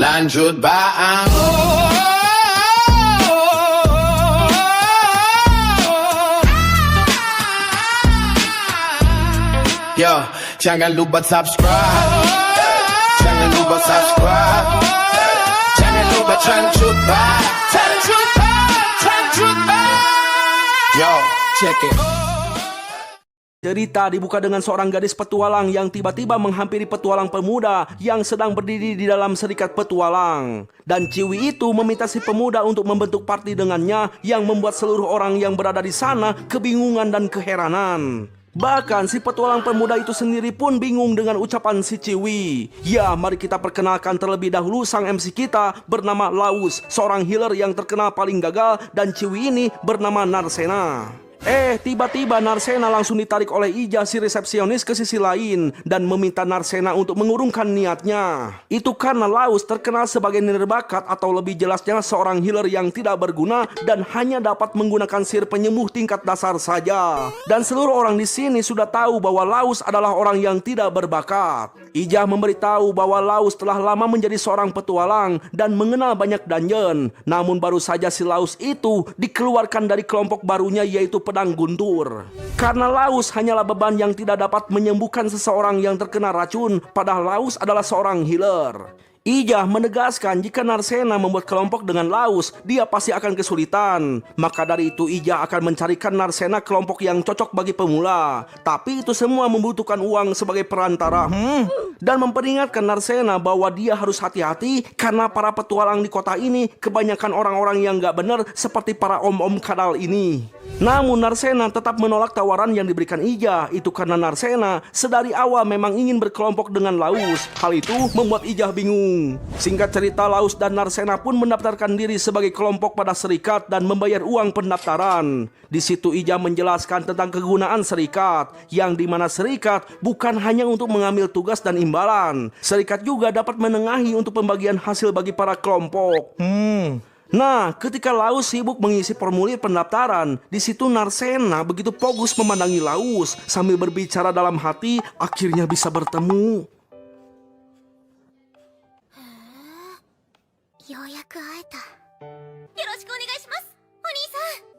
lanjut ba Yo, jangan lupa subscribe. Jangan lupa subscribe. Jangan lupa lanjut ba. Yo, check it. Cerita dibuka dengan seorang gadis petualang yang tiba-tiba menghampiri petualang pemuda yang sedang berdiri di dalam serikat petualang. Dan Ciwi itu meminta si pemuda untuk membentuk party dengannya yang membuat seluruh orang yang berada di sana kebingungan dan keheranan. Bahkan si petualang pemuda itu sendiri pun bingung dengan ucapan si Ciwi. Ya, mari kita perkenalkan terlebih dahulu sang MC kita bernama Laus, seorang healer yang terkenal paling gagal, dan Ciwi ini bernama Narsena. Tiba-tiba Narsena langsung ditarik oleh Ija si resepsionis ke sisi lain dan meminta Narsena untuk mengurungkan niatnya. Itu karena Laus terkenal sebagai nirbakat atau lebih jelasnya seorang healer yang tidak berguna dan hanya dapat menggunakan sihir penyembuh tingkat dasar saja. Dan seluruh orang di sini sudah tahu bahwa Laus adalah orang yang tidak berbakat. Ija memberitahu bahwa Laus telah lama menjadi seorang petualang dan mengenal banyak dungeon. Namun baru saja si Laus itu dikeluarkan dari kelompok barunya yaitu pedang guntur. Karena Laus hanyalah beban yang tidak dapat menyembuhkan seseorang yang terkena racun, padahal Laus adalah seorang healer. Ija menegaskan jika Narsena membuat kelompok dengan Laus, dia pasti akan kesulitan. Maka dari itu Ija akan mencarikan Narsena kelompok yang cocok bagi pemula. Tapi itu semua membutuhkan uang sebagai perantara. Dan memperingatkan Narsena bahwa dia harus hati-hati karena para petualang di kota ini kebanyakan orang-orang yang gak benar seperti para om-om kadal ini. Namun Narsena tetap menolak tawaran yang diberikan Ija. Itu karena Narsena sedari awal memang ingin berkelompok dengan Laus. Hal itu membuat Ija bingung. Singkat cerita, Laus dan Narsena pun mendaftarkan diri sebagai kelompok pada serikat dan membayar uang pendaftaran. Di situ Ija menjelaskan tentang kegunaan serikat, yang dimana serikat bukan hanya untuk mengambil tugas dan imbalan. Serikat juga dapat menengahi untuk pembagian hasil bagi para kelompok. Nah, ketika Laus sibuk mengisi formulir pendaftaran, di situ Narsena begitu fokus memandangi Laus sambil berbicara dalam hati, akhirnya bisa bertemu. ようやく会えた。よろしくお願いします、お兄さん。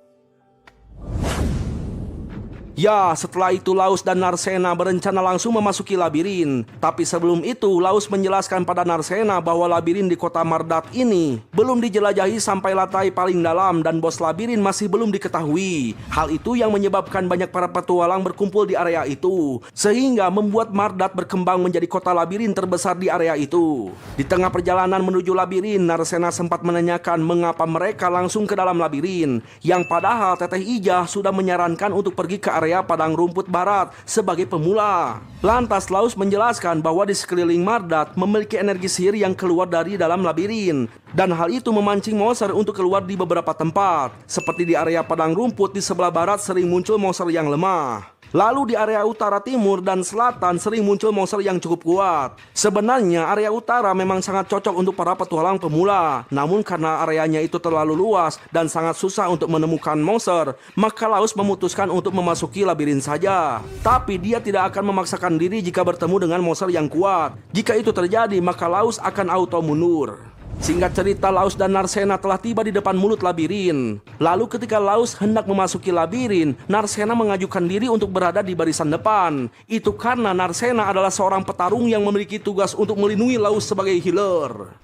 Ya, setelah itu Laus dan Narsena berencana langsung memasuki labirin. Tapi sebelum itu, Laus menjelaskan pada Narsena bahwa labirin di kota Mardat ini belum dijelajahi sampai lantai paling dalam dan bos labirin masih belum diketahui. Hal itu yang menyebabkan banyak para petualang berkumpul di area itu, sehingga membuat Mardat berkembang menjadi kota labirin terbesar di area itu. Di tengah perjalanan menuju labirin, Narsena sempat menanyakan mengapa mereka langsung ke dalam labirin, yang padahal Teteh Ija sudah menyarankan untuk pergi ke area padang rumput barat sebagai pemula. Lantas Laus menjelaskan bahwa di sekeliling Mardat memiliki energi sihir yang keluar dari dalam labirin, dan hal itu memancing monster untuk keluar di beberapa tempat. Seperti di area padang rumput di sebelah barat sering muncul monster yang lemah. Lalu di area utara, timur, dan selatan sering muncul monster yang cukup kuat. Sebenarnya area utara memang sangat cocok untuk para petualang pemula. Namun karena areanya itu terlalu luas dan sangat susah untuk menemukan monster, maka Laus memutuskan untuk memasuki labirin saja. Tapi dia tidak akan memaksakan diri jika bertemu dengan monster yang kuat. Jika itu terjadi, maka Laus akan auto mundur. Singkat cerita, Laus dan Narsena telah tiba di depan mulut labirin. Lalu ketika Laus hendak memasuki labirin, Narsena mengajukan diri untuk berada di barisan depan. Itu karena Narsena adalah seorang petarung yang memiliki tugas untuk melindungi Laus sebagai healer.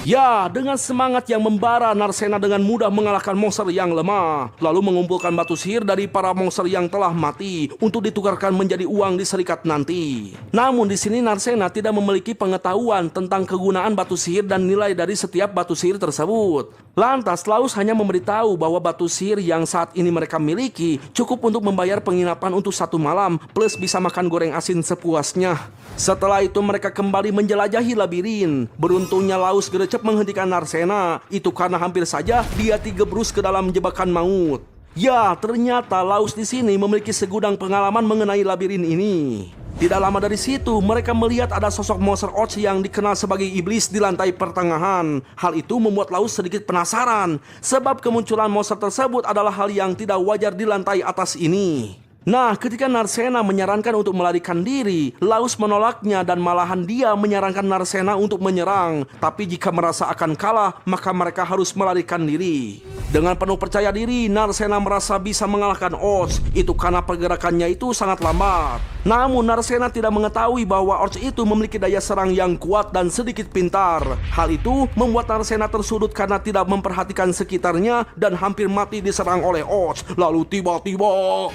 Ya, dengan semangat yang membara, Narsena dengan mudah mengalahkan monster yang lemah, lalu mengumpulkan batu sihir dari para monster yang telah mati untuk ditukarkan menjadi uang di serikat nanti. Namun di sini Narsena tidak memiliki pengetahuan tentang kegunaan batu sihir dan nilai dari setiap batu sihir tersebut. Lantas Laus hanya memberitahu bahwa batu sihir yang saat ini mereka miliki cukup untuk membayar penginapan untuk 1 malam plus bisa makan goreng asin sepuasnya. Setelah itu mereka kembali menjelajahi labirin. Beruntungnya Laus gercep menghentikan Narsena. Itu karena hampir saja dia digebrus ke dalam jebakan maut. Ya, ternyata Laus di sini memiliki segudang pengalaman mengenai labirin ini. Tidak lama dari situ, mereka melihat ada sosok monster Oz yang dikenal sebagai iblis di lantai pertengahan. Hal itu membuat Laus sedikit penasaran, sebab kemunculan monster tersebut adalah hal yang tidak wajar di lantai atas ini. Nah, ketika Narcena menyarankan untuk melarikan diri, Laus menolaknya dan malahan dia menyarankan Narcena untuk menyerang. Tapi jika merasa akan kalah, maka mereka harus melarikan diri. Dengan penuh percaya diri, Narcena merasa bisa mengalahkan Oats. Itu karena pergerakannya itu sangat lambat. Namun Narcena tidak mengetahui bahwa Oats itu memiliki daya serang yang kuat dan sedikit pintar. Hal itu membuat Narcena tersudut karena tidak memperhatikan sekitarnya dan hampir mati diserang oleh Oats. Lalu tiba-tiba...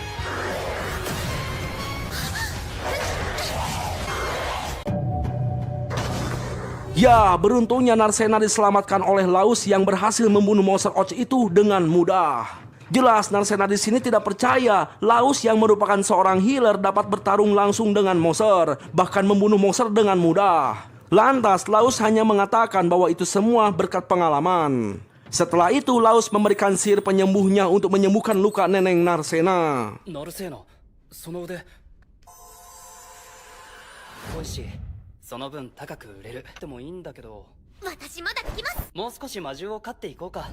Ya, beruntungnya Narcena diselamatkan oleh Laus yang berhasil membunuh monster Oats itu dengan mudah. Jelas Narcena di sini tidak percaya Laus yang merupakan seorang healer dapat bertarung langsung dengan monster, bahkan membunuh monster dengan mudah. Lantas Laus hanya mengatakan bahwa itu semua berkat pengalaman. Setelah itu Laus memberikan sihir penyembuhnya untuk menyembuhkan luka neneng Narcena. ナルセーナその腕おいしいその分高く売れるでもいいんだけど私まだ聞きます。もう少し魔獣を飼っていこうか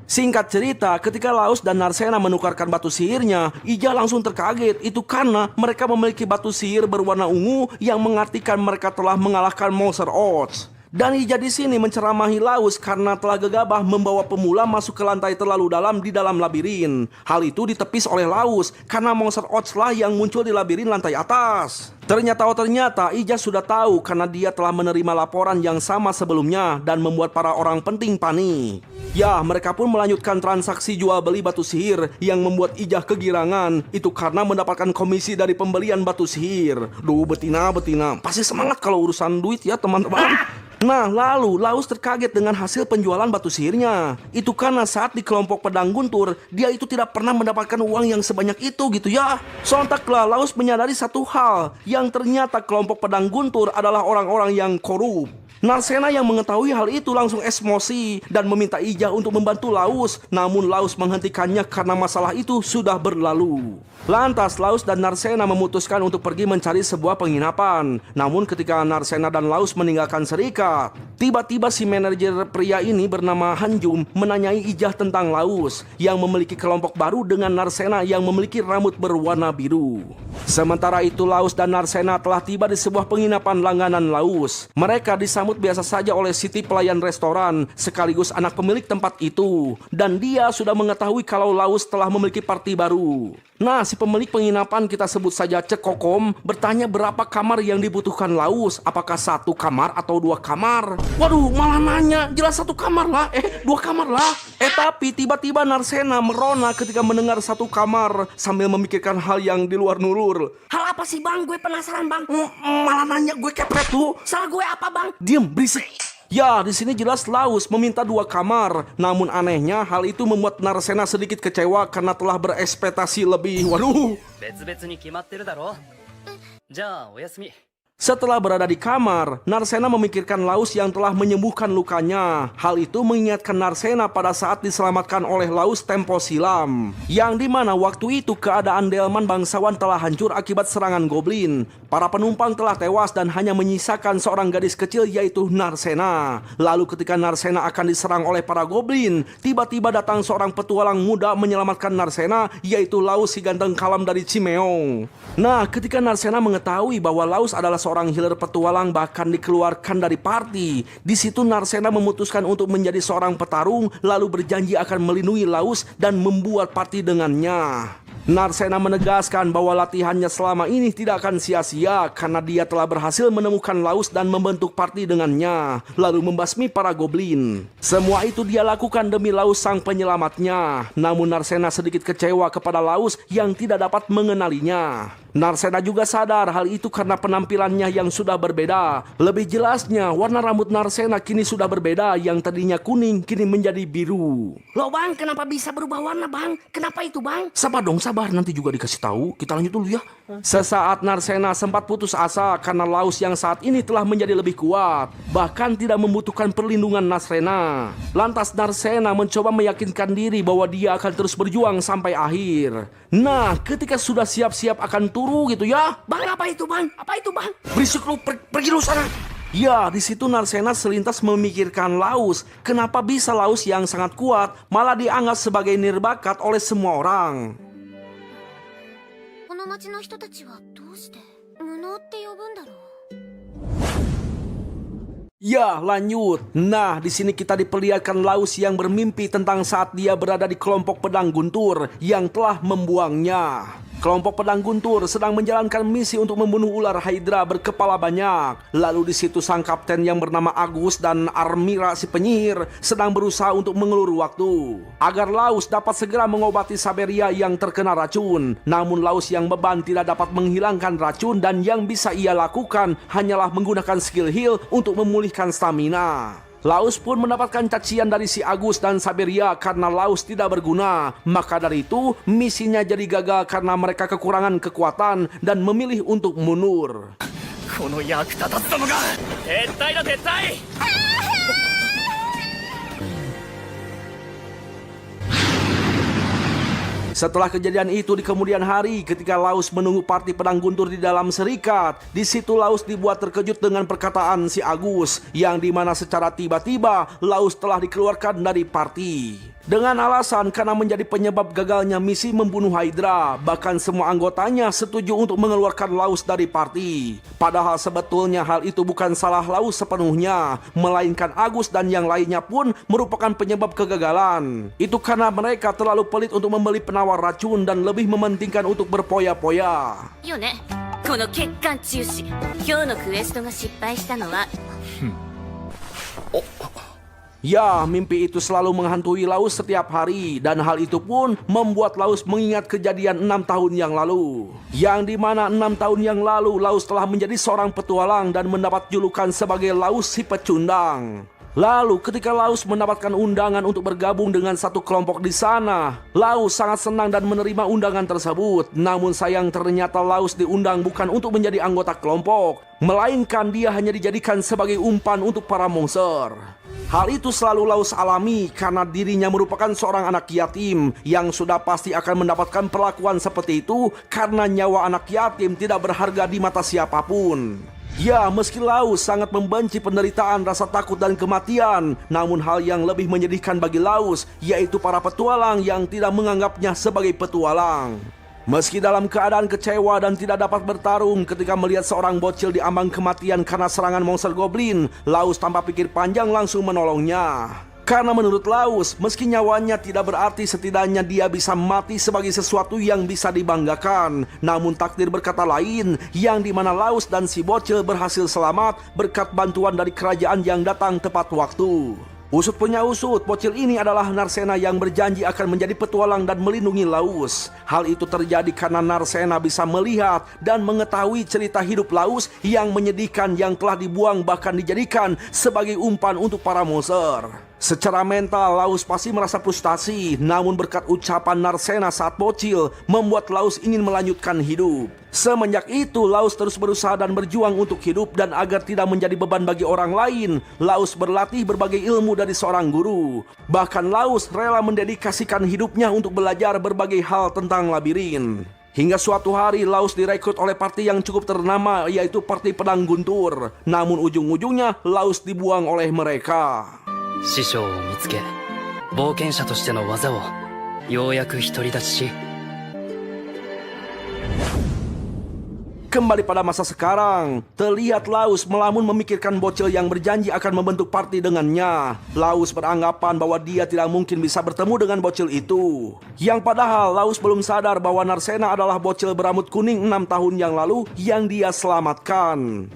Singkat cerita, ketika Laus dan Narcena menukarkan batu sihirnya, Ija langsung terkaget. Itu karena mereka memiliki batu sihir berwarna ungu yang mengartikan mereka telah mengalahkan monster Oats. Dan Ija di sini menceramahi Laus karena telah gegabah membawa pemula masuk ke lantai terlalu dalam di dalam labirin. Hal itu ditepis oleh Laus karena monster Oats lah yang muncul di labirin lantai atas. Ternyata Ija sudah tahu karena dia telah menerima laporan yang sama sebelumnya dan membuat para orang penting panik. Ya, mereka pun melanjutkan transaksi jual beli batu sihir yang membuat Ija kegirangan. Itu karena mendapatkan komisi dari pembelian batu sihir. Duh, betina, pasti semangat kalau urusan duit ya teman-teman. Nah, lalu Laus terkaget dengan hasil penjualan batu sihirnya. Itu karena saat di kelompok pedang guntur, dia itu tidak pernah mendapatkan uang yang sebanyak itu gitu ya. Sontaklah Laus menyadari satu hal, yang ternyata kelompok pedang guntur adalah orang-orang yang korup. Narcena yang mengetahui hal itu langsung emosi dan meminta Ija untuk membantu Laus. Namun Laus menghentikannya karena masalah itu sudah berlalu. Lantas Laus dan Narcena memutuskan untuk pergi mencari sebuah penginapan. Namun ketika Narcena dan Laus meninggalkan serikat, tiba-tiba si manajer pria ini bernama Hanjum menanyai Ija tentang Laus yang memiliki kelompok baru dengan Narcena yang memiliki rambut berwarna biru. Sementara itu Laus dan Narcena telah tiba di sebuah penginapan langganan Laus. Mereka disambut biasa saja oleh Siti pelayan restoran sekaligus anak pemilik tempat itu. Dan dia sudah mengetahui kalau Laus telah memiliki party baru. Nah, si pemilik penginapan, kita sebut saja Cekokom, bertanya berapa kamar yang dibutuhkan Laus. Apakah 1 kamar atau 2 kamar? Waduh, malah nanya, jelas 1 kamar lah, 2 kamar lah. Tapi tiba-tiba Narcena merona ketika mendengar 1 kamar sambil memikirkan hal yang di luar nurul. Hal apa sih bang? Gue penasaran bang. Malah nanya, gue kepret tuh. Salah gue apa bang? Diam, berisik. Ya, di sini jelas Laus meminta 2 kamar. Namun anehnya hal itu membuat Narcena sedikit kecewa karena telah berekspektasi lebih. Waduh. 別々に決まってるだろじゃあおやすみ Setelah berada di kamar, Narcena memikirkan Laus yang telah menyembuhkan lukanya. Hal itu mengingatkan Narcena pada saat diselamatkan oleh Laus tempo silam. Yang dimana waktu itu keadaan delman bangsawan telah hancur akibat serangan goblin. Para penumpang telah tewas dan hanya menyisakan seorang gadis kecil yaitu Narcena. Lalu ketika Narcena akan diserang oleh para goblin, tiba-tiba datang seorang petualang muda menyelamatkan Narcena yaitu Laus si ganteng kalam dari Cimeong. Nah, ketika Narcena mengetahui bahwa Laus adalah seorang healer petualang bahkan dikeluarkan dari party, di situ Narcena memutuskan untuk menjadi seorang petarung lalu berjanji akan melindungi Laus dan membuat party dengannya. Narcena menegaskan bahwa latihannya selama ini tidak akan sia-sia karena dia telah berhasil menemukan Laus dan membentuk party dengannya, lalu membasmi para goblin. Semua itu dia lakukan demi Laus sang penyelamatnya. Namun Narcena sedikit kecewa kepada Laus yang tidak dapat mengenalinya. Narcena juga sadar hal itu karena penampilannya yang sudah berbeda. Lebih jelasnya, warna rambut Narcena kini sudah berbeda, yang tadinya kuning kini menjadi biru. Loh bang, kenapa bisa berubah warna bang? Kenapa itu bang? Sabar dong, sabar, nanti juga dikasih tahu. Kita lanjut dulu ya. Sesaat Narcena sempat putus asa karena Laus yang saat ini telah menjadi lebih kuat, bahkan tidak membutuhkan perlindungan Narcena. Lantas Narcena mencoba meyakinkan diri bahwa dia akan terus berjuang sampai akhir. Nah, ketika sudah siap-siap akan turu gitu ya. Bang, apa itu bang? Apa itu bang? Berisik lu, pergi lu sana. Ya, di situ Narcena selintas memikirkan Laus. Kenapa bisa Laus yang sangat kuat malah dianggap sebagai nirbakat oleh semua orang? の町の人たちはどうして無能って呼ぶんだろう。 Ya, lanjut. Nah, di sini kita diperlihatkan Laus yang bermimpi tentang saat dia berada di kelompok pedang guntur yang telah membuangnya. Kelompok pedang guntur sedang menjalankan misi untuk membunuh ular Hydra berkepala banyak. Lalu di situ sang kapten yang bernama Agus dan Armira si penyihir sedang berusaha untuk mengulur waktu agar Laus dapat segera mengobati Saberia yang terkena racun. Namun Laus yang beban tidak dapat menghilangkan racun dan yang bisa ia lakukan hanyalah menggunakan skill heal untuk memulihkan stamina. Laus pun mendapatkan cacian dari si Agus dan Saberia karena Laus tidak berguna. Maka dari itu, misinya jadi gagal karena mereka kekurangan kekuatan dan memilih untuk mundur. この役立たずどもが撤退だ撤退 Setelah kejadian itu di kemudian hari ketika Laus menunggu parti pedang guntur di dalam serikat, di situ Laus dibuat terkejut dengan perkataan si Agus yang dimana secara tiba-tiba Laus telah dikeluarkan dari parti. Dengan alasan karena menjadi penyebab gagalnya misi membunuh Hydra, bahkan semua anggotanya setuju untuk mengeluarkan Laus dari parti. Padahal sebetulnya hal itu bukan salah Laus sepenuhnya, melainkan Agus dan yang lainnya pun merupakan penyebab kegagalan. Itu karena mereka terlalu pelit untuk membeli penawar racun dan lebih mementingkan untuk berpoya-poya. よね、この欠陥中止。今日のクエストが失敗したのは Ya, mimpi itu selalu menghantui Laus setiap hari dan hal itu pun membuat Laus mengingat kejadian 6 tahun yang lalu. Yang dimana 6 tahun yang lalu Laus telah menjadi seorang petualang dan mendapat julukan sebagai Laus si pecundang. Lalu ketika Laus mendapatkan undangan untuk bergabung dengan satu kelompok di sana, Laus sangat senang dan menerima undangan tersebut. Namun sayang ternyata Laus diundang bukan untuk menjadi anggota kelompok, melainkan dia hanya dijadikan sebagai umpan untuk para monster. Hal itu selalu Laus alami karena dirinya merupakan seorang anak yatim yang sudah pasti akan mendapatkan perlakuan seperti itu karena nyawa anak yatim tidak berharga di mata siapapun. Ya, meski Laus sangat membenci penderitaan, rasa takut dan kematian, namun hal yang lebih menyedihkan bagi Laus yaitu para petualang yang tidak menganggapnya sebagai petualang. Meski dalam keadaan kecewa dan tidak dapat bertarung ketika melihat seorang bocil diambang kematian karena serangan monster goblin, Laus tanpa pikir panjang langsung menolongnya. Karena menurut Laus, meski nyawanya tidak berarti, setidaknya dia bisa mati sebagai sesuatu yang bisa dibanggakan. Namun takdir berkata lain, yang dimana Laus dan si bocil berhasil selamat berkat bantuan dari kerajaan yang datang tepat waktu. Usut punya usut, bocil ini adalah Narsena yang berjanji akan menjadi petualang dan melindungi Laus. Hal itu terjadi karena Narsena bisa melihat dan mengetahui cerita hidup Laus yang menyedihkan yang telah dibuang bahkan dijadikan sebagai umpan untuk para monster. Secara mental, Laus pasti merasa frustasi, namun berkat ucapan Narsena saat bocil, membuat Laus ingin melanjutkan hidup. Semenjak itu, Laus terus berusaha dan berjuang untuk hidup dan agar tidak menjadi beban bagi orang lain. Laus berlatih berbagai ilmu dari seorang guru. Bahkan Laus rela mendedikasikan hidupnya untuk belajar berbagai hal tentang labirin. Hingga suatu hari Laus direkrut oleh parti yang cukup ternama, yaitu parti pedang guntur. Namun ujung-ujungnya Laus dibuang oleh mereka. 師匠を見つけ冒険者としての技をようやく独り立ちし Kembali pada masa sekarang, terlihat Laus melamun memikirkan bocil yang berjanji akan membentuk parti dengannya. Laus beranggapan bahwa dia tidak mungkin bisa bertemu dengan bocil itu. Yang padahal Laus belum sadar bahwa Narsena adalah bocil berambut kuning 6 tahun yang lalu yang dia selamatkan.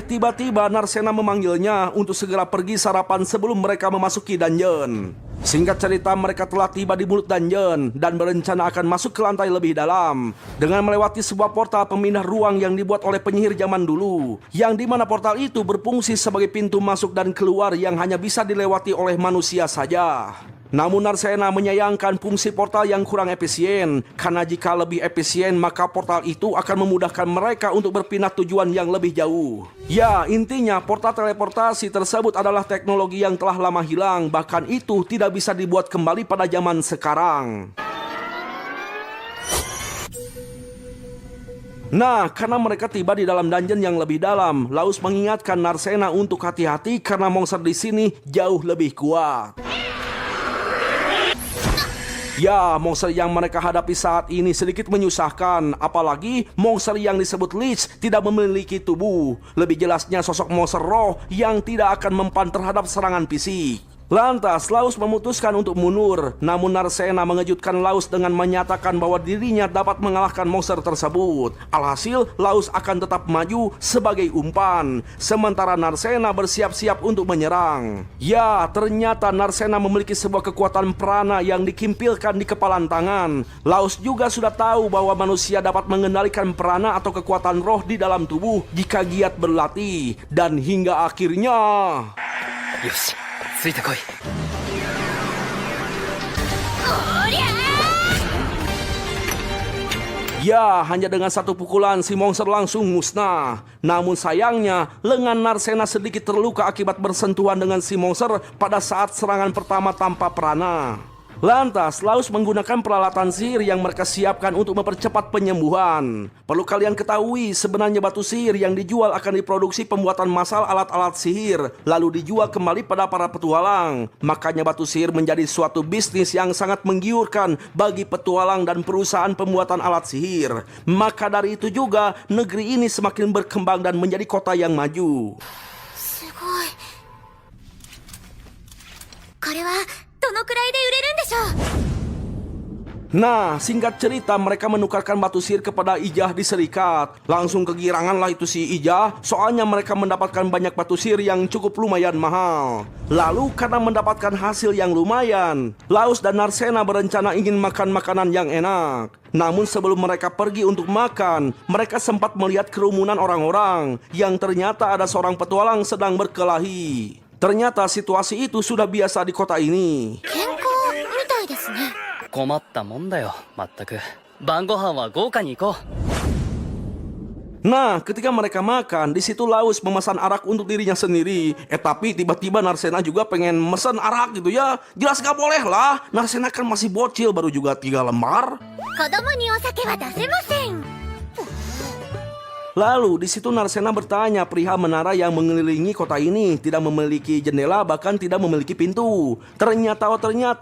Tiba-tiba Narsena memanggilnya untuk segera pergi sarapan sebelum mereka memasuki dungeon. Singkat cerita, mereka telah tiba di mulut dungeon dan berencana akan masuk ke lantai lebih dalam dengan melewati sebuah portal pemindah ruang yang dibuat oleh penyihir zaman dulu, yang dimana portal itu berfungsi sebagai pintu masuk dan keluar yang hanya bisa dilewati oleh manusia saja. Namun Narsena menyayangkan fungsi portal yang kurang efisien, karena jika lebih efisien maka portal itu akan memudahkan mereka untuk berpindah tujuan yang lebih jauh. Ya, intinya portal teleportasi tersebut adalah teknologi yang telah lama hilang, bahkan itu tidak bisa dibuat kembali pada zaman sekarang. Nah, karena mereka tiba di dalam dungeon yang lebih dalam, Laus mengingatkan Narsena untuk hati-hati karena monster di sini jauh lebih kuat. Ya, monster yang mereka hadapi saat ini sedikit menyusahkan. Apalagi monster yang disebut Lich tidak memiliki tubuh. Lebih jelasnya sosok monster roh yang tidak akan mempan terhadap serangan fisik. Lantas, Laus memutuskan untuk mundur. Namun Narcena mengejutkan Laus dengan menyatakan bahwa dirinya dapat mengalahkan monster tersebut. Alhasil, Laus akan tetap maju sebagai umpan. Sementara Narcena bersiap-siap untuk menyerang. Ya, ternyata Narcena memiliki sebuah kekuatan prana yang dikimpilkan di kepalan tangan. Laus juga sudah tahu bahwa manusia dapat mengendalikan prana atau kekuatan roh di dalam tubuh jika giat berlatih. Dan hingga akhirnya... よし、ついてこい。 Ya, hanya dengan satu pukulan si monster langsung musnah. Namun sayangnya, lengan Narcena sedikit terluka akibat bersentuhan dengan si monster pada saat serangan pertama tanpa prana. Lantas, Laus menggunakan peralatan sihir yang mereka siapkan untuk mempercepat penyembuhan. Perlu kalian ketahui, sebenarnya batu sihir yang dijual akan diproduksi pembuatan massal alat-alat sihir, lalu dijual kembali pada para petualang. Makanya batu sihir menjadi suatu bisnis yang sangat menggiurkan bagi petualang dan perusahaan pembuatan alat sihir. Maka dari itu juga, negeri ini semakin berkembang dan menjadi kota yang maju. すごい。これはどのくらいで売れるんでしょう。 Nah, singkat cerita mereka menukarkan batu sihir kepada Ijah di Serikat. Langsung kegirangan lah itu si Ijah, soalnya mereka mendapatkan banyak batu sihir yang cukup lumayan mahal. Lalu karena mendapatkan hasil yang lumayan, Laus dan Narcena berencana ingin makan makanan yang enak. Namun sebelum mereka pergi untuk makan, mereka sempat melihat kerumunan orang-orang yang ternyata ada seorang petualang sedang berkelahi. Ternyata situasi itu sudah biasa di kota ini. 健康みたいですね。 困ったもんだよ、まったく。晩ご飯は豪華に行こう。 Nah, ketika mereka makan, di situ Laus memesan arak untuk dirinya sendiri. Tapi tiba-tiba Narcena juga pengen mesen arak gitu ya. Jelas gak boleh lah, Narcena kan masih bocil, baru juga 3 lembar. 子供にお酒は出せません。 Lalu di situ Narcena bertanya perihal menara yang mengelilingi kota ini tidak memiliki jendela, bahkan tidak memiliki pintu. Ternyata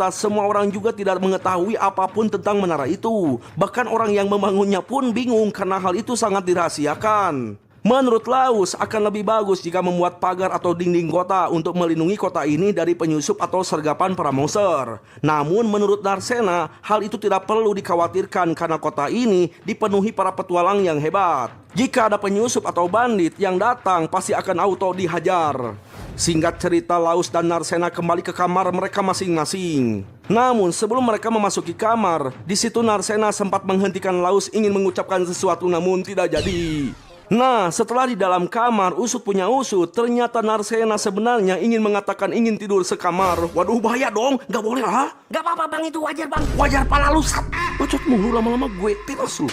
semua orang juga tidak mengetahui apapun tentang menara itu. Bahkan orang yang membangunnya pun bingung karena hal itu sangat dirahasiakan. Menurut Laus, akan lebih bagus jika membuat pagar atau dinding kota untuk melindungi kota ini dari penyusup atau sergapan para monster. Namun menurut Narcena, hal itu tidak perlu dikhawatirkan karena kota ini dipenuhi para petualang yang hebat. Jika ada penyusup atau bandit yang datang, pasti akan auto dihajar. Singkat cerita, Laus dan Narcena kembali ke kamar mereka masing-masing. Namun sebelum mereka memasuki kamar, di situ Narcena sempat menghentikan Laus ingin mengucapkan sesuatu namun tidak jadi. Nah, setelah di dalam kamar, usut punya usut, ternyata Narcena sebenarnya ingin mengatakan ingin tidur sekamar. Waduh, bahaya dong, gak boleh lah. Gak apa-apa bang, itu wajar bang. Wajar pala lu, sat. Bacot mulu lama-lama gue tiras lu.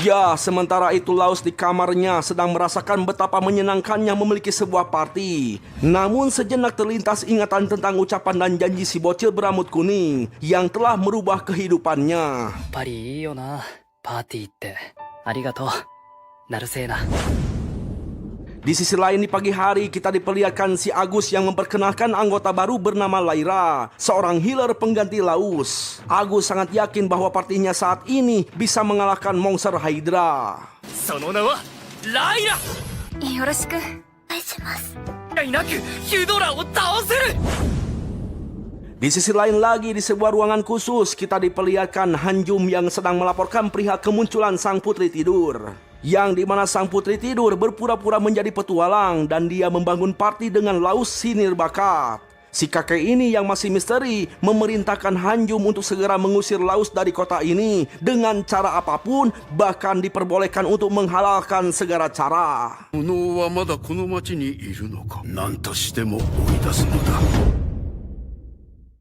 Ya, sementara itu Laus di kamarnya sedang merasakan betapa menyenangkannya memiliki sebuah party. Namun sejenak terlintas ingatan tentang ucapan dan janji si bocil berambut kuning yang telah merubah kehidupannya. やっぱりいいよな、パーティーって。ありがとう、ナルセーナ。 Di sisi lain di pagi hari kita diperlihatkan si Agus yang memperkenalkan anggota baru bernama Lyra, seorang healer pengganti Laus. Agus sangat yakin bahwa partinya saat ini bisa mengalahkan monster Hydra. その名はライラ。よろしくお願いします。いなくヒュドラを倒せる。 Di sisi lain lagi di sebuah ruangan khusus kita diperlihatkan Hanjum yang sedang melaporkan perihal kemunculan sang putri tidur. Yang dimana sang putri tidur berpura-pura menjadi petualang dan dia membangun party dengan Laus si nirbakat. Si kakek ini yang masih misteri memerintahkan Hanjum untuk segera mengusir Laus dari kota ini dengan cara apapun, bahkan diperbolehkan untuk menghalalkan segala cara. 無能はまだこの町にいるのか。何としても追い出すのだ。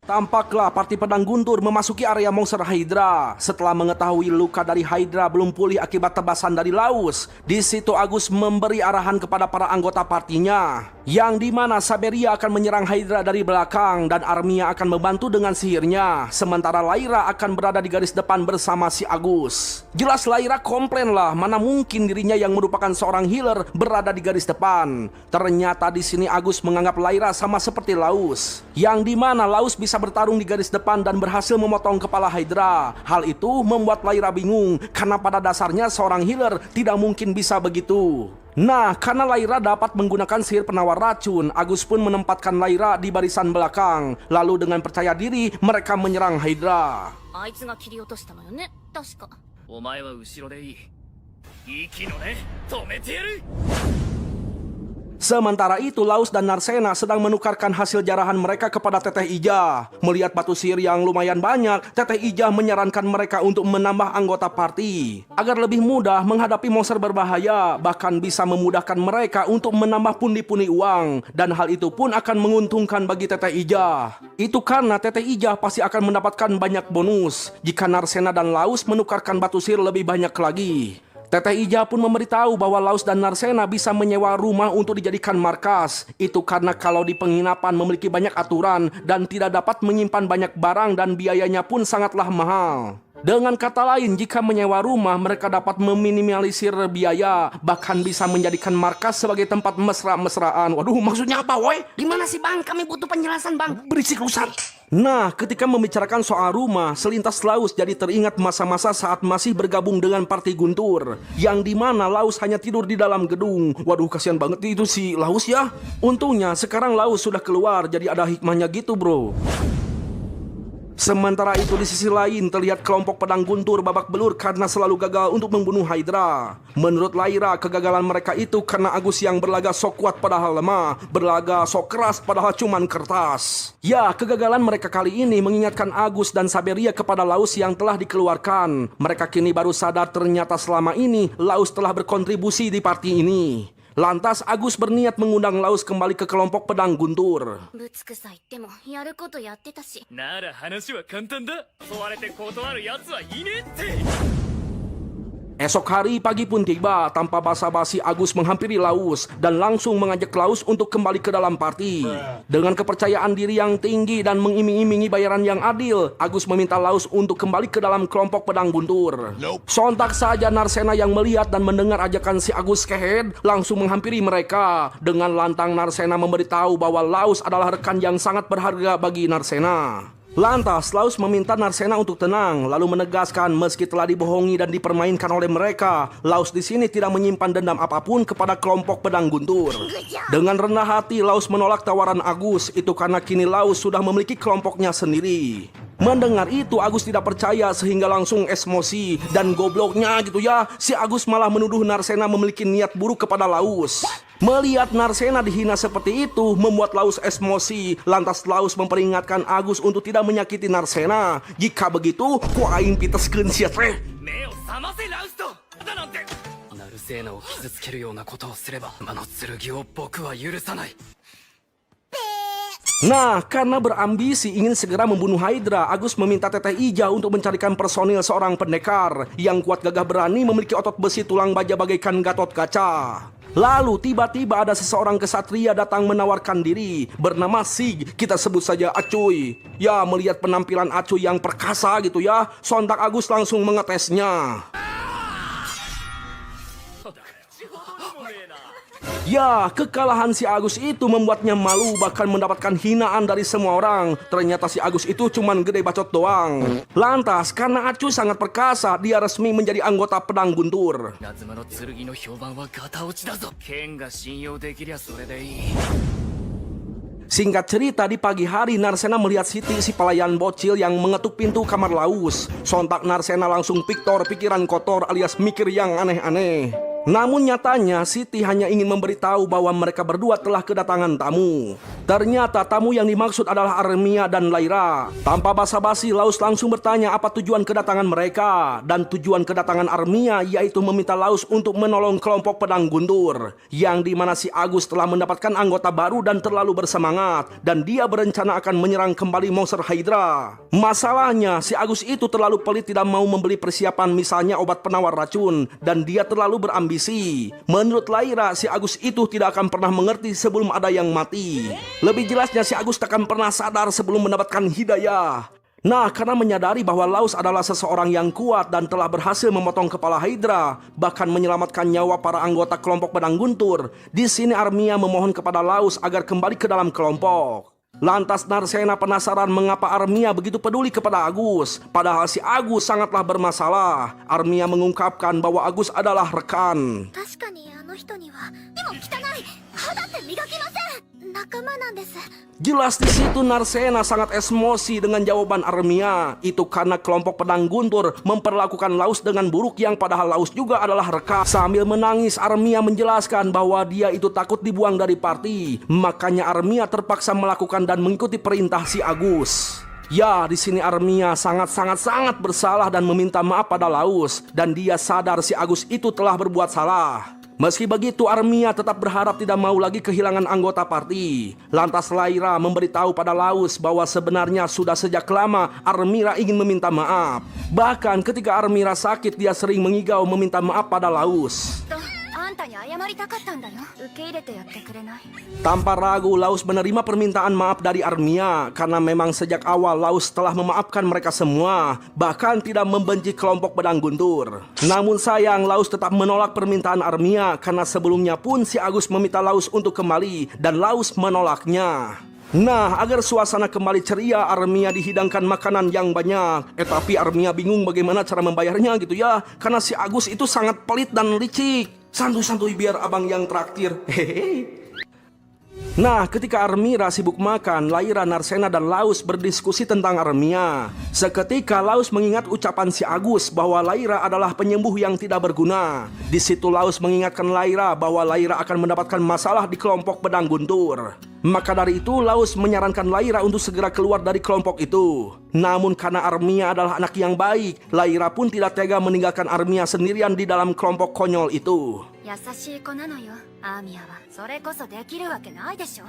Tampaklah parti pedang guntur memasuki area monster Hydra. Setelah mengetahui luka dari Hydra belum pulih akibat tebasan dari Laus, di situ Agus memberi arahan kepada para anggota partinya, yang dimana Saberia akan menyerang Hydra dari belakang dan Armia akan membantu dengan sihirnya, sementara Lyra akan berada di garis depan bersama si Agus. Jelas Lyra komplain lah, mana mungkin dirinya yang merupakan seorang healer berada di garis depan. Ternyata di sini Agus menganggap Lyra sama seperti Laus, yang dimana Laus bisa bisa bertarung di garis depan dan berhasil memotong kepala Hydra. Hal itu membuat Lyra bingung, karena pada dasarnya seorang healer tidak mungkin bisa begitu. Nah, karena Lyra dapat menggunakan sihir penawar racun, Agus pun menempatkan Lyra di barisan belakang. Lalu dengan percaya diri, mereka menyerang Hydra. あいつが切り落としたのよね確か。お前は後ろでいい。息のね止めてやる。 Sementara itu, Laus dan Narcena sedang menukarkan hasil jarahan mereka kepada Teteh Ija. Melihat batu sihir yang lumayan banyak, Teteh Ija menyarankan mereka untuk menambah anggota party agar lebih mudah menghadapi monster berbahaya, bahkan bisa memudahkan mereka untuk menambah pundi-pundi uang. Dan hal itu pun akan menguntungkan bagi Teteh Ija. Itu karena Teteh Ija pasti akan mendapatkan banyak bonus jika Narcena dan Laus menukarkan batu sihir lebih banyak lagi. Teteh Ija pun memberitahu bahwa Laus dan Narcena bisa menyewa rumah untuk dijadikan markas. Itu karena kalau di penginapan memiliki banyak aturan dan tidak dapat menyimpan banyak barang dan biayanya pun sangatlah mahal. Dengan kata lain, jika menyewa rumah, mereka dapat meminimalisir biaya, bahkan bisa menjadikan markas sebagai tempat mesra-mesraan. Waduh, maksudnya apa, woi? Gimana sih bang? Kami butuh penjelasan bang. Berisik rusak. Nah, ketika membicarakan soal rumah, selintas Laus jadi teringat masa-masa saat masih bergabung dengan Parti Guntur, yang dimana Laus hanya tidur di dalam gedung. Waduh, kasihan banget itu si Laus ya. Untungnya sekarang Laus sudah keluar, jadi ada hikmahnya gitu bro. Sementara itu di sisi lain terlihat kelompok pedang guntur babak belur karena selalu gagal untuk membunuh Hydra. Menurut Lyra, kegagalan mereka itu karena Agus yang berlaga sok kuat padahal lemah, berlaga sok keras padahal cuman kertas. Ya, kegagalan mereka kali ini mengingatkan Agus dan Saberia kepada Laus yang telah dikeluarkan. Mereka kini baru sadar ternyata selama ini Laus telah berkontribusi di party ini. Lantas Agus berniat mengundang Laus kembali ke kelompok pedang guntur. ぶつくさ言ってもやることやってたし。なら話は簡単だ。襲われて断る奴はいねえって。 Esok hari pagi pun tiba, tanpa basa-basi Agus menghampiri Laus dan langsung mengajak Laus untuk kembali ke dalam party. Dengan kepercayaan diri yang tinggi dan mengiming-imingi bayaran yang adil, Agus meminta Laus untuk kembali ke dalam kelompok pedang guntur. Sontak saja Narcena yang melihat dan mendengar ajakan si Agus kehead langsung menghampiri mereka. Dengan lantang Narcena memberitahu bahwa Laus adalah rekan yang sangat berharga bagi Narcena. Lantas Laus meminta Narcena untuk tenang, lalu menegaskan meski telah dibohongi dan dipermainkan oleh mereka, Laus di sini tidak menyimpan dendam apapun kepada kelompok pedang guntur. Dengan rendah hati Laus menolak tawaran Agus, itu karena kini Laus sudah memiliki kelompoknya sendiri. Mendengar itu Agus tidak percaya sehingga langsung emosi dan gobloknya gitu ya, si Agus malah menuduh Narcena memiliki niat buruk kepada Laus. Melihat Narcena dihina seperti itu membuat Laus emosi. Lantas Laus memperingatkan Agus untuk tidak menyakiti Narcena. Jika begitu, ku aing piteskeun sia teh. 目を覚ませラウスト。だなんて。ナルセーナを傷つけるようなことをすれば魔の剣を僕は許さない。 Nah, karena berambisi ingin segera membunuh Hydra, Agus meminta Teteh Ija untuk mencarikan personil seorang pendekar yang kuat gagah berani memiliki otot besi tulang baja bagaikan Gatot Kaca. Lalu tiba-tiba ada seseorang kesatria datang menawarkan diri bernama Sig, kita sebut saja Acuy. Ya, melihat penampilan Acuy yang perkasa gitu ya, sontak Agus langsung mengetesnya. Ya, kekalahan si Agus itu membuatnya malu bahkan mendapatkan hinaan dari semua orang. Ternyata si Agus itu cuman gede bacot doang. Lantas, karena Acuy sangat perkasa, dia resmi menjadi anggota pedang guntur. 稲妻の剣の評判はガタ落ちだぞ。剣が信用できりゃそれでいい。 Singkat cerita, di pagi hari Narcena melihat Siti, si pelayan bocil yang mengetuk pintu kamar Laus. Sontak Narcena langsung piktor pikiran kotor alias mikir yang aneh-aneh. Namun nyatanya Siti hanya ingin memberitahu bahwa mereka berdua telah kedatangan tamu. Ternyata tamu yang dimaksud adalah Armia dan Lyra. Tanpa basa-basi Laus langsung bertanya apa tujuan kedatangan mereka. Dan tujuan kedatangan Armia yaitu meminta Laus untuk menolong kelompok pedang guntur, yang dimana si Agus telah mendapatkan anggota baru dan terlalu bersemangat, dan dia berencana akan menyerang kembali monster Hydra. Masalahnya si Agus itu terlalu pelit, tidak mau membeli persiapan misalnya obat penawar racun, dan dia terlalu berambisi. Menurut Lyra, si Agus itu tidak akan pernah mengerti sebelum ada yang mati. Lebih jelasnya si Agus tak akan pernah sadar sebelum mendapatkan hidayah. Nah, karena menyadari bahwa Laus adalah seseorang yang kuat dan telah berhasil memotong kepala Hydra, bahkan menyelamatkan nyawa para anggota kelompok pedang guntur, di sini Armia memohon kepada Laus agar kembali ke dalam kelompok. Lantas Narcena penasaran mengapa Armia begitu peduli kepada Agus. Padahal si Agus sangatlah bermasalah. Armia mengungkapkan bahwa Agus adalah rekan. 確かにあの人にはでも汚い肌って磨きません仲間なんです Jelas di situ Narcena sangat emosi dengan jawaban Armia. Itu karena kelompok pedang guntur memperlakukan Laus dengan buruk yang padahal Laus juga adalah rekan. Sambil menangis Armia menjelaskan bahwa dia itu takut dibuang dari party. Makanya Armia terpaksa melakukan dan mengikuti perintah si Agus. Ya, di sini Armia sangat bersalah dan meminta maaf pada Laus. Dan dia sadar si Agus itu telah berbuat salah. Meski begitu, Armia tetap berharap tidak mau lagi kehilangan anggota party. Lantas Lyra memberitahu pada Laus bahwa sebenarnya sudah sejak lama Armira ingin meminta maaf. Bahkan ketika Armira sakit, dia sering mengigau meminta maaf pada Laus. あんたに謝りたかったんだよ受け入れてやってくれない Tanpa ragu, Laus menerima permintaan maaf dari Armia karena memang sejak awal Laus telah memaafkan mereka semua, bahkan tidak membenci kelompok pedang guntur. Namun sayang, Laus tetap menolak permintaan Armia karena sebelumnya pun si Agus meminta Laus untuk kembali dan Laus menolaknya. Nah, agar suasana kembali ceria, Armia dihidangkan makanan yang banyak. Tapi Armia bingung bagaimana cara membayarnya gitu ya, karena si Agus itu sangat pelit dan licik. Santuy-santuy biar abang yang traktir. Hehehe. Nah, ketika Armira sibuk makan, Lyra, Narcena, dan Laus berdiskusi tentang Armia. Seketika Laus mengingat ucapan si Agus bahwa Lyra adalah penyembuh yang tidak berguna. Di situ Laus mengingatkan Lyra bahwa Lyra akan mendapatkan masalah di kelompok pedang guntur. Maka dari itu Laus menyarankan Lyra untuk segera keluar dari kelompok itu. Namun karena Armia adalah anak yang baik, Lyra pun tidak tega meninggalkan Armia sendirian di dalam kelompok konyol itu. 優しい子なのよアーミアはそれこそできるわけないでしょ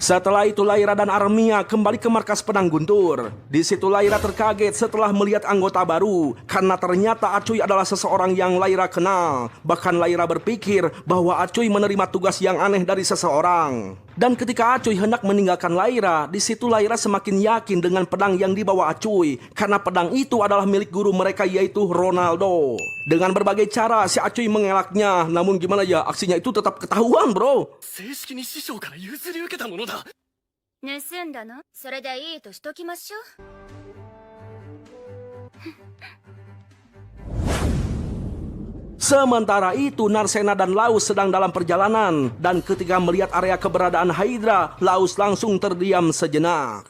Setelah itu Lyra dan Armia kembali ke markas pedang guntur. Di situ Lyra terkaget setelah melihat anggota baru karena ternyata Acuy adalah seseorang yang Lyra kenal. Bahkan Lyra berpikir bahwa Acuy menerima tugas yang aneh dari seseorang. Dan ketika Acuy hendak meninggalkan Lyra, di situ Lyra semakin yakin dengan pedang yang dibawa Acuy karena pedang itu adalah milik guru mereka yaitu Ronaldo. Dengan berbagai cara si Acuy mengelaknya, namun gimana ya aksinya itu tetap ketahuan, bro. 正式に師匠から譲り受けたものだ盗んだのそれでいいとしときましょう Sementara itu Narcena dan Laus sedang dalam perjalanan. Dan ketika melihat area keberadaan Hydra, Laus langsung terdiam sejenak.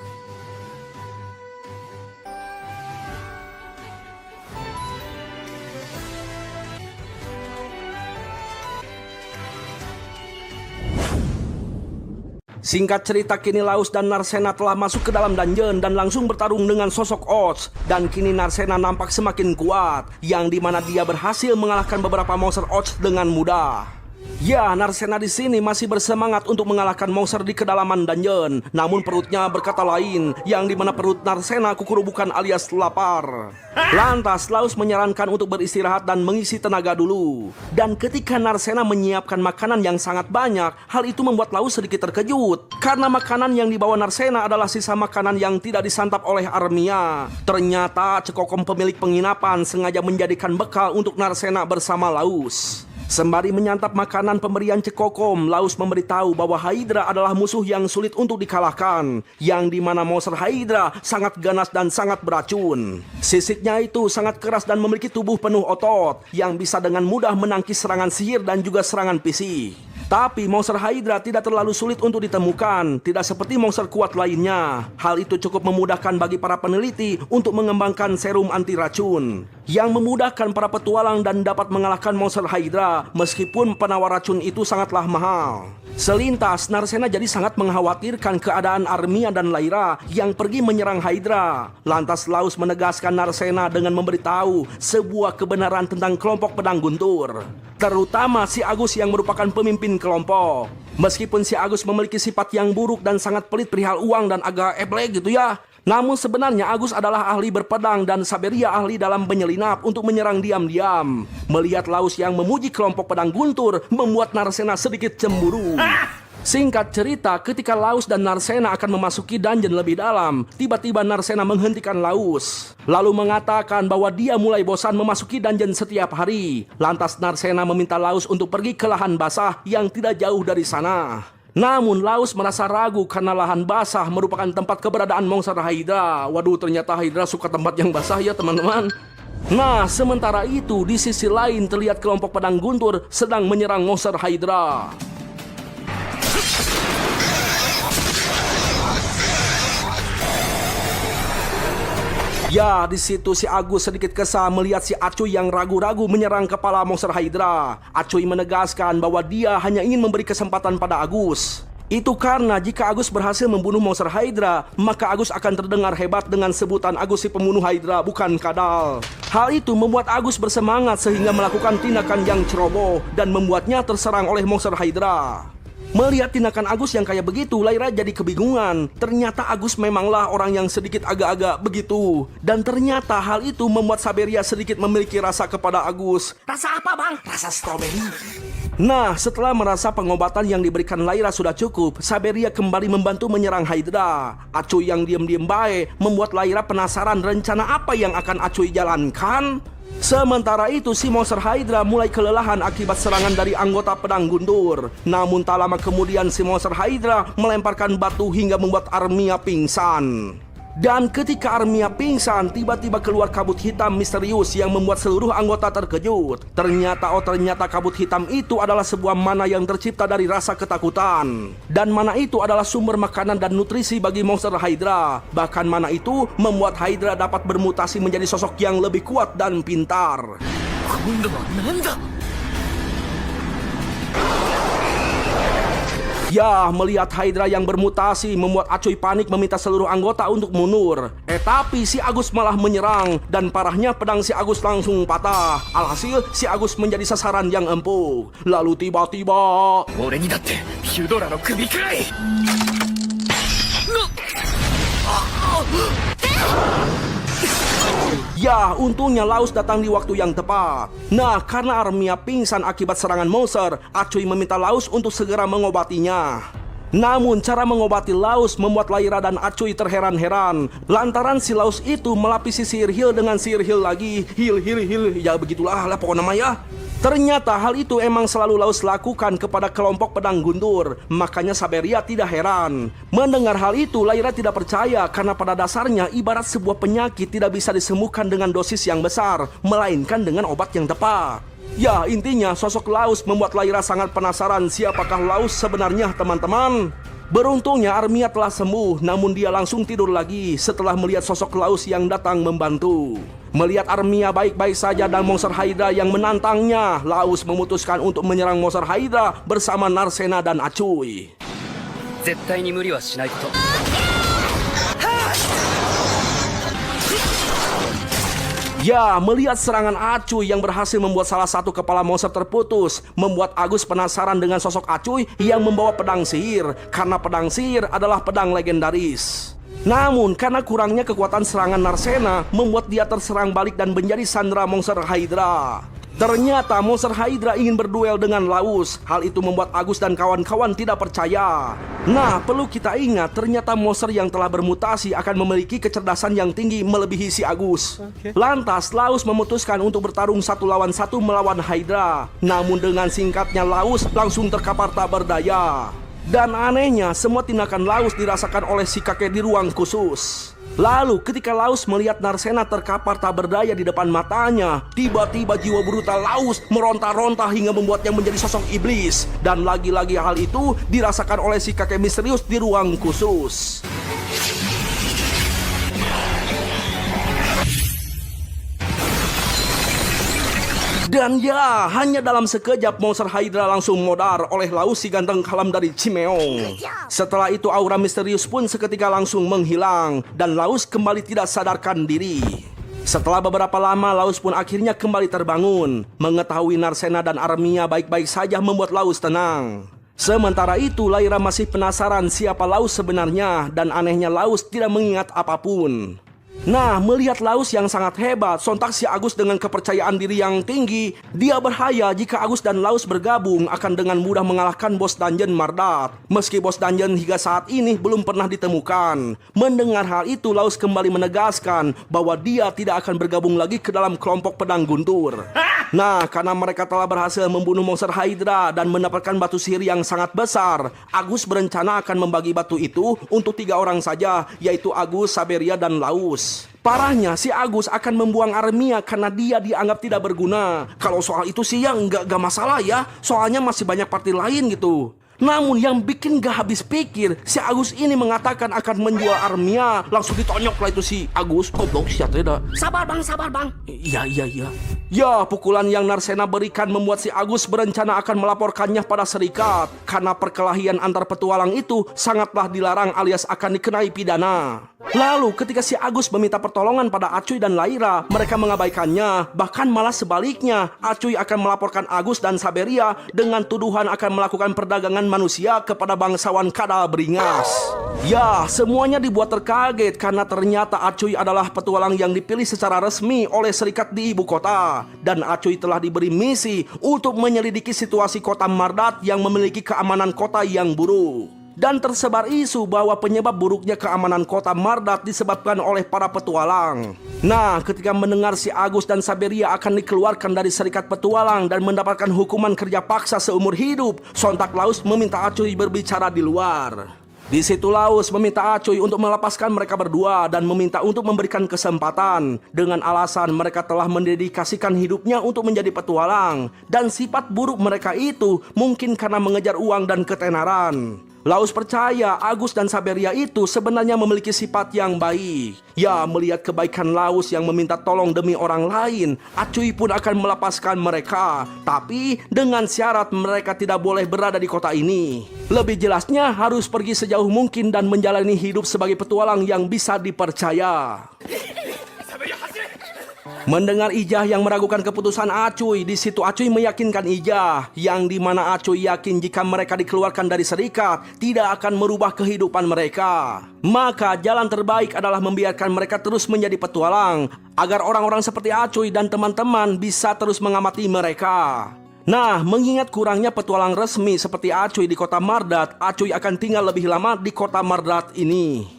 Singkat cerita, kini Laus dan Narcena telah masuk ke dalam dungeon dan langsung bertarung dengan sosok Oats. Dan kini Narcena nampak semakin kuat, yang dimana dia berhasil mengalahkan beberapa monster Oats dengan mudah. Ya, Narcena di sini masih bersemangat untuk mengalahkan monster di kedalaman dungeon. Namun perutnya berkata lain, yang dimana perut Narcena kukurubukan alias lapar. Lantas Laus menyarankan untuk beristirahat dan mengisi tenaga dulu. Dan ketika Narcena menyiapkan makanan yang sangat banyak, hal itu membuat Laus sedikit terkejut. Karena makanan yang dibawa Narcena adalah sisa makanan yang tidak disantap oleh Armia. Ternyata Cekokom pemilik penginapan sengaja menjadikan bekal untuk Narcena bersama Laus. Sembari menyantap makanan pemberian Cekokom, Laus memberitahu bahwa Hydra adalah musuh yang sulit untuk dikalahkan, yang dimana monster Hydra sangat ganas dan sangat beracun. Sisiknya itu sangat keras dan memiliki tubuh penuh otot, yang bisa dengan mudah menangkis serangan sihir dan juga serangan fisik. Tapi monster Hydra tidak terlalu sulit untuk ditemukan, tidak seperti monster kuat lainnya. Hal itu cukup memudahkan bagi para peneliti untuk mengembangkan serum anti racun, yang memudahkan para petualang dan dapat mengalahkan monster Hydra, meskipun penawar racun itu sangatlah mahal. Selintas, Narcena jadi sangat mengkhawatirkan keadaan Armia dan Lyra yang pergi menyerang Hydra. Lantas Laus menegaskan Narcena dengan memberitahu sebuah kebenaran tentang kelompok pedang guntur, terutama si Agus yang merupakan pemimpin kelompok. Meskipun si Agus memiliki sifat yang buruk dan sangat pelit perihal uang dan agak eblek gitu ya, namun sebenarnya Agus adalah ahli berpedang dan Saberia ahli dalam menyelinap untuk menyerang diam-diam. Melihat Laus yang memuji kelompok pedang guntur membuat Narcena sedikit cemburu. Singkat cerita, ketika Laus dan Narcena akan memasuki dungeon lebih dalam, tiba-tiba Narcena menghentikan Laus, lalu mengatakan bahwa dia mulai bosan memasuki dungeon setiap hari. Lantas Narcena meminta Laus untuk pergi ke lahan basah yang tidak jauh dari sana. Namun Laus merasa ragu karena lahan basah merupakan tempat keberadaan monster Hydra. Waduh, ternyata Hydra suka tempat yang basah ya teman-teman. Nah, sementara itu di sisi lain terlihat kelompok pedang guntur sedang menyerang monster Hydra. Ya, di situ si Agus sedikit kesal melihat si Acuy yang ragu-ragu menyerang kepala monster Hydra. Acuy menegaskan bahwa dia hanya ingin memberi kesempatan pada Agus. Itu karena jika Agus berhasil membunuh monster Hydra, maka Agus akan terdengar hebat dengan sebutan Agus si pembunuh Hydra, bukan Kadal. Hal itu membuat Agus bersemangat sehingga melakukan tindakan yang ceroboh dan membuatnya terserang oleh monster Hydra. Melihat tindakan Agus yang kayak begitu, Lyra jadi kebingungan. Ternyata Agus memanglah orang yang sedikit agak-agak begitu. Dan ternyata hal itu membuat Saberia sedikit memiliki rasa kepada Agus. Rasa apa bang? Rasa stroberi. Nah, setelah merasa pengobatan yang diberikan Lyra sudah cukup, Saberia kembali membantu menyerang Hydra. Acuy yang diam-diam baik membuat Lyra penasaran rencana apa yang akan Acuy jalankan. Sementara itu si monster Hydra mulai kelelahan akibat serangan dari anggota pedang guntur. Namun tak lama kemudian si monster Hydra melemparkan batu hingga membuat Armia pingsan. Dan ketika Armia pingsan, tiba-tiba keluar kabut hitam misterius yang membuat seluruh anggota terkejut. Ternyata kabut hitam itu adalah sebuah mana yang tercipta dari rasa ketakutan. Dan mana itu adalah sumber makanan dan nutrisi bagi monster Hydra. Bahkan mana itu membuat Hydra dapat bermutasi menjadi sosok yang lebih kuat dan pintar. Ya, melihat Hydra yang bermutasi membuat Acuy panik meminta seluruh anggota untuk mundur. Tapi si Agus malah menyerang dan parahnya pedang si Agus langsung patah. Alhasil si Agus menjadi sasaran yang empuk. Lalu tiba-tiba ya, untungnya Laus datang di waktu yang tepat. Nah, karena Armia pingsan akibat serangan monster, Acuy meminta Laus untuk segera mengobatinya. Namun cara mengobati Laus membuat Lyra dan Acuy terheran-heran. Lantaran si Laus itu melapisi sihir heal dengan sihir heal lagi. Heal, ya begitulah lah pokoknya namanya. Ternyata hal itu emang selalu Laus lakukan kepada kelompok pedang guntur. Makanya Saberia tidak heran. Mendengar hal itu, Lyra tidak percaya karena pada dasarnya ibarat sebuah penyakit tidak bisa disembuhkan dengan dosis yang besar, melainkan dengan obat yang tepat. Ya, intinya sosok Laus membuat Lyra sangat penasaran siapakah Laus sebenarnya, teman-teman. Beruntungnya Armia telah sembuh, namun dia langsung tidur lagi setelah melihat sosok Laus yang datang membantu. Melihat Armia baik-baik saja dan monster Hydra yang menantangnya, Laus memutuskan untuk menyerang monster Hydra bersama Narcena dan Acuy. Ya, melihat serangan Acuy yang berhasil membuat salah satu kepala monster terputus, membuat Agus penasaran dengan sosok Acuy yang membawa pedang sihir, karena pedang sihir adalah pedang legendaris. Namun karena kurangnya kekuatan serangan Narcena, membuat dia terserang balik dan menjadi sandera monster Hydra. Ternyata monster Hydra ingin berduel dengan Laus. Hal itu membuat Agus dan kawan-kawan tidak percaya. Nah, perlu kita ingat, ternyata monster yang telah bermutasi akan memiliki kecerdasan yang tinggi melebihi si Agus. Lantas Laus memutuskan untuk bertarung 1 lawan 1 melawan Hydra. Namun dengan singkatnya Laus langsung terkapar tak berdaya. Dan anehnya, semua tindakan Laus dirasakan oleh si kakek di ruang khusus. Lalu ketika Laus melihat Narcena terkapar tak berdaya di depan matanya, tiba-tiba jiwa brutal Laus meronta-ronta hingga membuatnya menjadi sosok iblis. Dan lagi-lagi hal itu dirasakan oleh si kakek misterius di ruang khusus. Dan ya, hanya dalam sekejap monster Hydra langsung modar oleh Laus si ganteng kalam dari Cimeong. Setelah itu aura misterius pun seketika langsung menghilang dan Laus kembali tidak sadarkan diri. Setelah beberapa lama Laus pun akhirnya kembali terbangun. Mengetahui Narcena dan Armia baik-baik saja membuat Laus tenang. Sementara itu Lyra masih penasaran siapa Laus sebenarnya dan anehnya Laus tidak mengingat apapun. Nah, melihat Laus yang sangat hebat, sontak si Agus dengan kepercayaan diri yang tinggi, dia berhayal jika Agus dan Laus bergabung akan dengan mudah mengalahkan bos dungeon Mardat. Meski bos dungeon hingga saat ini belum pernah ditemukan. Mendengar hal itu, Laus kembali menegaskan bahwa dia tidak akan bergabung lagi ke dalam kelompok pedang guntur. Nah, karena mereka telah berhasil membunuh monster Hydra dan mendapatkan batu sihir yang sangat besar, Agus berencana akan membagi batu itu untuk 3 orang saja, yaitu Agus, Saberia, dan Laus. Parahnya, si Agus akan membuang Armia karena dia dianggap tidak berguna. Kalau soal itu sih ya nggak masalah ya, soalnya masih banyak party lain gitu. Namun yang bikin gak habis pikir, si Agus ini mengatakan akan menjual Armia. Langsung ditonyok lah itu si Agus. Goblok sih ya. Sabar bang. Iya. Ya, pukulan yang Narsena berikan membuat si Agus berencana akan melaporkannya pada serikat. Karena perkelahian antar petualang itu sangatlah dilarang alias akan dikenai pidana. Lalu ketika si Agus meminta pertolongan pada Acuy dan Laira, mereka mengabaikannya. Bahkan malah sebaliknya, Acuy akan melaporkan Agus dan Saberia dengan tuduhan akan melakukan perdagangan manusia kepada bangsawan kadal beringas. Ya, semuanya dibuat terkaget karena ternyata Acuy adalah petualang yang dipilih secara resmi oleh serikat di ibu kota. Dan Acuy telah diberi misi untuk menyelidiki situasi kota Mardat yang memiliki keamanan kota yang buruk. Dan tersebar isu bahwa penyebab buruknya keamanan kota Mardat disebabkan oleh para petualang. Nah, ketika mendengar si Agus dan Saberia akan dikeluarkan dari serikat petualang dan mendapatkan hukuman kerja paksa seumur hidup, sontak Laus meminta Acuy berbicara di luar. Di situ Laus meminta Acuy untuk melepaskan mereka berdua dan meminta untuk memberikan kesempatan dengan alasan mereka telah mendedikasikan hidupnya untuk menjadi petualang dan sifat buruk mereka itu mungkin karena mengejar uang dan ketenaran. Laus percaya Agus dan Saberia itu sebenarnya memiliki sifat yang baik. Ya, melihat kebaikan Laus yang meminta tolong demi orang lain, Acuy pun akan melepaskan mereka. Tapi dengan syarat mereka tidak boleh berada di kota ini. Lebih jelasnya harus pergi sejauh mungkin dan menjalani hidup sebagai petualang yang bisa dipercaya. Mendengar Ijah yang meragukan keputusan Acuy, di situ Acuy meyakinkan Ijah, yang dimana Acuy yakin jika mereka dikeluarkan dari serikat tidak akan merubah kehidupan mereka. Maka jalan terbaik adalah membiarkan mereka terus menjadi petualang, agar orang-orang seperti Acuy dan teman-teman bisa terus mengamati mereka. Nah, mengingat kurangnya petualang resmi seperti Acuy di kota Mardat, Acuy akan tinggal lebih lama di kota Mardat ini.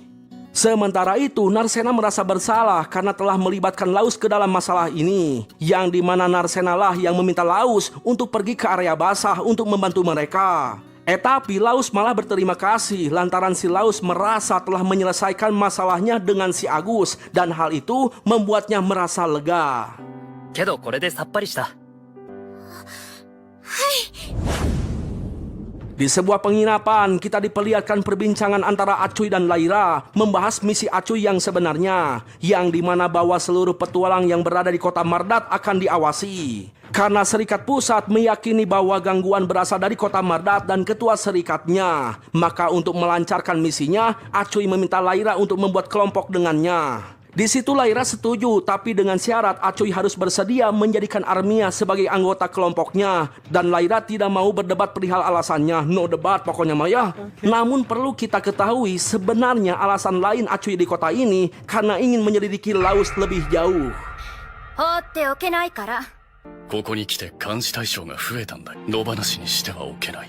Sementara itu, Narsena merasa bersalah karena telah melibatkan Laus ke dalam masalah ini, yang dimana Narsena lah yang meminta Laus untuk pergi ke area basah untuk membantu mereka. Tapi Laus malah berterima kasih lantaran si Laus merasa telah menyelesaikan masalahnya dengan si Agus, dan hal itu membuatnya merasa lega. けどこれでさっぱりした。 Di sebuah penginapan, kita diperlihatkan perbincangan antara Acuy dan Laira membahas misi Acuy yang sebenarnya, yang dimana bahwa seluruh petualang yang berada di kota Mardat akan diawasi. Karena serikat pusat meyakini bahwa gangguan berasal dari kota Mardat dan ketua serikatnya, maka untuk melancarkan misinya, Acuy meminta Laira untuk membuat kelompok dengannya. Di situ Laira setuju, tapi dengan syarat Acuy harus bersedia menjadikan Armia sebagai anggota kelompoknya. Dan Laira tidak mau berdebat perihal alasannya, no debat pokoknya Maya. Namun perlu kita ketahui sebenarnya alasan lain Acuy di kota ini karena ingin menyelidiki Laus lebih jauh. 放っておけないから。ここに来て監視対象が増えたんだ。野放しにしてはおけない。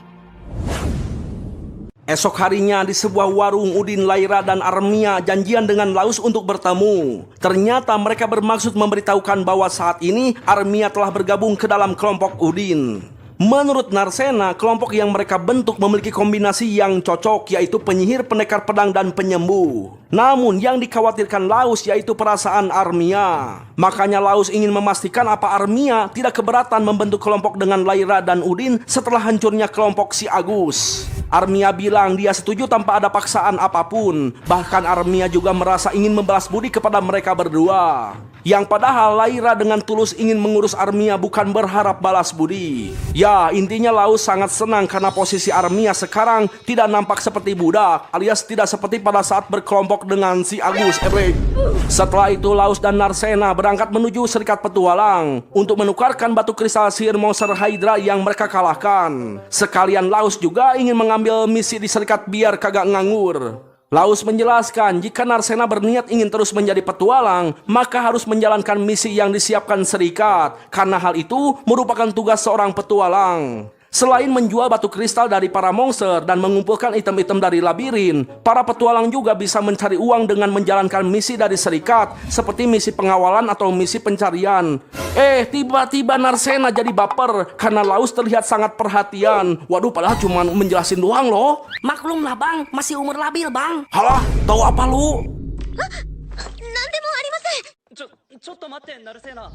Esok harinya di sebuah warung, Udin, Laira, dan Armia janjian dengan Laus untuk bertemu. Ternyata mereka bermaksud memberitahukan bahwa saat ini Armia telah bergabung ke dalam kelompok Udin. Menurut Narsena, kelompok yang mereka bentuk memiliki kombinasi yang cocok, yaitu penyihir, pendekar pedang, dan penyembuh. Namun yang dikhawatirkan Laus yaitu perasaan Armia. Makanya Laus ingin memastikan apa Armia tidak keberatan membentuk kelompok dengan Laira dan Udin setelah hancurnya kelompok si Agus. Armia bilang dia setuju tanpa ada paksaan apapun. Bahkan Armia juga merasa ingin membalas budi kepada mereka berdua. Yang padahal Laira dengan tulus ingin mengurus Armia, bukan berharap balas budi. Ya, intinya Laus sangat senang karena posisi Armia sekarang tidak nampak seperti budak, alias tidak seperti pada saat berkelompok dengan si Agus. Setelah itu Laus dan Narsena berangkat menuju serikat petualang untuk menukarkan batu kristal sihir monster Hydra yang mereka kalahkan. Sekalian Laus juga ingin mengambil misi di serikat biar kagak nganggur. Laus menjelaskan jika Narcena berniat ingin terus menjadi petualang, maka harus menjalankan misi yang disiapkan serikat, karena hal itu merupakan tugas seorang petualang. Selain menjual batu kristal dari para monster dan mengumpulkan item-item dari labirin, para petualang juga bisa mencari uang dengan menjalankan misi dari serikat, seperti misi pengawalan atau misi pencarian. Tiba-tiba Narcena jadi baper karena Laus terlihat sangat perhatian. Waduh, padahal cuma menjelasin doang loh. Maklum lah bang, masih umur labil bang. Halah, tahu apa lu? なんでもありません。ちょっと待ってナルセーナ。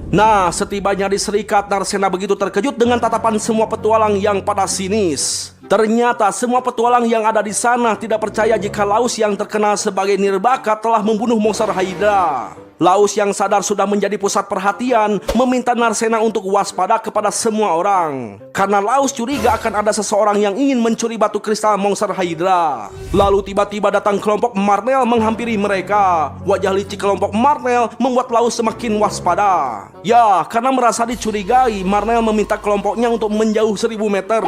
Nah, setibanya di serikat, Narcena begitu terkejut dengan tatapan semua petualang yang pada sinis. Ternyata semua petualang yang ada di sana tidak percaya jika Laus yang terkenal sebagai Nirbaka telah membunuh monster Hydra. Laus yang sadar sudah menjadi pusat perhatian meminta Narcena untuk waspada kepada semua orang. Karena Laus curiga akan ada seseorang yang ingin mencuri batu kristal monster Hydra. Lalu tiba-tiba datang kelompok Marnel menghampiri mereka. Wajah licik kelompok Marnel membuat Laus semakin waspada. Ya, karena merasa dicurigai, Marnel meminta kelompoknya untuk menjauh 1000 meter.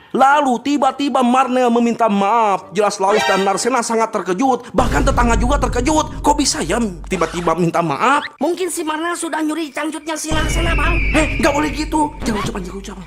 Lalu tiba-tiba Marnel meminta maaf. Jelas Laus dan Narcena sangat terkejut. Bahkan tetangga juga terkejut. Kok bisa ya tiba-tiba minta maaf? Mungkin si Marnel sudah nyuri cangcutnya si Narcena bang. Gak boleh gitu. Jangan ucapan.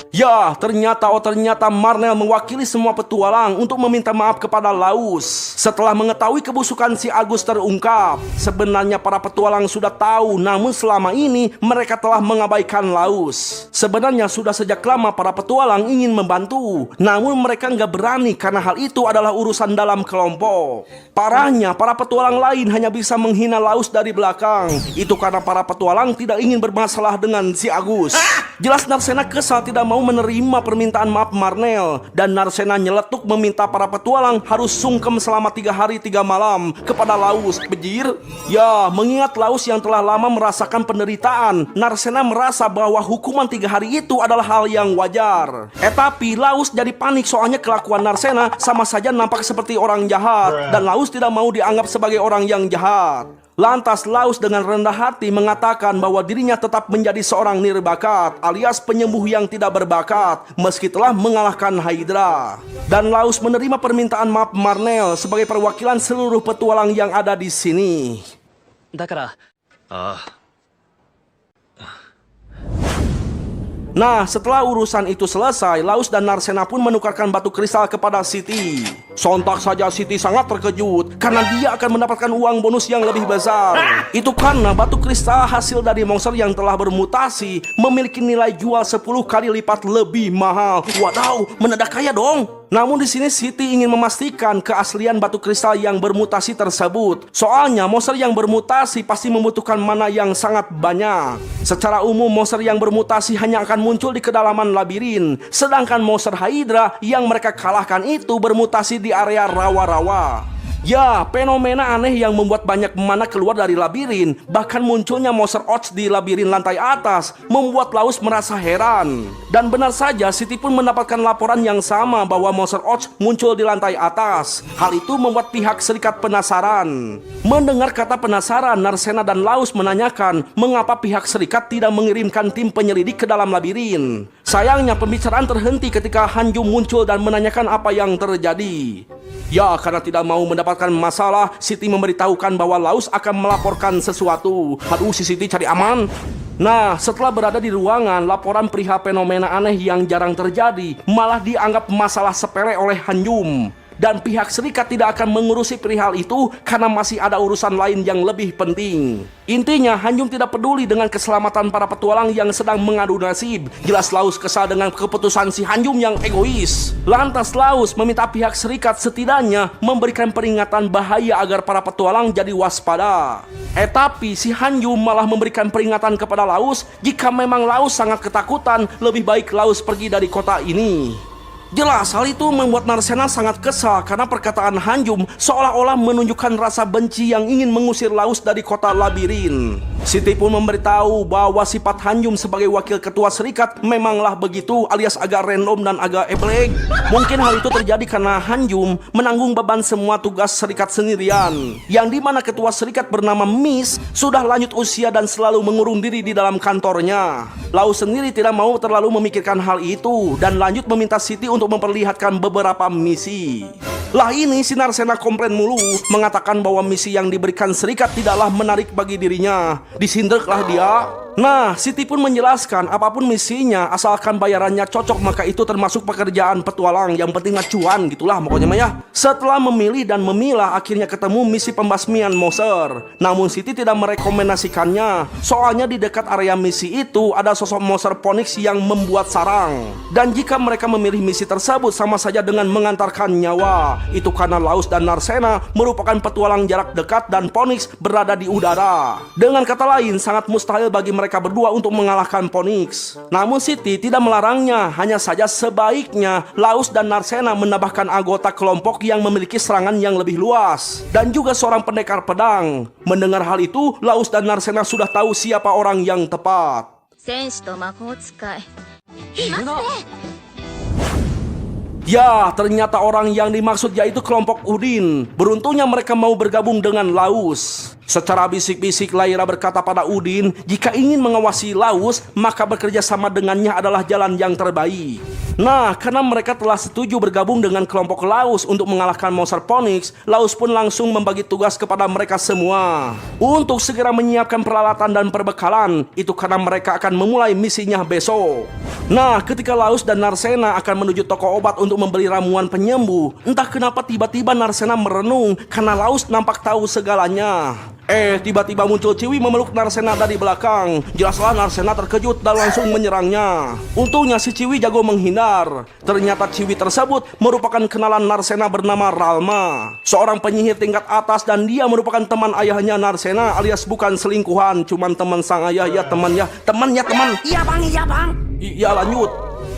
Ya, ternyata Marnel mewakili semua petualang untuk meminta maaf kepada Laus. Setelah mengetahui kebusukan si Agus terungkap, sebenarnya para petualang sudah tahu, namun selama ini mereka telah mengabaikan Laus. Sebenarnya sudah sejak lama para petualang ingin membantu, namun mereka nggak berani karena hal itu adalah urusan dalam kelompok. Parahnya, para petualang lain hanya bisa menghina Laus dari belakang. Itu karena para petualang tidak ingin bermasalah dengan si Agus. Jelas Narcena kesal tidak mau menerima permintaan maaf Marnel, dan Narcena nyeletuk meminta para petualang harus sungkem selama 3 hari 3 malam kepada Laus. Bejir? Ya, mengingat Laus yang telah lama merasakan penderitaan, Narcena merasa bahwa hukuman 3 hari itu adalah hal yang wajar. Tapi Laus jadi panik soalnya kelakuan Narcena sama saja nampak seperti orang jahat, dan Laus tidak mau dianggap sebagai orang yang jahat. Lantas Laus dengan rendah hati mengatakan bahwa dirinya tetap menjadi seorang nirbakat alias penyembuh yang tidak berbakat meski telah mengalahkan Hydra. Dan Laus menerima permintaan maaf Marnel sebagai perwakilan seluruh petualang yang ada di sini. だから Nah, setelah urusan itu selesai, Laus dan Narcena pun menukarkan batu kristal kepada Siti. Sontak saja Siti sangat terkejut karena dia akan mendapatkan uang bonus yang lebih besar. Itu karena batu kristal hasil dari monster yang telah bermutasi memiliki nilai jual 10 kali lipat lebih mahal. Wadaw, mendadak kaya dong. Namun di sini Siti ingin memastikan keaslian batu kristal yang bermutasi tersebut. Soalnya monster yang bermutasi pasti membutuhkan mana yang sangat banyak. Secara umum monster yang bermutasi hanya akan muncul di kedalaman labirin, sedangkan monster Hydra yang mereka kalahkan itu bermutasi di area rawa-rawa. Ya, fenomena aneh yang membuat banyak mana keluar dari labirin, bahkan munculnya monster Oats di labirin lantai atas, membuat Laus merasa heran. Dan benar saja, Siti pun mendapatkan laporan yang sama bahwa monster Oats muncul di lantai atas. Hal itu membuat pihak serikat penasaran. Mendengar kata penasaran, Narcena dan Laus menanyakan mengapa pihak serikat tidak mengirimkan tim penyelidik ke dalam labirin. Sayangnya pembicaraan terhenti ketika Hanjum muncul dan menanyakan apa yang terjadi. Ya, karena tidak mau mendapatkan masalah, Siti memberitahukan bahwa Laus akan melaporkan sesuatu. Aduh, si Siti cari aman. Nah, setelah berada di ruangan, laporan perihal fenomena aneh yang jarang terjadi malah dianggap masalah sepele oleh Hanjum. Dan pihak serikat tidak akan mengurusi perihal itu karena masih ada urusan lain yang lebih penting. Intinya, Hanjum tidak peduli dengan keselamatan para petualang yang sedang mengadu nasib. Jelas Laus kesal dengan keputusan si Hanjum yang egois. Lantas Laus meminta pihak serikat setidaknya memberikan peringatan bahaya agar para petualang jadi waspada. Tapi si Hanjum malah memberikan peringatan kepada Laus jika memang Laus sangat ketakutan, lebih baik Laus pergi dari kota ini. Jelas hal itu membuat Narcena sangat kesal karena perkataan Hanjum seolah-olah menunjukkan rasa benci yang ingin mengusir Laus dari kota labirin. Siti pun memberitahu bahwa sifat Hanjum sebagai wakil ketua serikat memanglah begitu, alias agak random dan agak eblek. Mungkin hal itu terjadi karena Hanjum menanggung beban semua tugas serikat sendirian, yang dimana ketua serikat bernama Miss sudah lanjut usia dan selalu mengurung diri di dalam kantornya. Laus sendiri tidak mau terlalu memikirkan hal itu dan lanjut meminta Siti untuk memperlihatkan beberapa misi. Lah ini si Narsena komplain mulu, mengatakan bahwa misi yang diberikan serikat tidaklah menarik bagi dirinya. Disindeklah dia. Nah, Siti pun menjelaskan apapun misinya asalkan bayarannya cocok maka itu termasuk pekerjaan petualang, yang penting cuan gitulah pokoknya mah ya. Setelah memilih dan memilah akhirnya ketemu misi pembasmian monster. Namun Siti tidak merekomendasikannya, soalnya di dekat area misi itu ada sosok monster Phoenix yang membuat sarang. Dan jika mereka memilih misi tersebut sama saja dengan mengantarkan nyawa. Itu karena Laus dan Narsena merupakan petualang jarak dekat dan Phoenix berada di udara. Dengan kata lain sangat mustahil bagi mereka berdua untuk mengalahkan Phoenix. Namun Siti tidak melarangnya, hanya saja sebaiknya Laus dan Narsena menambahkan anggota kelompok yang memiliki serangan yang lebih luas dan juga seorang pendekar pedang. Mendengar hal itu, Laus dan Narsena sudah tahu siapa orang yang tepat. 戦士と魔法使い Ya, ternyata orang yang dimaksud yaitu kelompok Udin. Beruntungnya mereka mau bergabung dengan Laus. Secara bisik-bisik Lyra berkata pada Udin, jika ingin mengawasi Laus, maka bekerja sama dengannya adalah jalan yang terbaik. Nah, karena mereka telah setuju bergabung dengan kelompok Laus untuk mengalahkan monster Phoenix, Laus pun langsung membagi tugas kepada mereka semua untuk segera menyiapkan peralatan dan perbekalan. Itu karena mereka akan memulai misinya besok. Nah, ketika Laus dan Narsena akan menuju toko obat untuk membeli ramuan penyembuh, entah kenapa tiba-tiba Narsena merenung karena Laus nampak tahu segalanya. Tiba-tiba muncul Ciwi memeluk Narsena dari belakang. Jelaslah Narsena terkejut dan langsung menyerangnya. Untungnya si Ciwi jago menghindar. Ternyata Ciwi tersebut merupakan kenalan Narsena bernama Ralma, seorang penyihir tingkat atas, dan dia merupakan teman ayahnya Narsena, alias bukan selingkuhan, cuman teman sang ayah. Ya teman. Iya bang, iya bang. Iya lanjut.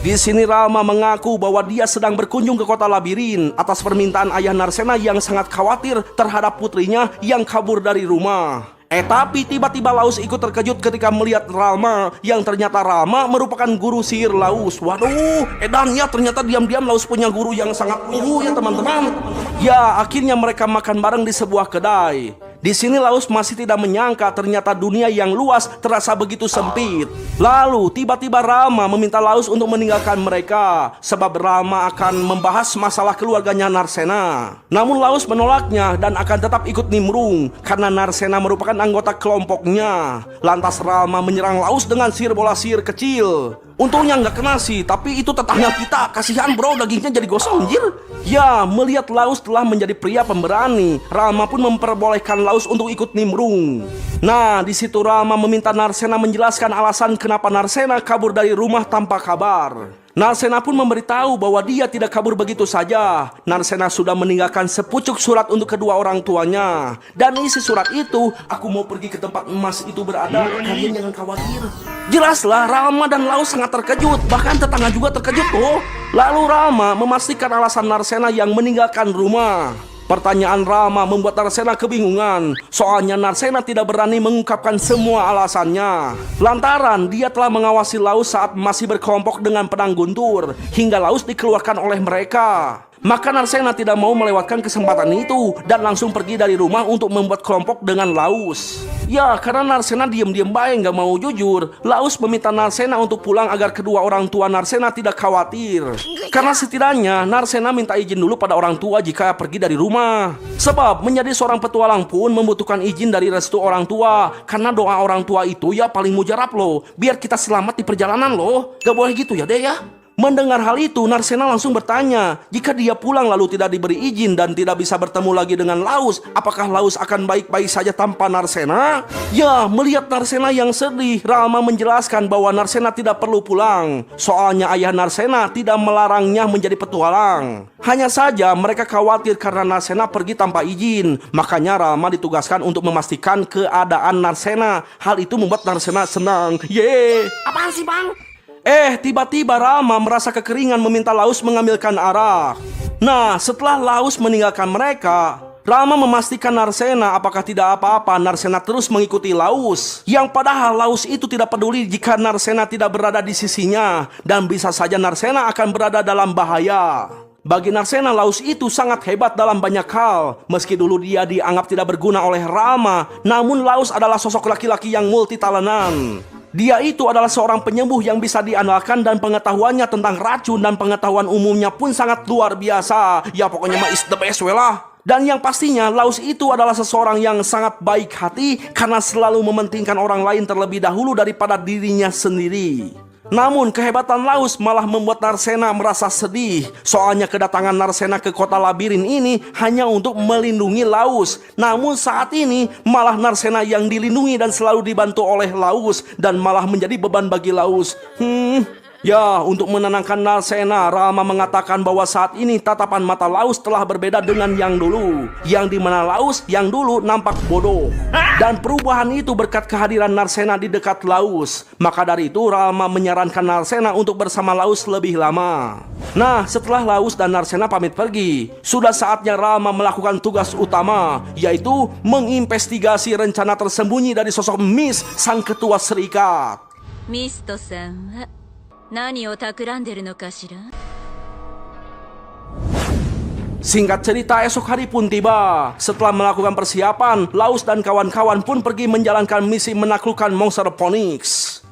Di sini Ralma mengaku bahwa dia sedang berkunjung ke kota labirin atas permintaan ayah Narsena yang sangat khawatir terhadap putrinya yang kabur dari rumah. Tapi tiba-tiba Laus ikut terkejut ketika melihat Ralma, yang ternyata Ralma merupakan guru sihir Laus. Waduh, dan ya ternyata diam-diam Laus punya guru yang sangat ya teman-teman. Ya, akhirnya mereka makan bareng di sebuah kedai. Di sini Laus masih tidak menyangka ternyata dunia yang luas terasa begitu sempit. Lalu tiba-tiba Ralma meminta Laus untuk meninggalkan mereka sebab Ralma akan membahas masalah keluarganya Narsena. Namun Laus menolaknya dan akan tetap ikut nimbrung karena Narsena merupakan anggota kelompoknya. Lantas Ralma menyerang Laus dengan sihir bola sihir kecil. Untungnya nggak kena sih, tapi itu tetangga kita. Kasihan bro, dagingnya jadi gosong anjir. Ya, melihat Laus telah menjadi pria pemberani, Ralma pun memperbolehkan Laus untuk ikut nimbrung. Nah, di situ Ralma meminta Narsena menjelaskan alasan kenapa Narsena kabur dari rumah tanpa kabar. Narsena pun memberitahu bahwa dia tidak kabur begitu saja. Narsena sudah meninggalkan sepucuk surat untuk kedua orang tuanya. Dan isi surat itu, aku mau pergi ke tempat emas itu berada, kalian jangan khawatir. Jelaslah Ralma dan Laus sangat terkejut, bahkan tetangga juga terkejut tuh. Lalu Ralma memastikan alasan Narsena yang meninggalkan rumah. Pertanyaan Ralma membuat Narsena kebingungan, soalnya Narsena tidak berani mengungkapkan semua alasannya. Lantaran dia telah mengawasi Laus saat masih berkelompok dengan pedang guntur, hingga Laus dikeluarkan oleh mereka. Maka Narsena tidak mau melewatkan kesempatan itu dan langsung pergi dari rumah untuk membuat kelompok dengan Laus. Ya, karena Narsena diam-diam baik gak mau jujur, Laus meminta Narsena untuk pulang agar kedua orang tua Narsena tidak khawatir. Karena setidaknya Narsena minta izin dulu pada orang tua jika pergi dari rumah. Sebab menjadi seorang petualang pun membutuhkan izin dari restu orang tua. Karena doa orang tua itu ya paling mujarab loh, biar kita selamat di perjalanan loh. Gak boleh gitu ya deh ya. Mendengar hal itu, Narsena langsung bertanya, jika dia pulang lalu tidak diberi izin dan tidak bisa bertemu lagi dengan Laus, apakah Laus akan baik-baik saja tanpa Narsena? Ya, melihat Narsena yang sedih, Ralma menjelaskan bahwa Narsena tidak perlu pulang. Soalnya ayah Narsena tidak melarangnya menjadi petualang. Hanya saja mereka khawatir karena Narsena pergi tanpa izin. Makanya Ralma ditugaskan untuk memastikan keadaan Narsena. Hal itu membuat Narsena senang. Yeay! Apaan sih bang? Tiba-tiba Ralma merasa kekeringan meminta Laus mengambilkan arak. Nah, setelah Laus meninggalkan mereka, Ralma memastikan Narsena apakah tidak apa-apa. Narsena terus mengikuti Laus, yang padahal Laus itu tidak peduli jika Narsena tidak berada di sisinya, dan bisa saja Narsena akan berada dalam bahaya. Bagi Narsena, Laus itu sangat hebat dalam banyak hal. Meski dulu dia dianggap tidak berguna oleh Ralma, namun Laus adalah sosok laki-laki yang multitalentan. Dia itu adalah seorang penyembuh yang bisa diandalkan dan pengetahuannya tentang racun dan pengetahuan umumnya pun sangat luar biasa. Ya pokoknya mah is the best we lah. Dan yang pastinya Laus itu adalah seseorang yang sangat baik hati karena selalu mementingkan orang lain terlebih dahulu daripada dirinya sendiri. Namun kehebatan Laus malah membuat Narcena merasa sedih. Soalnya kedatangan Narcena ke kota labirin ini hanya untuk melindungi Laus. Namun saat ini malah Narcena yang dilindungi dan selalu dibantu oleh Laus dan malah menjadi beban bagi Laus. Ya, untuk menenangkan Narcena, Ralma mengatakan bahwa saat ini tatapan mata Laus telah berbeda dengan yang dulu. Yang dimana Laus yang dulu nampak bodoh. Dan perubahan itu berkat kehadiran Narcena di dekat Laus. Maka dari itu Ralma menyarankan Narcena untuk bersama Laus lebih lama. Nah, setelah Laus dan Narcena pamit pergi, sudah saatnya Ralma melakukan tugas utama, yaitu menginvestigasi rencana tersembunyi dari sosok Mist, sang ketua serikat. ミストさんは何を企んでるのかしら。 Singkat cerita, esok hari pun tiba. Setelah melakukan persiapan, Laus dan kawan-kawan pun pergi menjalankan misi menaklukkan monster Phoenix.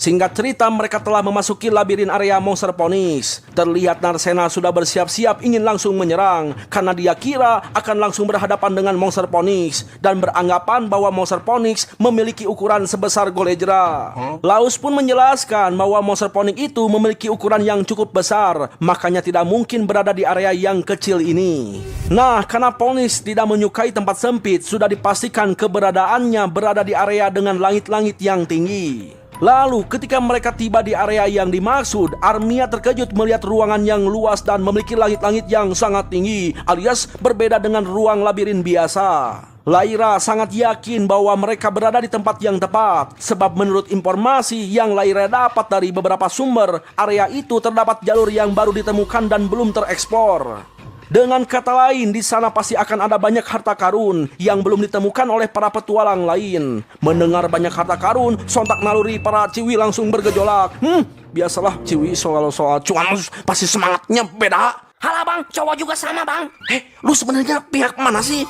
Singkat cerita, mereka telah memasuki labirin area monster Phoenix. Terlihat Narcena sudah bersiap-siap ingin langsung menyerang, karena dia kira akan langsung berhadapan dengan monster Phoenix dan beranggapan bahwa monster Phoenix memiliki ukuran sebesar Golejra. Laus pun menjelaskan bahwa monster Phoenix itu memiliki ukuran yang cukup besar, makanya tidak mungkin berada di area yang kecil ini. Nah, karena Phoenix tidak menyukai tempat sempit, sudah dipastikan keberadaannya berada di area dengan langit-langit yang tinggi. Lalu ketika mereka tiba di area yang dimaksud, Armia terkejut melihat ruangan yang luas dan memiliki langit-langit yang sangat tinggi, alias berbeda dengan ruang labirin biasa. Lyra sangat yakin bahwa mereka berada di tempat yang tepat, sebab menurut informasi yang Lyra dapat dari beberapa sumber, area itu terdapat jalur yang baru ditemukan dan belum tereksplor. Dengan kata lain, di sana pasti akan ada banyak harta karun yang belum ditemukan oleh para petualang lain. Mendengar banyak harta karun, sontak naluri para Ciwi langsung bergejolak. Biasalah Ciwi soal cuan pasti semangatnya beda. Halah bang, cowok juga sama bang. Lu sebenarnya pihak mana sih?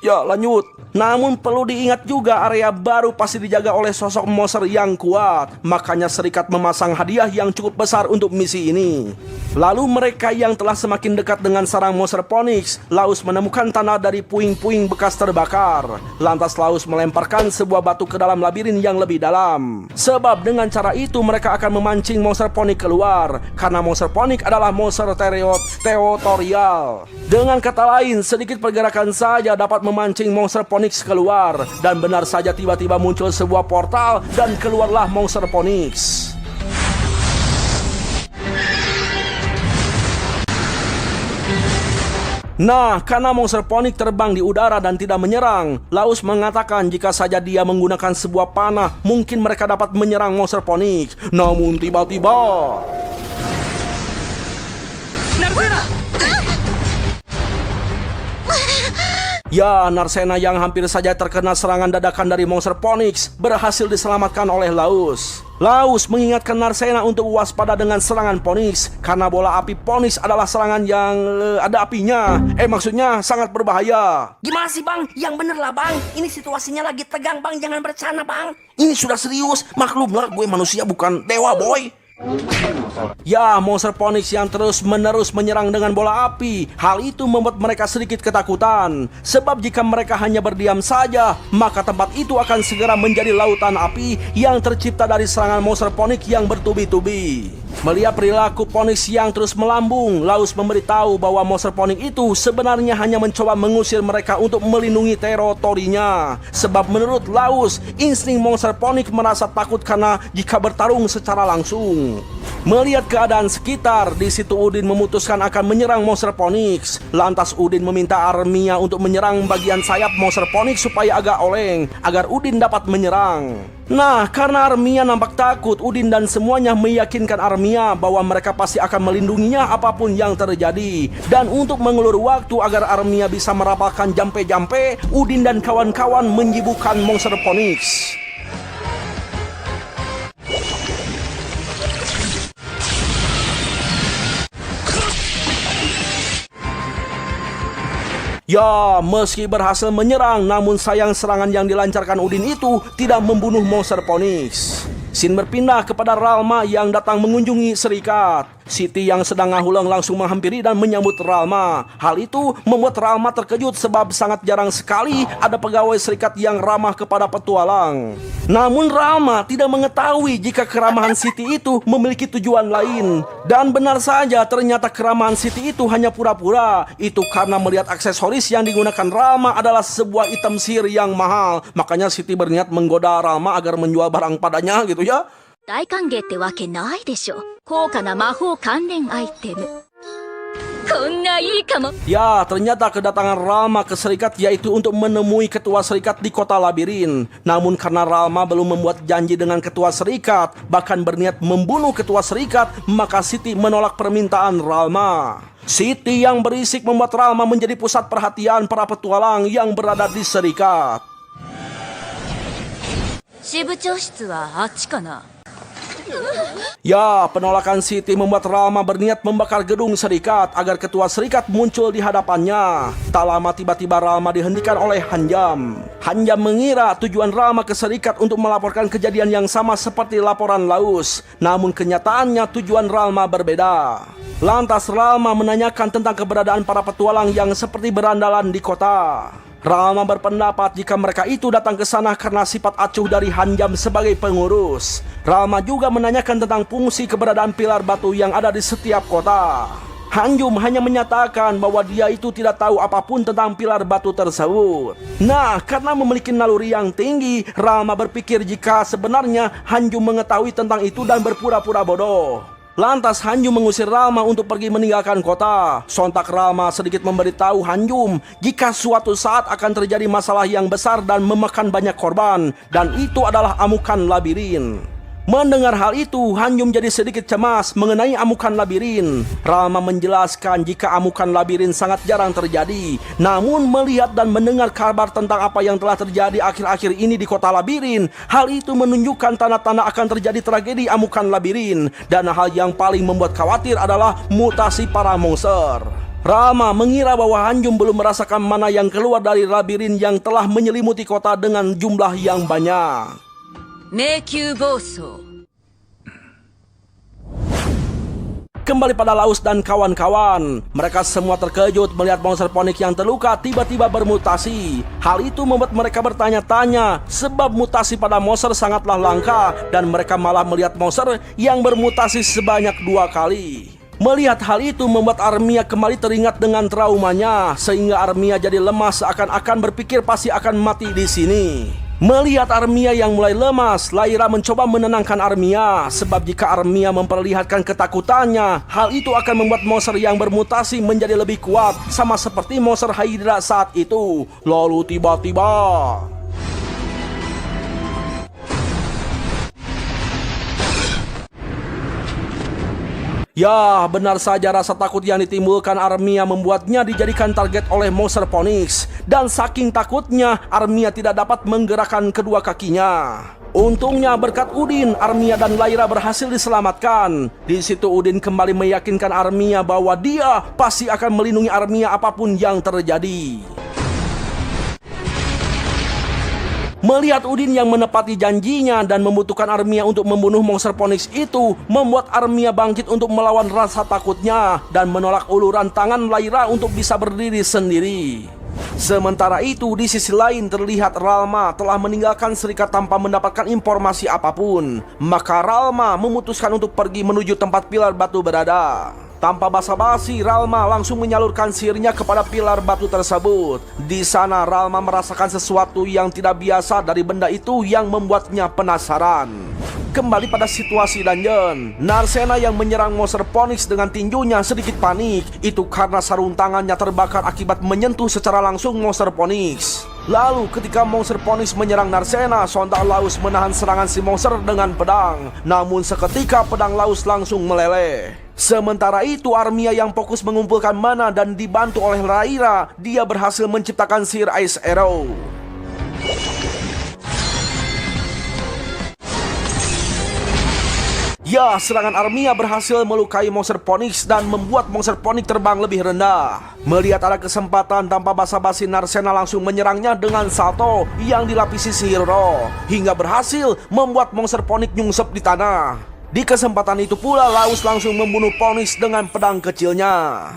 Ya lanjut. Namun perlu diingat juga area baru pasti dijaga oleh sosok monster yang kuat. Makanya serikat memasang hadiah yang cukup besar untuk misi ini. Lalu mereka yang telah semakin dekat dengan sarang monster Phoenix, Laus menemukan tanah dari puing-puing bekas terbakar. Lantas Laus melemparkan sebuah batu ke dalam labirin yang lebih dalam. Sebab dengan cara itu mereka akan memancing monster Phoenix keluar. Karena monster Phoenix adalah monster teritorial. Dengan kata lain, sedikit pergerakan saja dapat memancing monster Phoenix keluar. Dan benar saja tiba-tiba muncul sebuah portal dan keluarlah monster Phoenix. Nah, karena monster Phoenix terbang di udara dan tidak menyerang, Laus mengatakan jika saja dia menggunakan sebuah panah, mungkin mereka dapat menyerang monster Phoenix. Namun tiba-tiba... Ya, Narcena yang hampir saja terkena serangan dadakan dari monster Phoenix berhasil diselamatkan oleh Laus. Laus mengingatkan Narcena untuk waspada dengan serangan Phoenix karena bola api Phoenix adalah serangan yang ada apinya. Maksudnya sangat berbahaya. Gimana sih bang? Yang bener lah bang. Ini situasinya lagi tegang bang, jangan bercanda bang. Ini sudah serius. Maklumlah gue manusia bukan dewa boy. Ya, monster Phoenix yang terus-menerus menyerang dengan bola api. Hal itu membuat mereka sedikit ketakutan. Sebab jika mereka hanya berdiam saja, maka tempat itu akan segera menjadi lautan api yang tercipta dari serangan monster Phoenix yang bertubi-tubi. Melihat perilaku Phoenix yang terus melambung, Laus memberitahu bahwa monster Phoenix itu sebenarnya hanya mencoba mengusir mereka untuk melindungi teritorinya. Sebab menurut Laus, insting monster Phoenix merasa takut karena jika bertarung secara langsung. Melihat keadaan sekitar, di situ Udin memutuskan akan menyerang monster Phoenix. Lantas Udin meminta Armia untuk menyerang bagian sayap monster Phoenix supaya agak oleng, agar Udin dapat menyerang. Nah, karena Armia nampak takut, Udin dan semuanya meyakinkan Armia bahwa mereka pasti akan melindunginya apapun yang terjadi. Dan untuk mengulur waktu agar Armia bisa merapalkan jampe-jampe, Udin dan kawan-kawan menyibukkan monster Phoenix. Ya, meski berhasil menyerang, namun sayang serangan yang dilancarkan Udin itu tidak membunuh monster Phoenix. Scene berpindah kepada Ralma yang datang mengunjungi Serikat. Siti yang sedang ngahulang langsung menghampiri dan menyambut Ralma. Hal itu membuat Ralma terkejut sebab sangat jarang sekali ada pegawai Serikat yang ramah kepada petualang. Namun Ralma tidak mengetahui jika keramahan Siti itu memiliki tujuan lain. Dan benar saja ternyata keramahan Siti itu hanya pura-pura. Itu karena melihat aksesoris yang digunakan Ralma adalah sebuah item sihir yang mahal. Makanya Siti berniat menggoda Ralma agar menjual barang padanya gitu ya. 大歓迎ってわけないでしょ。高価な魔法関連アイテム。こんないいかも。 Ya, ternyata kedatangan Ralma ke Serikat yaitu untuk menemui ketua Serikat di kota Labirin. Namun karena Ralma belum membuat janji dengan ketua Serikat, bahkan berniat membunuh ketua Serikat, maka Siti menolak permintaan Ralma. Siti yang berisik membuat Ralma menjadi pusat perhatian para petualang yang berada di Serikat. 支部長室はあっちかな。 Ya, penolakan Siti membuat Ralma berniat membakar gedung Serikat agar ketua Serikat muncul di hadapannya. Tak lama tiba-tiba Ralma dihentikan oleh Hanjam. Hanjam mengira tujuan Ralma ke Serikat untuk melaporkan kejadian yang sama seperti laporan Laus. Namun kenyataannya tujuan Ralma berbeda. Lantas Ralma menanyakan tentang keberadaan para petualang yang seperti berandalan di kota. Ralma berpendapat jika mereka itu datang ke sana karena sifat acuh dari Hanjam sebagai pengurus. Ralma juga menanyakan tentang fungsi keberadaan pilar batu yang ada di setiap kota. Hanjum hanya menyatakan bahwa dia itu tidak tahu apapun tentang pilar batu tersebut. Nah, karena memiliki naluri yang tinggi, Ralma berpikir jika sebenarnya Hanjum mengetahui tentang itu dan berpura-pura bodoh. Lantas Hanjum mengusir Ralma untuk pergi meninggalkan kota. Sontak Ralma sedikit memberitahu Hanjum jika suatu saat akan terjadi masalah yang besar dan memakan banyak korban, dan itu adalah amukan labirin. Mendengar hal itu, Hanjum jadi sedikit cemas mengenai amukan labirin. Ralma menjelaskan jika amukan labirin sangat jarang terjadi. Namun melihat dan mendengar kabar tentang apa yang telah terjadi akhir-akhir ini di kota labirin, hal itu menunjukkan tanda-tanda akan terjadi tragedi amukan labirin. Dan hal yang paling membuat khawatir adalah mutasi para monster. Ralma mengira bahwa Hanjum belum merasakan mana yang keluar dari labirin yang telah menyelimuti kota dengan jumlah yang banyak. 迷宮暴走。 Kembali pada Laus dan kawan-kawan. Mereka semua terkejut melihat monster Phoenix yang terluka tiba-tiba bermutasi. Hal itu membuat mereka bertanya-tanya sebab mutasi pada monster sangatlah langka, dan mereka malah melihat monster yang bermutasi sebanyak 2 kali. Melihat hal itu membuat Armia kembali teringat dengan traumanya, sehingga Armia jadi lemas seakan-akan berpikir pasti akan mati di sini. Melihat Armia yang mulai lemas, Lyra mencoba menenangkan Armia, sebab jika Armia memperlihatkan ketakutannya, hal itu akan membuat monster yang bermutasi menjadi lebih kuat, sama seperti monster Hydra saat itu. Lalu tiba-tiba ya, benar saja rasa takut yang ditimbulkan Armia membuatnya dijadikan target oleh monster Phoenix. Dan saking takutnya, Armia tidak dapat menggerakkan kedua kakinya. Untungnya berkat Udin, Armia dan Lyra berhasil diselamatkan. Di situ Udin kembali meyakinkan Armia bahwa dia pasti akan melindungi Armia apapun yang terjadi. Melihat Udin yang menepati janjinya dan membutuhkan Armia untuk membunuh monster Phoenix itu, membuat Armia bangkit untuk melawan rasa takutnya dan menolak uluran tangan Lyra untuk bisa berdiri sendiri. Sementara itu, di sisi lain terlihat Ralma telah meninggalkan Serikat tanpa mendapatkan informasi apapun. Maka Ralma memutuskan untuk pergi menuju tempat pilar batu berada. Tanpa basa-basi, Ralma langsung menyalurkan sihirnya kepada pilar batu tersebut. Di sana Ralma merasakan sesuatu yang tidak biasa dari benda itu yang membuatnya penasaran. Kembali pada situasi dungeon, Narcena yang menyerang monster Phoenix dengan tinjunya sedikit panik. Itu karena sarung tangannya terbakar akibat menyentuh secara langsung monster Phoenix. Lalu ketika monster Phoenix menyerang Narcena, sontak Laus menahan serangan si monster dengan pedang. Namun seketika pedang Laus langsung meleleh. Sementara itu Armia yang fokus mengumpulkan mana dan dibantu oleh Lyra, dia berhasil menciptakan sihir Ice Arrow. Ya, serangan Armia berhasil melukai Monster Phoenix dan membuat Monster Phoenix terbang lebih rendah. Melihat ada kesempatan, tanpa basa-basi Narcena langsung menyerangnya dengan salto yang dilapisi sihir roh, hingga berhasil membuat Monster Phoenix nyungsep di tanah. Di kesempatan itu pula Laus langsung membunuh Phoenix dengan pedang kecilnya.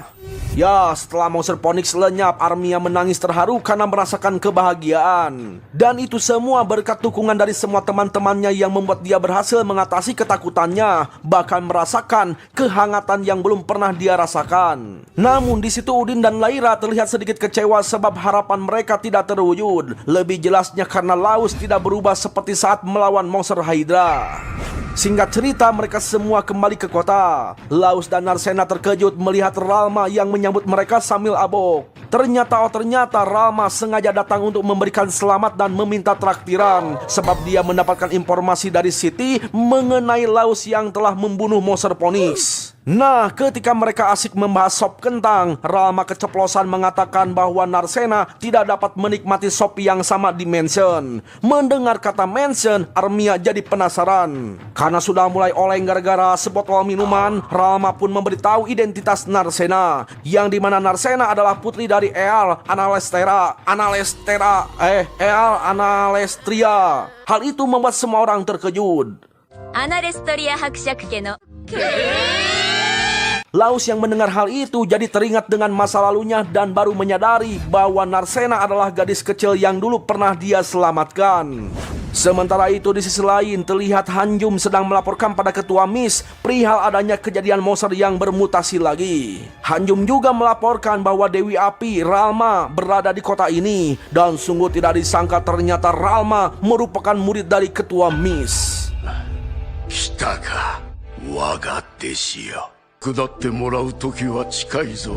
Ya, setelah Monster Phoenix lenyap, Armia menangis terharu karena merasakan kebahagiaan. Dan itu semua berkat dukungan dari semua teman-temannya yang membuat dia berhasil mengatasi ketakutannya, bahkan merasakan kehangatan yang belum pernah dia rasakan. Namun di situ Udin dan Lyra terlihat sedikit kecewa sebab harapan mereka tidak terwujud. Lebih jelasnya karena Laus tidak berubah seperti saat melawan monster Hydra. Singkat cerita, mereka semua kembali ke kota. Laus dan Narcena terkejut melihat Ralma yang menyambut mereka sambil abok. Ternyata Ralma sengaja datang untuk memberikan selamat dan meminta traktiran, sebab dia mendapatkan informasi dari Siti mengenai Laus yang telah membunuh Monster Phoenix. Nah, ketika mereka asik membahas sop kentang, Ralma keceplosan mengatakan bahwa Narcena tidak dapat menikmati sop yang sama di mansion. Mendengar kata mansion, Armia jadi penasaran. Karena sudah mulai oleng gara-gara sebotol minuman, Ralma pun memberitahu identitas Narcena, yang dimana Narcena adalah putri dari Eal Analestria. Hal itu membuat semua orang terkejut. アナレストリア伯爵家の Laus yang mendengar hal itu jadi teringat dengan masa lalunya dan baru menyadari bahwa Narcena adalah gadis kecil yang dulu pernah dia selamatkan. Sementara itu di sisi lain terlihat Hanjum sedang melaporkan pada Ketua Mist perihal adanya kejadian monster yang bermutasi lagi. Hanjum juga melaporkan bahwa Dewi Api Ralma berada di kota ini, dan sungguh tidak disangka ternyata Ralma merupakan murid dari Ketua Mist. 来たか、我が弟子よ。下ってもらう時は近いぞ。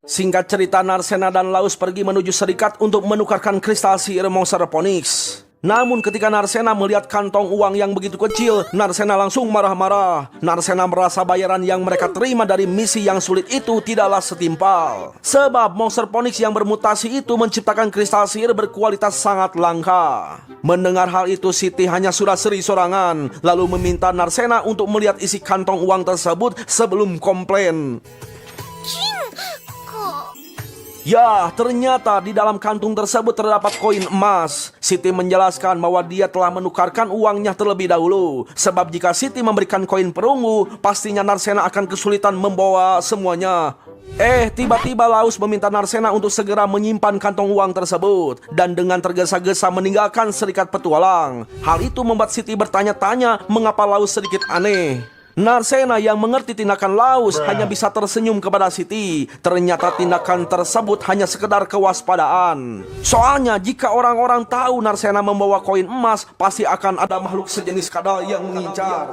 Singkat cerita, Narcena dan Laus pergi menuju Serikat untuk menukarkan kristal sihir Monster Phoenix. Namun ketika Narcena melihat kantong uang yang begitu kecil, Narcena langsung marah-marah. Narcena merasa bayaran yang mereka terima dari misi yang sulit itu tidaklah setimpal, sebab Monster Phoenix yang bermutasi itu menciptakan kristal sihir berkualitas sangat langka. Mendengar hal itu, Siti hanya sudah seri sorangan, lalu meminta Narcena untuk melihat isi kantong uang tersebut sebelum komplain. Ya, ternyata di dalam kantung tersebut terdapat koin emas. Siti menjelaskan bahwa dia telah menukarkan uangnya terlebih dahulu, sebab jika Siti memberikan koin perunggu, pastinya Narcena akan kesulitan membawa semuanya. Tiba-tiba Laus meminta Narcena untuk segera menyimpan kantong uang tersebut, dan dengan tergesa-gesa meninggalkan Serikat Petualang. Hal itu membuat Siti bertanya-tanya mengapa Laus sedikit aneh. Narcena yang mengerti tindakan Laus hanya bisa tersenyum kepada Siti. Ternyata tindakan tersebut hanya sekedar kewaspadaan. Soalnya jika orang-orang tahu Narcena membawa koin emas, pasti akan ada makhluk sejenis kadal yang mengincar.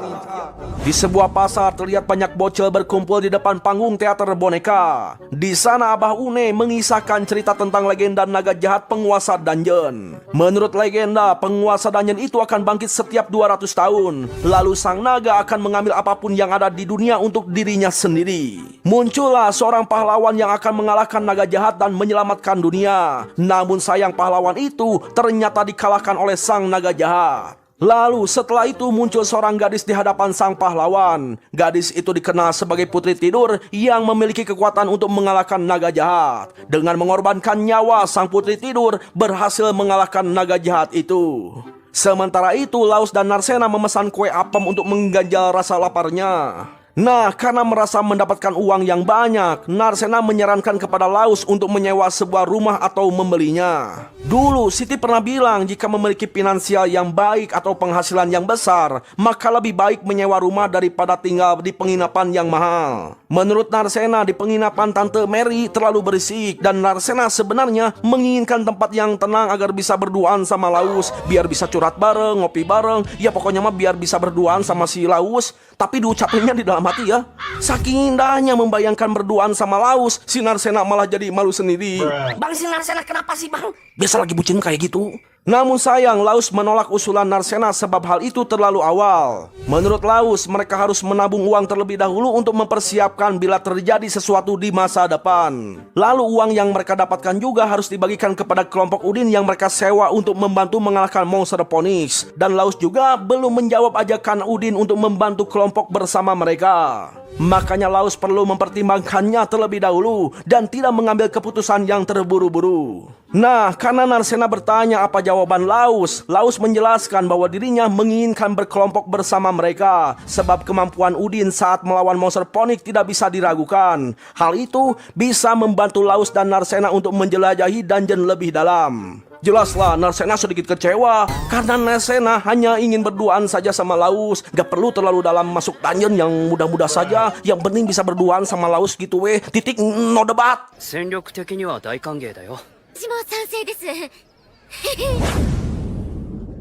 Di sebuah pasar terlihat banyak bocil berkumpul di depan panggung teater boneka. Di sana Abah Une mengisahkan cerita tentang legenda naga jahat penguasa dungeon. Menurut legenda, penguasa dungeon itu akan bangkit setiap 200 tahun. Lalu sang naga akan mengambil apapun yang ada di dunia untuk dirinya sendiri. Muncullah seorang pahlawan yang akan mengalahkan naga jahat dan menyelamatkan dunia. Namun sayang, pahlawan itu ternyata dikalahkan oleh sang naga jahat. Lalu setelah itu muncul seorang gadis di hadapan sang pahlawan. Gadis itu dikenal sebagai Putri Tidur yang memiliki kekuatan untuk mengalahkan naga jahat. Dengan mengorbankan nyawa, sang Putri Tidur berhasil mengalahkan naga jahat itu. Sementara itu, Laus dan Narcena memesan kue apem untuk mengganjal rasa laparnya. Nah, karena merasa mendapatkan uang yang banyak, Narcena menyarankan kepada Laus untuk menyewa sebuah rumah atau membelinya. Dulu, Siti pernah bilang jika memiliki finansial yang baik atau penghasilan yang besar, maka lebih baik menyewa rumah daripada tinggal di penginapan yang mahal. Menurut Narcena, di penginapan Tante Mary terlalu berisik, dan Narcena sebenarnya menginginkan tempat yang tenang agar bisa berduaan sama Laus, biar bisa curhat bareng, ngopi bareng, ya pokoknya mah biar bisa berduaan sama si Laus. Tapi diucapinnya di dalam hati ya. Saking indahnya membayangkan berduaan sama Laus, si Narcena malah jadi malu sendiri. Bang, si Narcena kenapa sih bang? Biasa lagi bucin kayak gitu. Namun sayang, Laus menolak usulan Narcena sebab hal itu terlalu awal. Menurut Laus, mereka harus menabung uang terlebih dahulu untuk mempersiapkan bila terjadi sesuatu di masa depan. Lalu uang yang mereka dapatkan juga harus dibagikan kepada kelompok Udin yang mereka sewa untuk membantu mengalahkan monster Ponix. Dan Laus juga belum menjawab ajakan Udin untuk membantu kelompok bersama mereka. Makanya Laus perlu mempertimbangkannya terlebih dahulu dan tidak mengambil keputusan yang terburu-buru. Nah, karena Narcena bertanya apa jawaban Laus, Laus menjelaskan bahwa dirinya menginginkan berkelompok bersama mereka sebab kemampuan Udin saat melawan monster Ponix tidak bisa diragukan. Hal itu bisa membantu Laus dan Narcena untuk menjelajahi dungeon lebih dalam. Jelaslah Narcena sedikit kecewa karena Narcena hanya ingin berduaan saja sama Laus. Gak perlu terlalu dalam masuk dungeon, yang mudah-mudah saja. Yang penting bisa berduaan sama Laus gitu weh. Titik, no debat. 戦力的には大歓迎だよ。私も賛成です。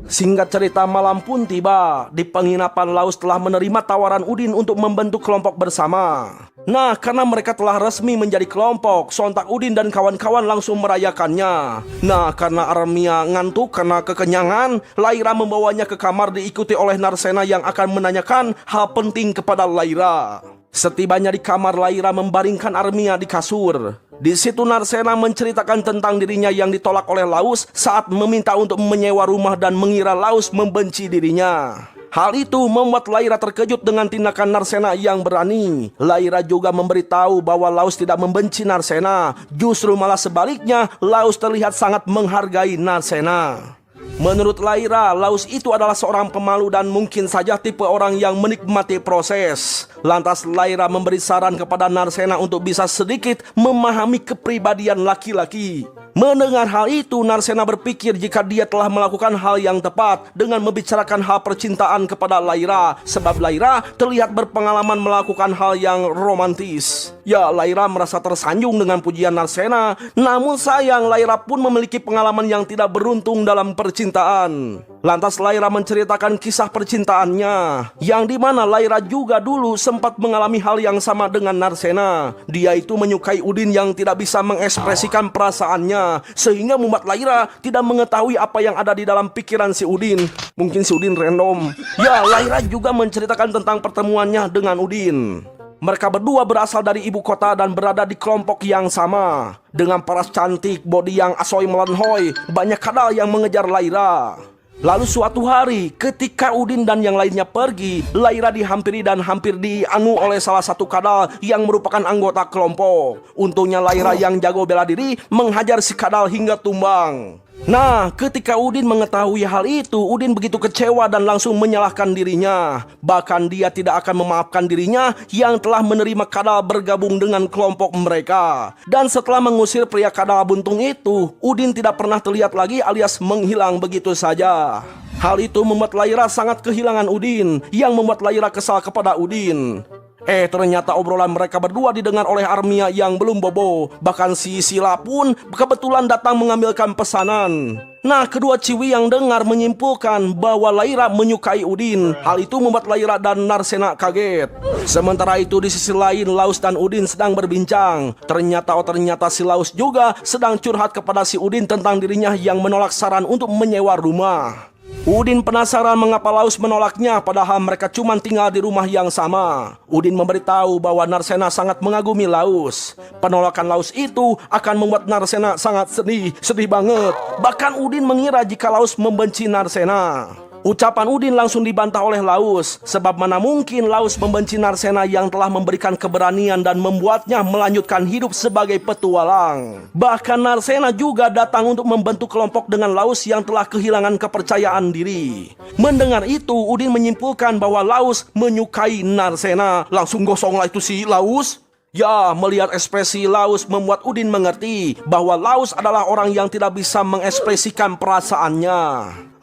Singkat cerita, malam pun tiba. Di penginapan Laus telah menerima tawaran Udin untuk membentuk kelompok bersama. Nah, karena mereka telah resmi menjadi kelompok, sontak Udin dan kawan-kawan langsung merayakannya. Nah, karena Armia ngantuk karena kekenyangan, Lyra membawanya ke kamar diikuti oleh Narcena yang akan menanyakan hal penting kepada Lyra. Setibanya di kamar, Lyra membaringkan Armia di kasur. Di situ Narcena menceritakan tentang dirinya yang ditolak oleh Laus saat meminta untuk menyewa rumah dan mengira Laus membenci dirinya. Hal itu membuat Lyra terkejut dengan tindakan Narcena yang berani. Lyra juga memberitahu bahwa Laus tidak membenci Narcena. Justru malah sebaliknya, Laus terlihat sangat menghargai Narcena. Menurut Lyra, Laus itu adalah seorang pemalu dan mungkin saja tipe orang yang menikmati proses. Lantas Lyra memberi saran kepada Narcena untuk bisa sedikit memahami kepribadian laki-laki. Mendengar hal itu, Narcena berpikir jika dia telah melakukan hal yang tepat dengan membicarakan hal percintaan kepada Lyra, sebab Lyra terlihat berpengalaman melakukan hal yang romantis. Ya, Lyra merasa tersanjung dengan pujian Narcena. Namun sayang, Lyra pun memiliki pengalaman yang tidak beruntung dalam percintaan. Lantas Lyra menceritakan kisah percintaannya, yang dimana Lyra juga dulu sempat mengalami hal yang sama dengan Narcena. Dia itu menyukai Udin yang tidak bisa mengekspresikan perasaannya, sehingga membuat Lyra tidak mengetahui apa yang ada di dalam pikiran si Udin. Mungkin si Udin random. Ya, Lyra juga menceritakan tentang pertemuannya dengan Udin. Mereka berdua berasal dari ibu kota dan berada di kelompok yang sama. Dengan paras cantik, body yang asoy melanhoy, banyak kadal yang mengejar Lyra. Lalu suatu hari, ketika Udin dan yang lainnya pergi, Lyra dihampiri dan hampir dianu oleh salah satu kadal yang merupakan anggota kelompok. Untungnya Lyra yang jago bela diri menghajar si kadal hingga tumbang. Nah, ketika Udin mengetahui hal itu, Udin begitu kecewa dan langsung menyalahkan dirinya. Bahkan dia tidak akan memaafkan dirinya yang telah menerima kadal bergabung dengan kelompok mereka. Dan setelah mengusir pria kadal buntung itu, Udin tidak pernah terlihat lagi alias menghilang begitu saja. Hal itu membuat Lyra sangat kehilangan Udin, yang membuat Lyra kesal kepada Udin. Ternyata obrolan mereka berdua didengar oleh Armia yang belum bobo. Bahkan si Sila pun kebetulan datang mengambilkan pesanan. Nah, kedua ciwi yang dengar menyimpulkan bahwa Lyra menyukai Udin. Hal itu membuat Lyra dan Narcena kaget. Sementara itu di sisi lain, Laus dan Udin sedang berbincang. Ternyata si Laus juga sedang curhat kepada si Udin tentang dirinya yang menolak saran untuk menyewa rumah. Udin penasaran mengapa Laus menolaknya padahal mereka cuma tinggal di rumah yang sama. Udin memberitahu bahwa Narcena sangat mengagumi Laus. Penolakan Laus itu akan membuat Narcena sangat sedih banget. Bahkan Udin mengira jika Laus membenci Narcena. Ucapan Udin langsung dibantah oleh Laus, sebab mana mungkin Laus membenci Narcena yang telah memberikan keberanian dan membuatnya melanjutkan hidup sebagai petualang. Bahkan Narcena juga datang untuk membentuk kelompok dengan Laus yang telah kehilangan kepercayaan diri. Mendengar itu, Udin menyimpulkan bahwa Laus menyukai Narcena. Langsung gosonglah itu si Laus. Ya, melihat ekspresi Laus membuat Udin mengerti bahwa Laus adalah orang yang tidak bisa mengekspresikan perasaannya.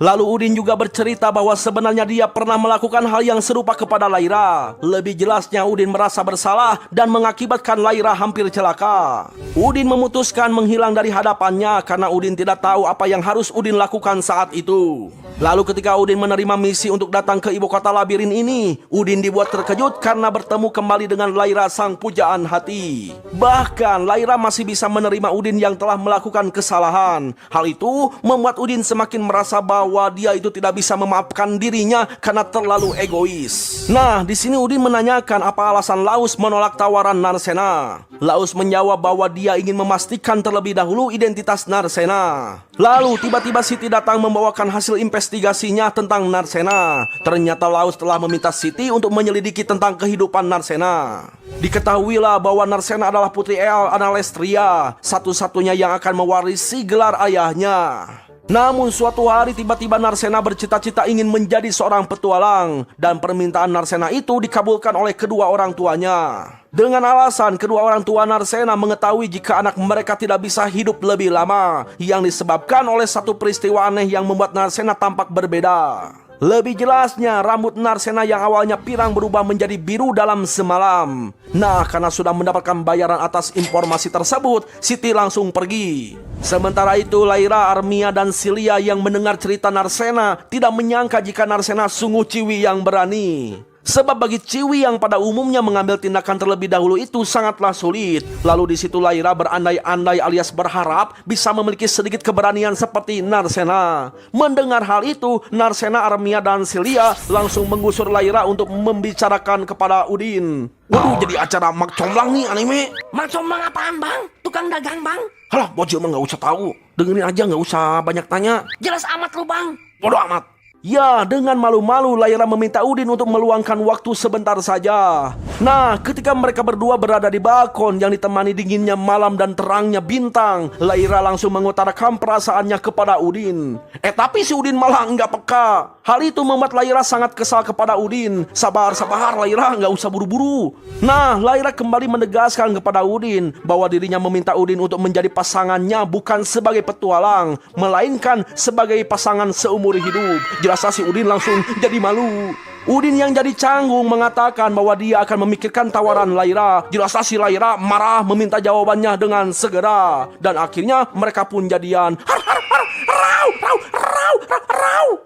Lalu Udin juga bercerita bahwa sebenarnya dia pernah melakukan hal yang serupa kepada Lyra. Lebih jelasnya Udin merasa bersalah dan mengakibatkan Lyra hampir celaka. Udin memutuskan menghilang dari hadapannya karena Udin tidak tahu apa yang harus Udin lakukan saat itu. Lalu ketika Udin menerima misi untuk datang ke ibu kota labirin ini, Udin dibuat terkejut karena bertemu kembali dengan Lyra sang pujaan hati. Bahkan Lyra masih bisa menerima Udin yang telah melakukan kesalahan. Hal itu membuat Udin semakin merasa bahwa dia itu tidak bisa memaafkan dirinya karena terlalu egois. Nah, di sini Udin menanyakan apa alasan Laus menolak tawaran Narcena. Laus menjawab bahwa dia ingin memastikan terlebih dahulu identitas Narcena. Lalu tiba-tiba Siti datang membawakan hasil investigasinya tentang Narcena. Ternyata Laus telah meminta Siti untuk menyelidiki tentang kehidupan Narcena. Diketahuilah bahwa Narcena adalah putri Eal Analestria, satu-satunya yang akan mewarisi gelar ayahnya. Namun suatu hari tiba-tiba Narcena bercita-cita ingin menjadi seorang petualang, dan permintaan Narcena itu dikabulkan oleh kedua orang tuanya. Dengan alasan kedua orang tua Narcena mengetahui jika anak mereka tidak bisa hidup lebih lama, yang disebabkan oleh satu peristiwa aneh yang membuat Narcena tampak berbeda. Lebih jelasnya, rambut Narcena yang awalnya pirang berubah menjadi biru dalam semalam. Nah, karena sudah mendapatkan bayaran atas informasi tersebut, Siti langsung pergi. Sementara itu, Lyra, Armia, dan Cilia yang mendengar cerita Narcena tidak menyangka jika Narcena sungguh ciwi yang berani. Sebab bagi ciwi yang pada umumnya mengambil tindakan terlebih dahulu itu sangatlah sulit. Lalu di situ Lyra berandai-andai alias berharap bisa memiliki sedikit keberanian seperti Narcena. Mendengar hal itu, Narcena, Armia, dan Cilia langsung menggusur Lyra untuk membicarakan kepada Udin. Waduh, jadi acara mak comblang nih anime. Mak comblang apaan bang? Tukang dagang bang? Halah, bocil mah gak usah tahu. Dengerin aja, gak usah banyak tanya. Jelas amat lu bang. Bodoh amat. Ya, dengan malu-malu Lyra meminta Udin untuk meluangkan waktu sebentar saja. Nah, ketika mereka berdua berada di balkon yang ditemani dinginnya malam dan terangnya bintang, Lyra langsung mengutarakan perasaannya kepada Udin. Tapi si Udin malah enggak peka. Hal itu membuat Lyra sangat kesal kepada Udin. Sabar, Lyra, enggak usah buru-buru. Nah, Lyra kembali menegaskan kepada Udin bahwa dirinya meminta Udin untuk menjadi pasangannya bukan sebagai petualang, melainkan sebagai pasangan seumur hidup. Jelas si Udin langsung jadi malu. Udin yang jadi canggung mengatakan bahwa dia akan memikirkan tawaran Lyra. Jelas si Lyra marah meminta jawabannya dengan segera. Dan akhirnya mereka pun jadian.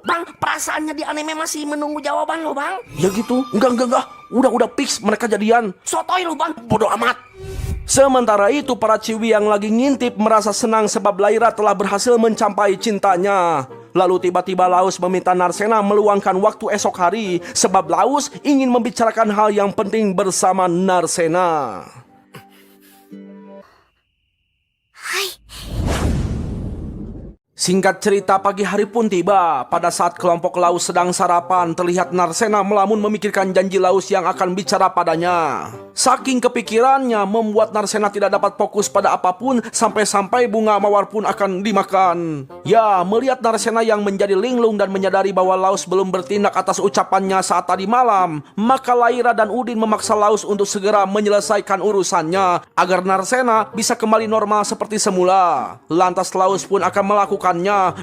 Bang, perasaannya di anime masih menunggu jawaban lo bang. Ya gitu, enggak. Udah fix mereka jadian. Sotoy lo bang. Bodoh amat. Sementara itu para ciwi yang lagi ngintip merasa senang sebab Lyra telah berhasil mencapai cintanya. Lalu tiba-tiba Laus meminta Narcena meluangkan waktu esok hari sebab Laus ingin membicarakan hal yang penting bersama Narcena. Hai. Singkat cerita, pagi hari pun tiba. Pada saat kelompok Laus sedang sarapan, terlihat Narcena melamun memikirkan janji Laus yang akan bicara padanya. Saking kepikirannya membuat Narcena tidak dapat fokus pada apapun, sampai-sampai bunga mawar pun akan dimakan. Ya, melihat Narcena yang menjadi linglung dan menyadari bahwa Laus belum bertindak atas ucapannya saat tadi malam, maka Lyra dan Udin memaksa Laus untuk segera menyelesaikan urusannya agar Narcena bisa kembali normal seperti semula. Lantas Laus pun akan melakukan.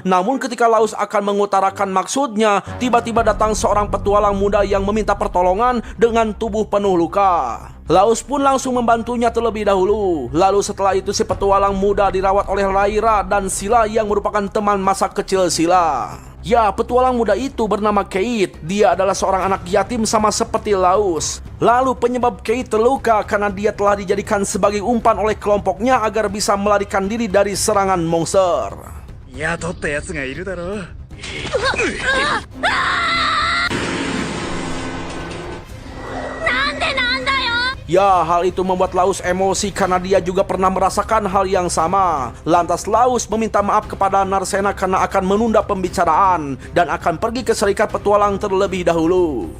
Namun ketika Laus akan mengutarakan maksudnya, tiba-tiba datang seorang petualang muda yang meminta pertolongan dengan tubuh penuh luka. Laus pun langsung membantunya terlebih dahulu. Lalu setelah itu si petualang muda dirawat oleh Lyra dan Sila yang merupakan teman masa kecil Sila. Ya, petualang muda itu bernama Kate. Dia adalah seorang anak yatim sama seperti Laus. Lalu penyebab Kate terluka karena dia telah dijadikan sebagai umpan oleh kelompoknya agar bisa melarikan diri dari serangan monster. 雇ったやつがいるだろう。 Ya, hal itu membuat Laus emosi karena dia juga pernah merasakan hal yang sama. Lantas Laus meminta maaf kepada Narcena karena akan menunda pembicaraan dan akan pergi ke Serikat Petualang terlebih dahulu.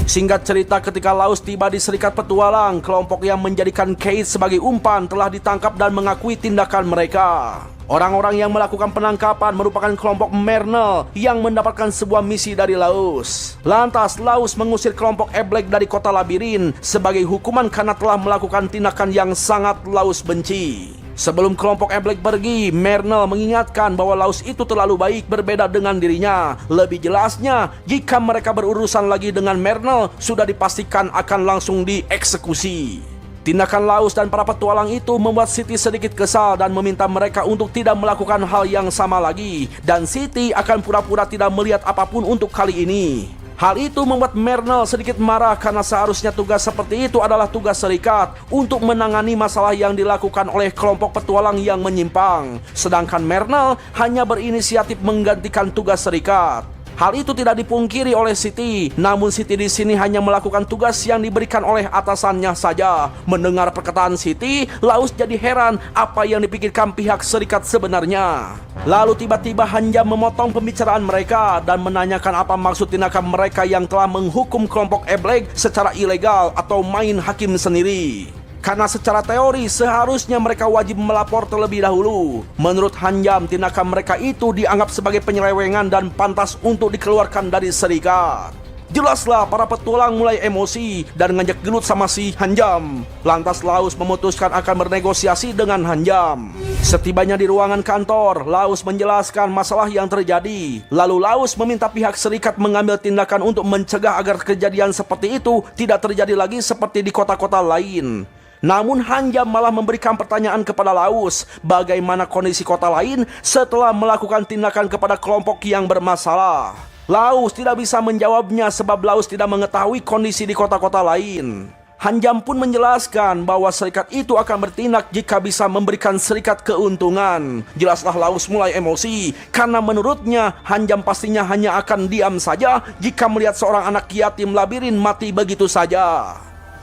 Singkat cerita, ketika Laus tiba di Serikat Petualang, kelompok yang menjadikan Kate sebagai umpan telah ditangkap dan mengakui tindakan mereka. Orang-orang yang melakukan penangkapan merupakan kelompok Mernel yang mendapatkan sebuah misi dari Laus. Lantas Laus mengusir kelompok Eblek dari kota labirin sebagai hukuman karena telah melakukan tindakan yang sangat Laus benci. Sebelum kelompok Ebleg pergi, Mernel mengingatkan bahwa Laus itu terlalu baik berbeda dengan dirinya. Lebih jelasnya, jika mereka berurusan lagi dengan Mernel, sudah dipastikan akan langsung dieksekusi. Tindakan Laus dan para petualang itu membuat Siti sedikit kesal dan meminta mereka untuk tidak melakukan hal yang sama lagi. Dan Siti akan pura-pura tidak melihat apapun untuk kali ini. Hal itu membuat Mernel sedikit marah karena seharusnya tugas seperti itu adalah tugas serikat untuk menangani masalah yang dilakukan oleh kelompok petualang yang menyimpang. Sedangkan Mernel hanya berinisiatif menggantikan tugas serikat. Hal itu tidak dipungkiri oleh Siti, namun Siti di sini hanya melakukan tugas yang diberikan oleh atasannya saja. Mendengar perkataan Siti, Laus jadi heran apa yang dipikirkan pihak serikat sebenarnya. Lalu tiba-tiba Hanjam memotong pembicaraan mereka dan menanyakan apa maksud tindakan mereka yang telah menghukum kelompok Ebleg secara ilegal atau main hakim sendiri. Karena secara teori seharusnya mereka wajib melapor terlebih dahulu. Menurut Hanjam, tindakan mereka itu dianggap sebagai penyelewengan dan pantas untuk dikeluarkan dari serikat. Jelaslah para petualang mulai emosi dan ngajak gelut sama si Hanjam. Lantas Laus memutuskan akan bernegosiasi dengan Hanjam. Setibanya di ruangan kantor, Laus menjelaskan masalah yang terjadi. Lalu Laus meminta pihak serikat mengambil tindakan untuk mencegah agar kejadian seperti itu tidak terjadi lagi seperti di kota-kota lain. Namun Hanjam malah memberikan pertanyaan kepada Laus, bagaimana kondisi kota lain setelah melakukan tindakan kepada kelompok yang bermasalah. Laus tidak bisa menjawabnya sebab Laus tidak mengetahui kondisi di kota-kota lain. Hanjam pun menjelaskan bahwa serikat itu akan bertindak jika bisa memberikan serikat keuntungan. Jelaslah Laus mulai emosi karena menurutnya Hanjam pastinya hanya akan diam saja jika melihat seorang anak yatim labirin mati begitu saja.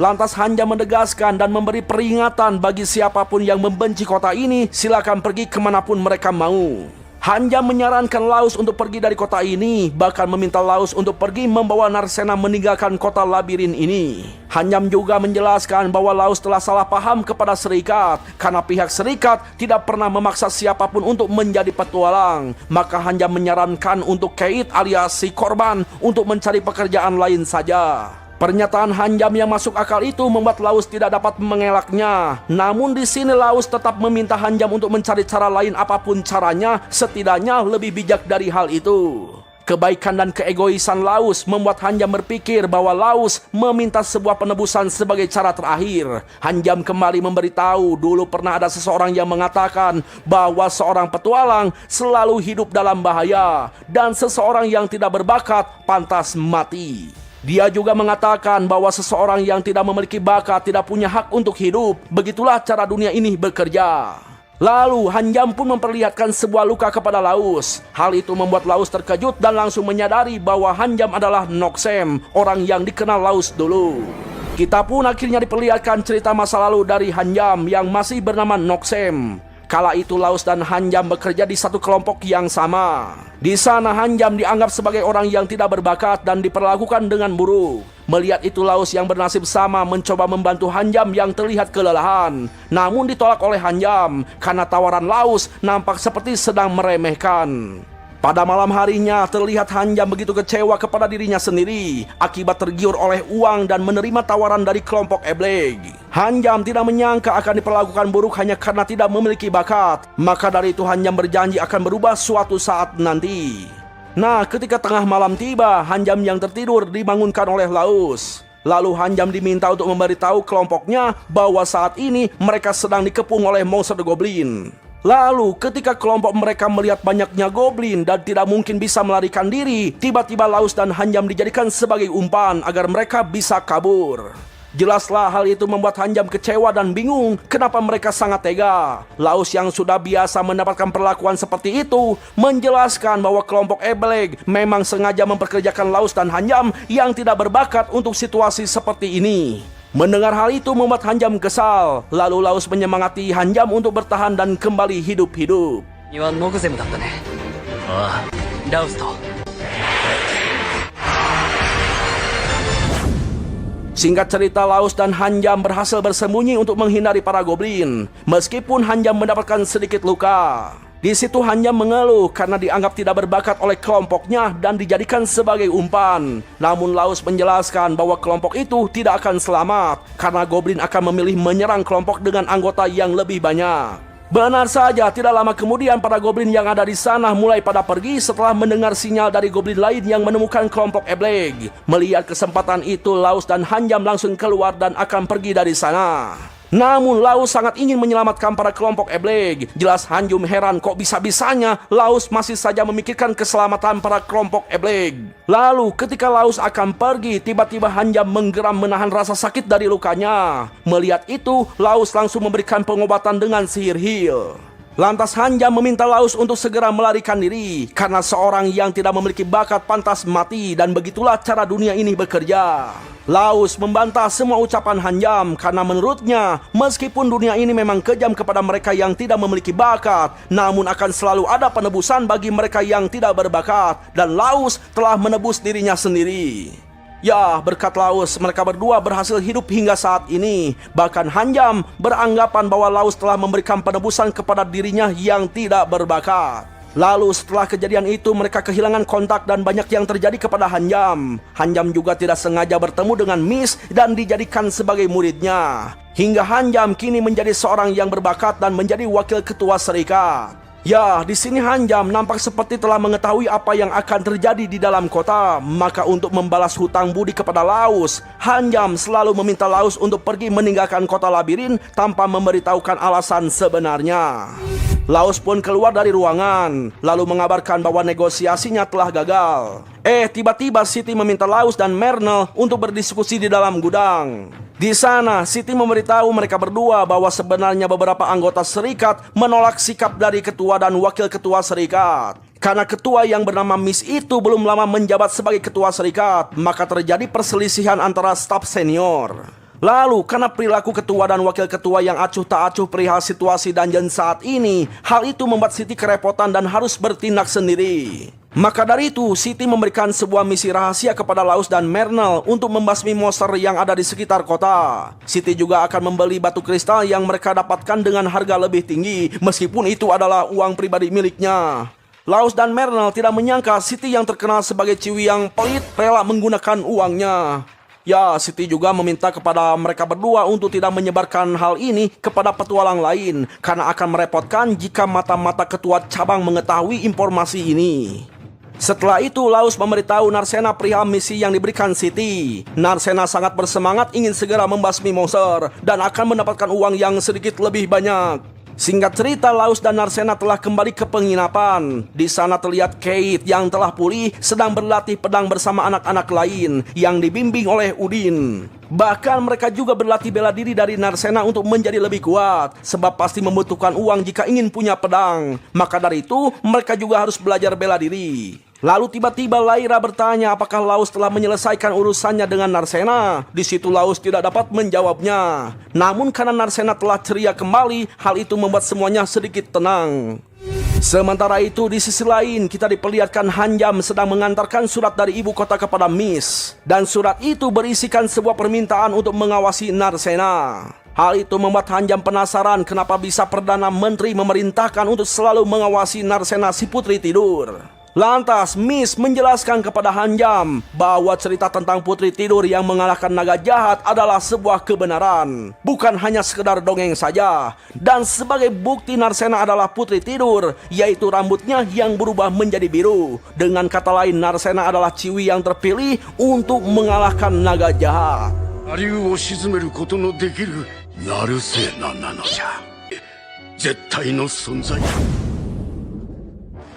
Lantas Hanjam menegaskan dan memberi peringatan bagi siapapun yang membenci kota ini, silakan pergi kemanapun mereka mau. Hanjam menyarankan Laus untuk pergi dari kota ini, bahkan meminta Laus untuk pergi membawa Narsena meninggalkan kota labirin ini. Hanjam juga menjelaskan bahwa Laus telah salah paham kepada serikat, karena pihak serikat tidak pernah memaksa siapapun untuk menjadi petualang. Maka Hanjam menyarankan untuk Keit alias si korban untuk mencari pekerjaan lain saja. Pernyataan Hanjam yang masuk akal itu membuat Laus tidak dapat mengelaknya. Namun di sini Laus tetap meminta Hanjam untuk mencari cara lain apapun caranya, setidaknya lebih bijak dari hal itu. Kebaikan dan keegoisan Laus membuat Hanjam berpikir bahwa Laus meminta sebuah penebusan sebagai cara terakhir. Hanjam kembali memberitahu dulu pernah ada seseorang yang mengatakan bahwa seorang petualang selalu hidup dalam bahaya dan seseorang yang tidak berbakat pantas mati. Dia juga mengatakan bahwa seseorang yang tidak memiliki bakat tidak punya hak untuk hidup. Begitulah cara dunia ini bekerja. Lalu Hanjam pun memperlihatkan sebuah luka kepada Laus. Hal itu membuat Laus terkejut dan langsung menyadari bahwa Hanjam adalah Noxem, orang yang dikenal Laus dulu. Kita pun akhirnya diperlihatkan cerita masa lalu dari Hanjam yang masih bernama Noxem. Kala itu Laus dan Hanjam bekerja di satu kelompok yang sama. Di sana Hanjam dianggap sebagai orang yang tidak berbakat dan diperlakukan dengan buruk. Melihat itu Laus yang bernasib sama mencoba membantu Hanjam yang terlihat kelelahan. Namun ditolak oleh Hanjam karena tawaran Laus nampak seperti sedang meremehkan. Pada malam harinya terlihat Hanjam begitu kecewa kepada dirinya sendiri akibat tergiur oleh uang dan menerima tawaran dari kelompok Ebleg. Hanjam tidak menyangka akan diperlakukan buruk hanya karena tidak memiliki bakat. Maka dari itu Hanjam berjanji akan berubah suatu saat nanti. Nah, ketika tengah malam tiba, Hanjam yang tertidur dibangunkan oleh Laus. Lalu Hanjam diminta untuk memberitahu kelompoknya bahwa saat ini mereka sedang dikepung oleh monster goblin. Lalu ketika kelompok mereka melihat banyaknya goblin dan tidak mungkin bisa melarikan diri, tiba-tiba Laus dan Hanjam dijadikan sebagai umpan agar mereka bisa kabur. Jelaslah hal itu membuat Hanjam kecewa dan bingung kenapa mereka sangat tega. Laus yang sudah biasa mendapatkan perlakuan seperti itu menjelaskan bahwa kelompok Ebleg memang sengaja memperkerjakan Laus dan Hanjam yang tidak berbakat untuk situasi seperti ini. Mendengar hal itu membuat Hanjam kesal. Lalu Laus menyemangati Hanjam untuk bertahan dan kembali hidup-hidup. Singkat cerita, Laus dan Hanjam berhasil bersembunyi untuk menghindari para goblin. Meskipun Hanjam mendapatkan sedikit luka. Di situ Hanjam mengeluh karena dianggap tidak berbakat oleh kelompoknya dan dijadikan sebagai umpan. Namun Laus menjelaskan bahwa kelompok itu tidak akan selamat karena goblin akan memilih menyerang kelompok dengan anggota yang lebih banyak. Benar saja, tidak lama kemudian para goblin yang ada di sana mulai pada pergi setelah mendengar sinyal dari goblin lain yang menemukan kelompok Ebleg. Melihat kesempatan itu, Laos dan Hanjam langsung keluar dan akan pergi dari sana. Namun Laos sangat ingin menyelamatkan para kelompok Ebleg. Jelas Hanjum heran kok bisa-bisanya Laos masih saja memikirkan keselamatan para kelompok Ebleg. Lalu ketika Laos akan pergi, tiba-tiba Hanjam menggeram menahan rasa sakit dari lukanya. Melihat itu, Laos langsung memberikan pengobatan dengan sihir heal. Lantas Hanjam meminta Laos untuk segera melarikan diri karena seorang yang tidak memiliki bakat pantas mati, dan begitulah cara dunia ini bekerja. Laos membantah semua ucapan Hanjam karena menurutnya meskipun dunia ini memang kejam kepada mereka yang tidak memiliki bakat, namun akan selalu ada penebusan bagi mereka yang tidak berbakat, dan Laos telah menebus dirinya sendiri. Ya, berkat Laos, mereka berdua berhasil hidup hingga saat ini. Bahkan Hanjam beranggapan bahwa Laos telah memberikan penebusan kepada dirinya yang tidak berbakat. Lalu setelah kejadian itu, mereka kehilangan kontak dan banyak yang terjadi kepada Hanjam. Hanjam juga tidak sengaja bertemu dengan Miss dan dijadikan sebagai muridnya. Hingga Hanjam kini menjadi seorang yang berbakat dan menjadi wakil ketua serikat. Ya, di sini Hanjam nampak seperti telah mengetahui apa yang akan terjadi di dalam kota. Maka untuk membalas hutang budi kepada Laos, Hanjam selalu meminta Laos untuk pergi meninggalkan kota labirin tanpa memberitahukan alasan sebenarnya. Laos pun keluar dari ruangan, lalu mengabarkan bahwa negosiasinya telah gagal. Tiba-tiba Siti meminta Laos dan Mernel untuk berdiskusi di dalam gudang. Di sana, Siti memberitahu mereka berdua bahwa sebenarnya beberapa anggota serikat menolak sikap dari ketua dan wakil ketua serikat. Karena ketua yang bernama Miss itu belum lama menjabat sebagai ketua serikat, maka terjadi perselisihan antara staf senior. Lalu, karena perilaku ketua dan wakil ketua yang acuh tak acuh perihal situasi dungeon saat ini, hal itu membuat Siti kerepotan dan harus bertindak sendiri. Maka dari itu, Siti memberikan sebuah misi rahasia kepada Laos dan Mernel untuk membasmi monster yang ada di sekitar kota. Siti juga akan membeli batu kristal yang mereka dapatkan dengan harga lebih tinggi, meskipun itu adalah uang pribadi miliknya. Laos dan Mernel tidak menyangka Siti yang terkenal sebagai ciwi yang pelit rela menggunakan uangnya. Ya, Siti juga meminta kepada mereka berdua untuk tidak menyebarkan hal ini kepada petualang lain, karena akan merepotkan jika mata-mata ketua cabang mengetahui informasi ini. Setelah itu, Laos memberitahu Narsena perihal misi yang diberikan Siti. Narsena sangat bersemangat ingin segera membasmi monster dan akan mendapatkan uang yang sedikit lebih banyak. Singkat cerita, Laos dan Narsena telah kembali ke penginapan. Di sana terlihat Kate yang telah pulih sedang berlatih pedang bersama anak-anak lain yang dibimbing oleh Udin. Bahkan mereka juga berlatih bela diri dari Narsena untuk menjadi lebih kuat, sebab pasti membutuhkan uang jika ingin punya pedang. Maka dari itu, mereka juga harus belajar bela diri. Lalu tiba-tiba Lyra bertanya apakah Laos telah menyelesaikan urusannya dengan Narsena. Di situ Laos tidak dapat menjawabnya. Namun karena Narsena telah ceria kembali, hal itu membuat semuanya sedikit tenang. Sementara itu, di sisi lain kita diperlihatkan Hanjam sedang mengantarkan surat dari ibu kota kepada Miss. Dan surat itu berisikan sebuah permintaan untuk mengawasi Narsena. Hal itu membuat Hanjam penasaran kenapa bisa Perdana Menteri memerintahkan untuk selalu mengawasi Narsena si putri tidur. Lantas Miss menjelaskan kepada Hanjam bahwa cerita tentang putri tidur yang mengalahkan naga jahat adalah sebuah kebenaran, bukan hanya sekedar dongeng saja. Dan sebagai bukti Narsena adalah putri tidur, yaitu rambutnya yang berubah menjadi biru. Dengan kata lain, Narsena adalah ciwi yang terpilih untuk mengalahkan naga jahat. 我流を鎮めることのできるナルセーナなのじゃ。絶対の存在。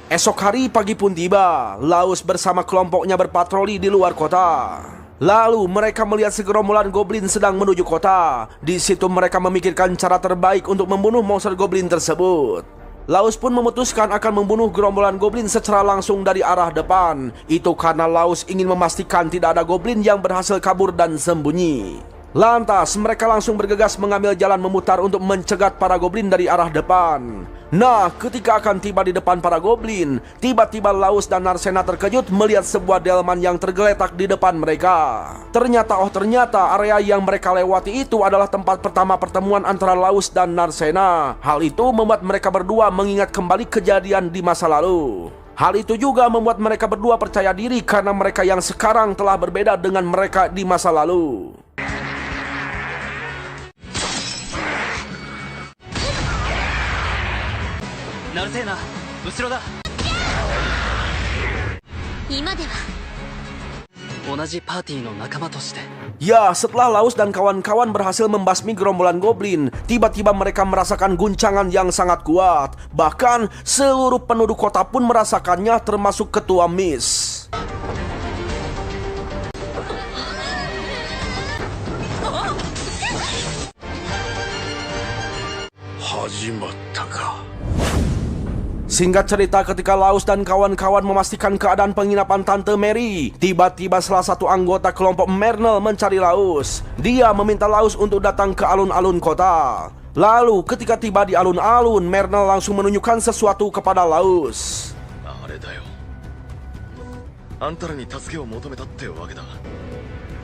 Esok hari pagi pun tiba. Laos bersama kelompoknya berpatroli di luar kota. Lalu mereka melihat segerombolan goblin sedang menuju kota. Di situ mereka memikirkan cara terbaik untuk membunuh monster goblin tersebut. Laos pun memutuskan akan membunuh gerombolan goblin secara langsung dari arah depan. Itu karena Laos ingin memastikan tidak ada goblin yang berhasil kabur dan sembunyi. Lantas mereka langsung bergegas mengambil jalan memutar untuk mencegat para goblin dari arah depan. Nah, ketika akan tiba di depan para goblin, tiba-tiba Laos dan Narsena terkejut melihat sebuah delman yang tergeletak di depan mereka. Ternyata area yang mereka lewati itu adalah tempat pertama pertemuan antara Laos dan Narsena. Hal itu membuat mereka berdua mengingat kembali kejadian di masa lalu. Hal itu juga membuat mereka berdua percaya diri karena mereka yang sekarang telah berbeda dengan mereka di masa lalu. せえな。後ろだ。今では同じパーティーの仲間として。 Ya, setelah Laos dan kawan-kawan berhasil membasmi gerombolan goblin, tiba-tiba mereka merasakan guncangan yang sangat kuat. Bahkan seluruh penduduk kota pun merasakannya, termasuk ketua Miss. 始まったか。 Singkat cerita, ketika Laos dan kawan-kawan memastikan keadaan penginapan Tante Mary, tiba-tiba salah satu anggota kelompok Mernel mencari Laos. Dia meminta Laos untuk datang ke alun-alun kota. Lalu ketika tiba di alun-alun, Mernel langsung menunjukkan sesuatu kepada Laos. あれだよ。あんたらに助けを求めたってわけだ。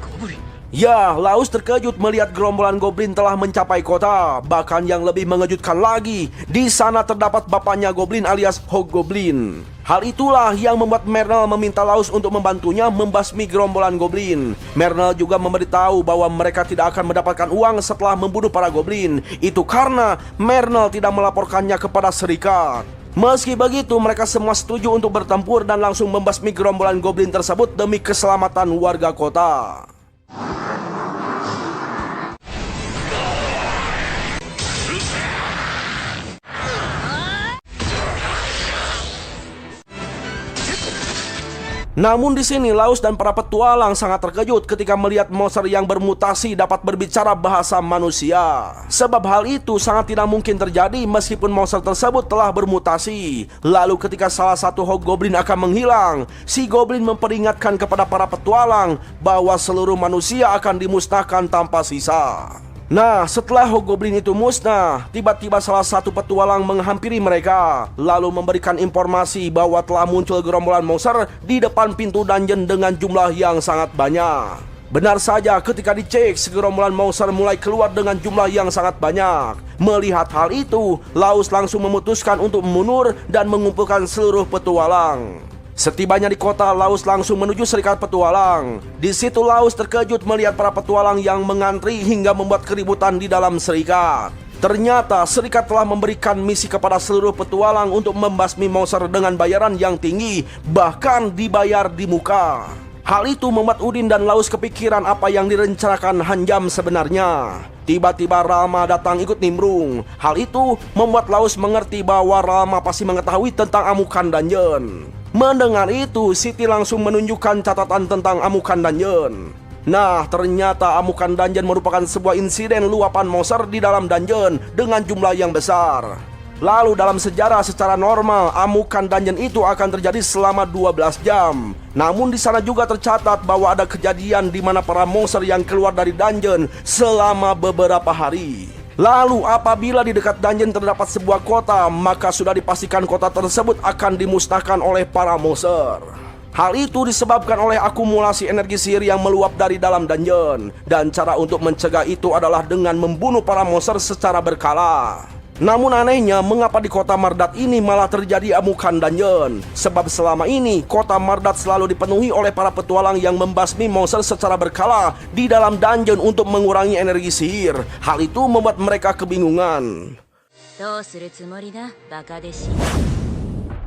ゴブリン。 Ya, Laos terkejut melihat gerombolan goblin telah mencapai kota. Bahkan yang lebih mengejutkan lagi, di sana terdapat bapaknya goblin alias Hobgoblin. Hal itulah yang membuat Mernel meminta Laos untuk membantunya membasmi gerombolan goblin. Mernel juga memberitahu bahwa mereka tidak akan mendapatkan uang setelah membunuh para goblin. Itu karena Mernel tidak melaporkannya kepada serikat. Meski begitu, mereka semua setuju untuk bertempur dan langsung membasmi gerombolan goblin tersebut demi keselamatan warga kota. Namun di sini Laos dan para petualang sangat terkejut ketika melihat monster yang bermutasi dapat berbicara bahasa manusia. Sebab hal itu sangat tidak mungkin terjadi meskipun monster tersebut telah bermutasi. Lalu ketika salah satu Hobgoblin akan menghilang, si goblin memperingatkan kepada para petualang bahwa seluruh manusia akan dimusnahkan tanpa sisa. Nah, setelah Hobgoblin itu musnah, tiba-tiba salah satu petualang menghampiri mereka, lalu memberikan informasi bahwa telah muncul gerombolan monster di depan pintu dungeon dengan jumlah yang sangat banyak. Benar saja, ketika dicek, segerombolan monster mulai keluar dengan jumlah yang sangat banyak. Melihat hal itu, Laos langsung memutuskan untuk mundur dan mengumpulkan seluruh petualang. Setibanya di kota, Laos langsung menuju serikat petualang. Di situ Laos terkejut melihat para petualang yang mengantri hingga membuat keributan di dalam serikat. Ternyata serikat telah memberikan misi kepada seluruh petualang untuk membasmi monster dengan bayaran yang tinggi, bahkan dibayar di muka. Hal itu membuat Udin dan Laos kepikiran apa yang direncanakan Hanjam sebenarnya. Tiba-tiba Rama datang ikut nimbrung. Hal itu membuat Laos mengerti bahwa Rama pasti mengetahui tentang amukan dungeon. Mendengar itu, Siti langsung menunjukkan catatan tentang amukan dungeon. Nah, ternyata amukan dungeon merupakan sebuah insiden luapan monster di dalam dungeon dengan jumlah yang besar. Lalu dalam sejarah secara normal, amukan dungeon itu akan terjadi selama 12 jam. Namun di sana juga tercatat bahwa ada kejadian di mana para monster yang keluar dari dungeon selama beberapa hari. Lalu apabila di dekat dungeon terdapat sebuah kota, maka sudah dipastikan kota tersebut akan dimusnahkan oleh para monster. Hal itu disebabkan oleh akumulasi energi sihir yang meluap dari dalam dungeon. Dan cara untuk mencegah itu adalah dengan membunuh para monster secara berkala. Namun anehnya, mengapa di kota Mardat ini malah terjadi amukan dungeon? Sebab selama ini, kota Mardat selalu dipenuhi oleh para petualang yang membasmi monster secara berkala di dalam dungeon untuk mengurangi energi sihir. Hal itu membuat mereka kebingungan.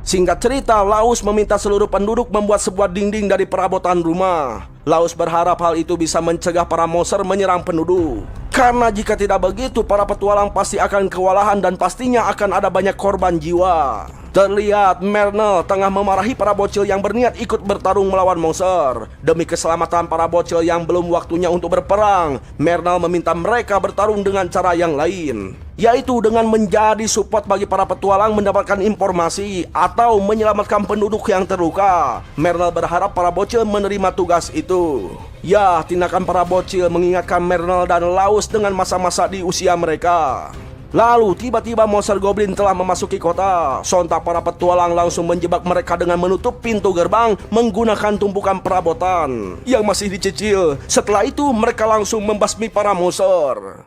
Singkat cerita, Laos meminta seluruh penduduk membuat sebuah dinding dari perabotan rumah. Laos berharap hal itu bisa mencegah para monster menyerang penduduk. Karena jika tidak begitu, para petualang pasti akan kewalahan dan pastinya akan ada banyak korban jiwa. Terlihat Mernel tengah memarahi para bocil yang berniat ikut bertarung melawan monster. Demi keselamatan para bocil yang belum waktunya untuk berperang, Mernel meminta mereka bertarung dengan cara yang lain, yaitu dengan menjadi support bagi para petualang mendapatkan informasi atau menyelamatkan penduduk yang terluka. Mernel berharap para bocil menerima tugas itu. Ya, tindakan para bocil mengingatkan Mernel dan Laos dengan masa-masa di usia mereka. Lalu tiba-tiba monster goblin telah memasuki kota. Sontak para petualang langsung menjebak mereka dengan menutup pintu gerbang menggunakan tumpukan perabotan yang masih dicicil. Setelah itu mereka langsung membasmi para monster.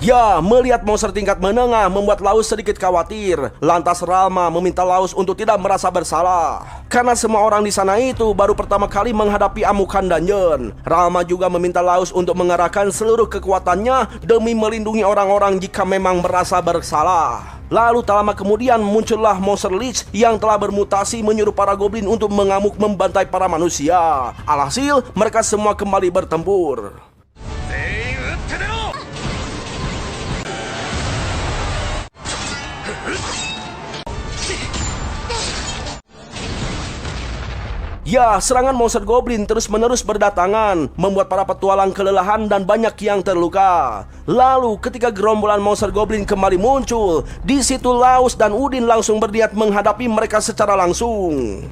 Ya, melihat monster tingkat menengah membuat Laus sedikit khawatir. Lantas Ralma meminta Laus untuk tidak merasa bersalah, karena semua orang di sana itu baru pertama kali menghadapi amukan dungeon. Ralma juga meminta Laus untuk mengerahkan seluruh kekuatannya demi melindungi orang-orang jika memang merasa bersalah. Lalu tak lama kemudian muncullah monster Lich yang telah bermutasi menyuruh para goblin untuk mengamuk membantai para manusia. Alhasil, mereka semua kembali bertempur. Ya, serangan monster goblin terus-menerus berdatangan, membuat para petualang kelelahan dan banyak yang terluka. Lalu, ketika gerombolan monster goblin kembali muncul, di situ Laus dan Udin langsung berniat menghadapi mereka secara langsung.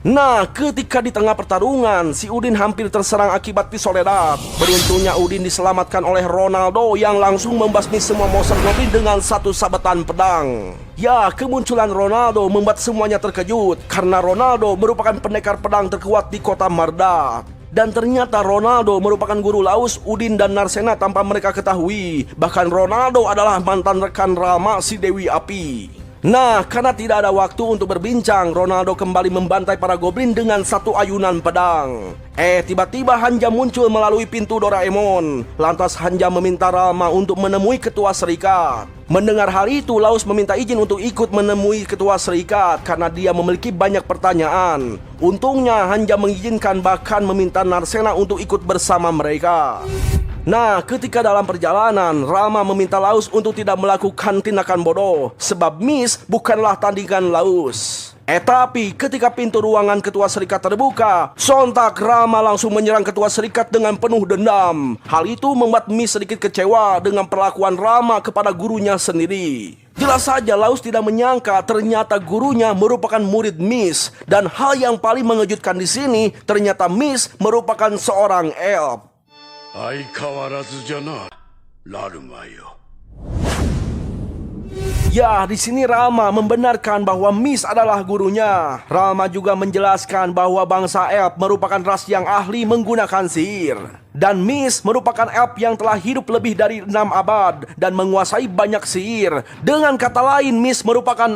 Nah, ketika di tengah pertarungan, si Udin hampir terserang akibat pisau ledak. Beruntungnya Udin diselamatkan oleh Ronaldo yang langsung membasmi semua monster goblin dengan satu sabetan pedang. Ya, kemunculan Ronaldo membuat semuanya terkejut, karena Ronaldo merupakan pendekar pedang terkuat di kota Mardat. Dan ternyata Ronaldo merupakan guru Laus, Udin, dan Narcena tanpa mereka ketahui. Bahkan Ronaldo adalah mantan rekan Ralma, si Dewi Api. Nah, karena tidak ada waktu untuk berbincang, Ronaldo kembali membantai para goblin dengan satu ayunan pedang. Tiba-tiba Hanjam muncul melalui pintu Doraemon. Lantas Hanjam meminta Ralma untuk menemui ketua serikat. Mendengar hal itu, Laus meminta izin untuk ikut menemui ketua serikat karena dia memiliki banyak pertanyaan. Untungnya Hanjam mengizinkan, bahkan meminta Narcena untuk ikut bersama mereka. Nah, ketika dalam perjalanan, Ralma meminta Laus untuk tidak melakukan tindakan bodoh, sebab Miss bukanlah tandingan Laus. Tapi ketika pintu ruangan ketua serikat terbuka, sontak Ralma langsung menyerang ketua serikat dengan penuh dendam. Hal itu membuat Miss sedikit kecewa dengan perlakuan Ralma kepada gurunya sendiri. Jelas saja Laus tidak menyangka ternyata gurunya merupakan murid Miss, dan hal yang paling mengejutkan di sini ternyata Miss merupakan seorang elf. 相変わらずじゃな、ラルマよ。 Ya, di sini Ralma membenarkan bahwa Miss adalah gurunya. Ralma juga menjelaskan bahwa bangsa elf merupakan ras yang ahli menggunakan sihir. Dan Miss merupakan elf yang telah hidup lebih dari 6 abad dan menguasai banyak sihir. Dengan kata lain, Miss merupakan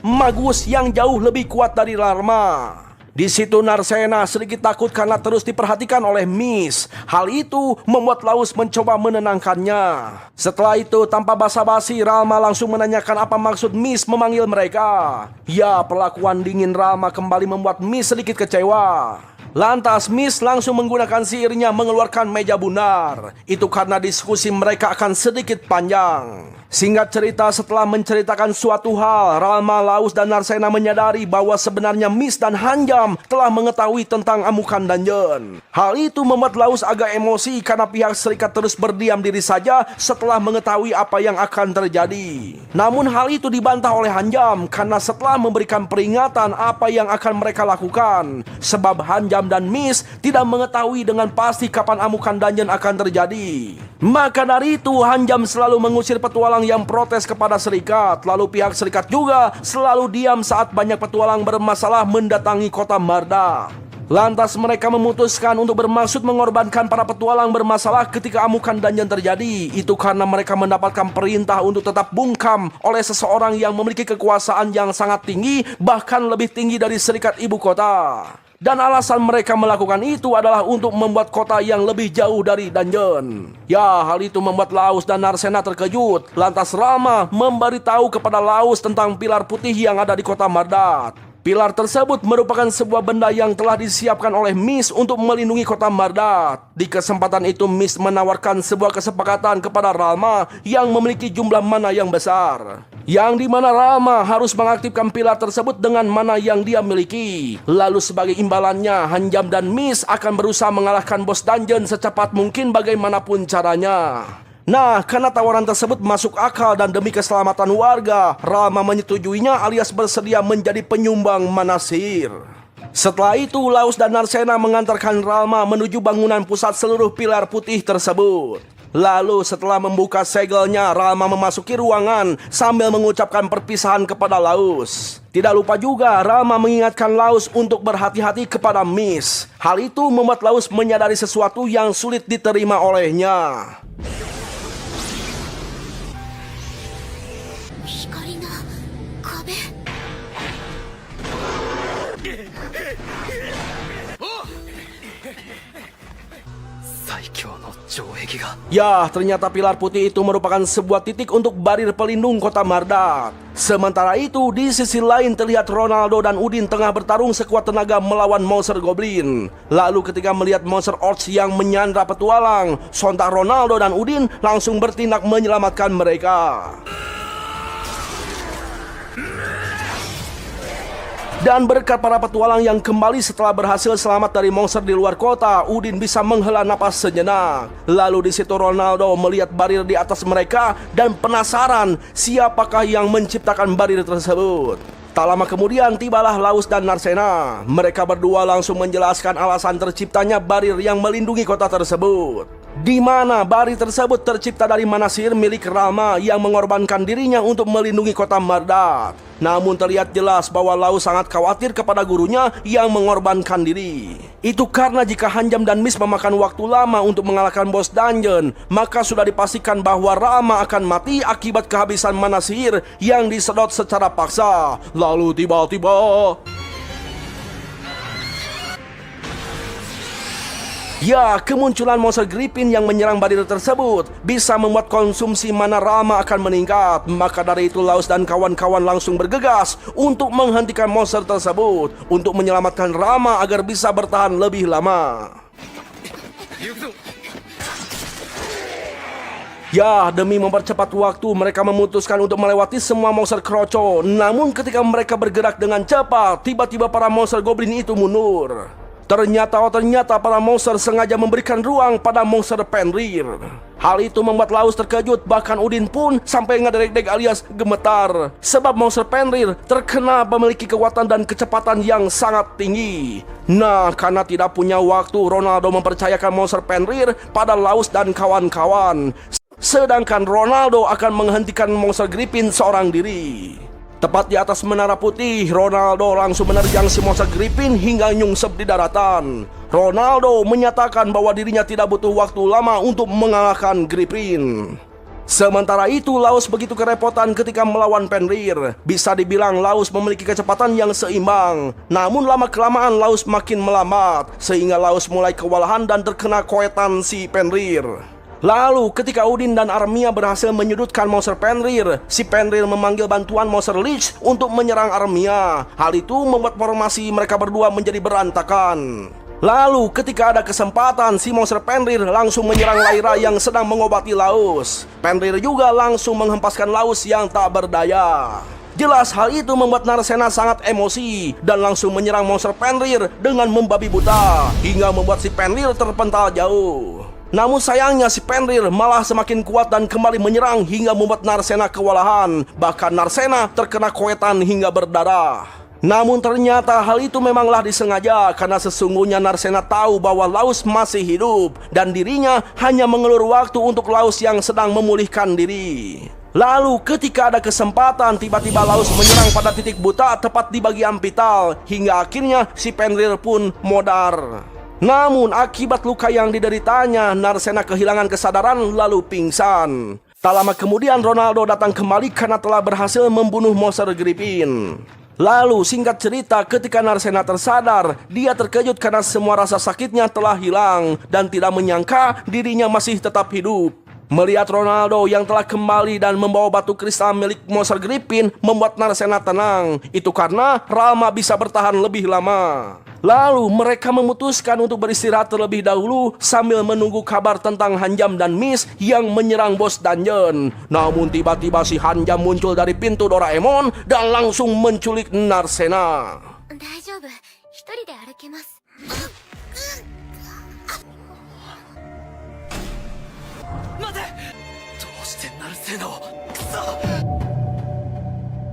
magus yang jauh lebih kuat dari Ralma. Di situ Narcena sedikit takut karena terus diperhatikan oleh Miss. Hal itu membuat Laus mencoba menenangkannya. Setelah itu, tanpa basa-basi, Ralma langsung menanyakan apa maksud Miss memanggil mereka. Ya, perlakuan dingin Ralma kembali membuat Miss sedikit kecewa. Lantas Miss langsung menggunakan sihirnya mengeluarkan meja bundar. Itu karena diskusi mereka akan sedikit panjang. Singkat cerita, setelah menceritakan suatu hal, Ralma, Laus, dan Narcena menyadari bahwa sebenarnya Miss dan Hanjam telah mengetahui tentang amukan dungeon. Hal itu membuat Laus agak emosi karena pihak serikat terus berdiam diri saja setelah mengetahui apa yang akan terjadi. Namun hal itu dibantah oleh Hanjam karena setelah memberikan peringatan apa yang akan mereka lakukan. Sebab Hanjam dan Miss tidak mengetahui dengan pasti kapan amukan dungeon akan terjadi. Maka dari itu, Hanjam selalu mengusir petualang yang protes kepada serikat. Lalu pihak serikat juga selalu diam saat banyak petualang bermasalah mendatangi kota Mardat. Lantas mereka memutuskan untuk bermaksud mengorbankan para petualang bermasalah ketika amukan dungeon terjadi. Itu karena mereka mendapatkan perintah untuk tetap bungkam oleh seseorang yang memiliki kekuasaan yang sangat tinggi, bahkan lebih tinggi dari serikat ibu kota. Dan alasan mereka melakukan itu adalah untuk membuat kota yang lebih jauh dari dungeon. Ya, hal itu membuat Laus dan Narcena terkejut. Lantas Ralma memberitahu kepada Laus tentang pilar putih yang ada di kota Mardat. Pilar tersebut merupakan sebuah benda yang telah disiapkan oleh Miss untuk melindungi kota Mardat. Di kesempatan itu Miss menawarkan sebuah kesepakatan kepada Ralma yang memiliki jumlah mana yang besar, yang dimana Ralma harus mengaktifkan pilar tersebut dengan mana yang dia miliki. Lalu sebagai imbalannya, Hanjam dan Miss akan berusaha mengalahkan bos dungeon secepat mungkin bagaimanapun caranya. Nah, karena tawaran tersebut masuk akal dan demi keselamatan warga, Ralma menyetujuinya alias bersedia menjadi penyumbang mana sihir. Setelah itu, Laus dan Narcena mengantarkan Ralma menuju bangunan pusat seluruh pilar putih tersebut. Lalu setelah membuka segelnya, Rama memasuki ruangan sambil mengucapkan perpisahan kepada Laus. Tidak lupa juga Rama mengingatkan Laus untuk berhati-hati kepada Miss. Hal itu membuat Laus menyadari sesuatu yang sulit diterima olehnya. 光の壁。 最強の城壁が Ya, ternyata pilar putih itu merupakan sebuah titik untuk barir pelindung kota Mardat. Sementara itu, di sisi lain terlihat Ronaldo dan Udin tengah bertarung sekuat tenaga melawan monster goblin. Lalu ketika melihat monster orcs yang menyandra petualang, sontak Ronaldo dan Udin langsung bertindak menyelamatkan mereka. Dan berkat para petualang yang kembali setelah berhasil selamat dari monster di luar kota, Udin bisa menghela napas sejenak. Lalu di situ Ronaldo melihat barir di atas mereka dan penasaran siapakah yang menciptakan barir tersebut. Tak lama kemudian tibalah Laus dan Narsena. Mereka berdua langsung menjelaskan alasan terciptanya barir yang melindungi kota tersebut. Di mana barir tersebut tercipta dari manasir milik Rama yang mengorbankan dirinya untuk melindungi kota Mardat. Namun terlihat jelas bahwa Laus sangat khawatir kepada gurunya yang mengorbankan diri. Itu karena jika Hanjam dan Miss memakan waktu lama untuk mengalahkan bos dungeon, maka sudah dipastikan bahwa Rama akan mati akibat kehabisan manasir yang disedot secara paksa. Lalu tiba-tiba ya, kemunculan monster Griffin yang menyerang barir tersebut bisa membuat konsumsi mana Rama akan meningkat. Maka dari itu Laus dan kawan-kawan langsung bergegas untuk menghentikan monster tersebut untuk menyelamatkan Rama agar bisa bertahan lebih lama. Ya, demi mempercepat waktu, mereka memutuskan untuk melewati semua monster kroco. Namun ketika mereka bergerak dengan cepat, tiba-tiba para monster goblin itu mundur. Ternyata para monster sengaja memberikan ruang pada monster Fenrir. Hal itu membuat Laus terkejut, bahkan Udin pun sampai ngedek-dek alias gemetar. Sebab monster Fenrir terkenal memiliki kekuatan dan kecepatan yang sangat tinggi. Nah, karena tidak punya waktu, Ronaldo mempercayakan monster Fenrir pada Laus dan kawan-kawan. Sedangkan Ronaldo akan menghentikan monster Griffin seorang diri. Tepat di atas menara putih, Ronaldo langsung menerjang si monster Griffin hingga nyungsep di daratan. Ronaldo menyatakan bahwa dirinya tidak butuh waktu lama untuk mengalahkan Griffin. Sementara itu, Laus begitu kerepotan ketika melawan Fenrir. Bisa dibilang Laus memiliki kecepatan yang seimbang. Namun lama-kelamaan Laus makin melambat, sehingga Laus mulai kewalahan dan terkena koetan si Fenrir. Lalu ketika Udin dan Armia berhasil menyudutkan monster Fenrir, si Fenrir memanggil bantuan monster Lich untuk menyerang Armia. Hal itu membuat formasi mereka berdua menjadi berantakan. Lalu ketika ada kesempatan, si monster Fenrir langsung menyerang Lyra yang sedang mengobati Laus. Fenrir juga langsung menghempaskan Laus yang tak berdaya. Jelas hal itu membuat Narsena sangat emosi dan langsung menyerang monster Fenrir dengan membabi buta, hingga membuat si Fenrir terpental jauh. Namun sayangnya si Fenrir malah semakin kuat dan kembali menyerang hingga membuat Narsena kewalahan. Bahkan Narsena terkena koetan hingga berdarah. Namun ternyata hal itu memanglah disengaja, karena sesungguhnya Narsena tahu bahwa Laus masih hidup dan dirinya hanya mengelur waktu untuk Laus yang sedang memulihkan diri. Lalu ketika ada kesempatan, tiba-tiba Laus menyerang pada titik buta tepat di bagian vital, hingga akhirnya si Fenrir pun modar. Namun akibat luka yang dideritanya, Narsena kehilangan kesadaran lalu pingsan. Tak lama kemudian Ronaldo datang kembali karena telah berhasil membunuh monster Griffin. Lalu singkat cerita, ketika Narsena tersadar, dia terkejut karena semua rasa sakitnya telah hilang dan tidak menyangka dirinya masih tetap hidup. Melihat Ronaldo yang telah kembali dan membawa batu kristal milik monster Griffin membuat Narsena tenang. Itu karena Rama bisa bertahan lebih lama. Lalu mereka memutuskan untuk beristirahat terlebih dahulu sambil menunggu kabar tentang Hanjam dan Miss yang menyerang bos dungeon. Namun tiba-tiba si Hanjam muncul dari pintu Doraemon dan langsung menculik Narsena. 大丈夫、一人で歩けます。 待て、どうしてナルセナを、くそ。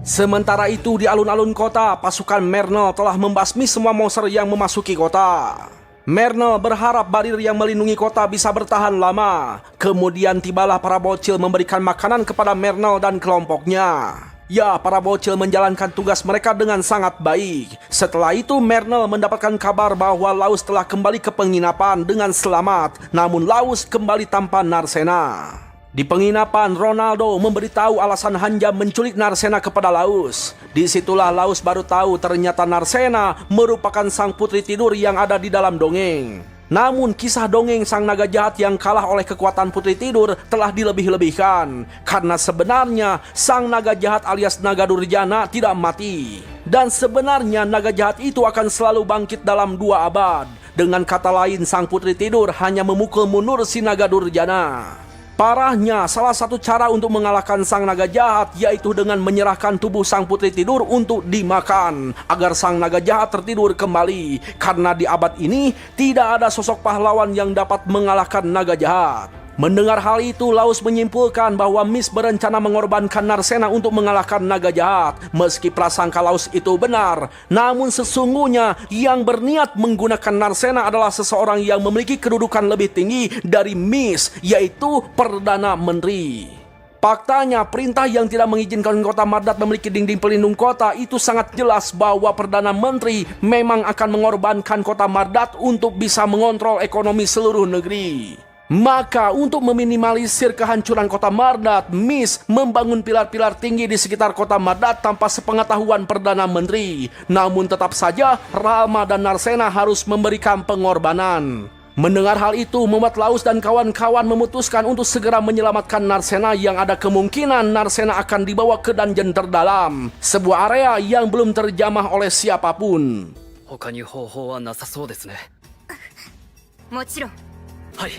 Sementara itu di alun-alun kota, pasukan Mernel telah membasmi semua monster yang memasuki kota. Mernel berharap barir yang melindungi kota bisa bertahan lama. Kemudian tibalah para bocil memberikan makanan kepada Mernel dan kelompoknya. Ya, para bocil menjalankan tugas mereka dengan sangat baik. Setelah itu Mernel mendapatkan kabar bahwa Laus telah kembali ke penginapan dengan selamat. Namun Laus kembali tanpa Narcena. Di penginapan, Ronaldo memberitahu alasan Hanjam menculik Narcena kepada Laus. Disitulah Laus baru tahu ternyata Narcena merupakan sang putri tidur yang ada di dalam dongeng. Namun kisah dongeng sang naga jahat yang kalah oleh kekuatan putri tidur telah dilebih-lebihkan. Karena sebenarnya sang naga jahat alias naga durjana tidak mati. Dan sebenarnya naga jahat itu akan selalu bangkit dalam 2 abad. Dengan kata lain, sang putri tidur hanya memukul mundur si naga durjana. Parahnya, salah satu cara untuk mengalahkan sang naga jahat yaitu dengan menyerahkan tubuh sang putri tidur untuk dimakan agar sang naga jahat tertidur kembali. Karena di abad ini tidak ada sosok pahlawan yang dapat mengalahkan naga jahat. Mendengar hal itu, Laus menyimpulkan bahwa Mist berencana mengorbankan Narcena untuk mengalahkan naga jahat. Meski prasangka Laus itu benar, namun sesungguhnya yang berniat menggunakan Narcena adalah seseorang yang memiliki kedudukan lebih tinggi dari Mist, yaitu Perdana Menteri. Faktanya, perintah yang tidak mengizinkan kota Mardat memiliki dinding pelindung kota itu sangat jelas bahwa Perdana Menteri memang akan mengorbankan kota Mardat untuk bisa mengontrol ekonomi seluruh negeri. Maka untuk meminimalisir kehancuran kota Mardat, Mist membangun pilar-pilar tinggi di sekitar kota Mardat tanpa sepengetahuan Perdana Menteri. Namun tetap saja Rama dan Narcena harus memberikan pengorbanan. Mendengar hal itu membuat Laus dan kawan-kawan memutuskan untuk segera menyelamatkan Narcena yang ada kemungkinan Narcena akan dibawa ke dungeon terdalam, sebuah area yang belum terjamah oleh siapapun. 他に方法はなさそうですね。もちろん。はい。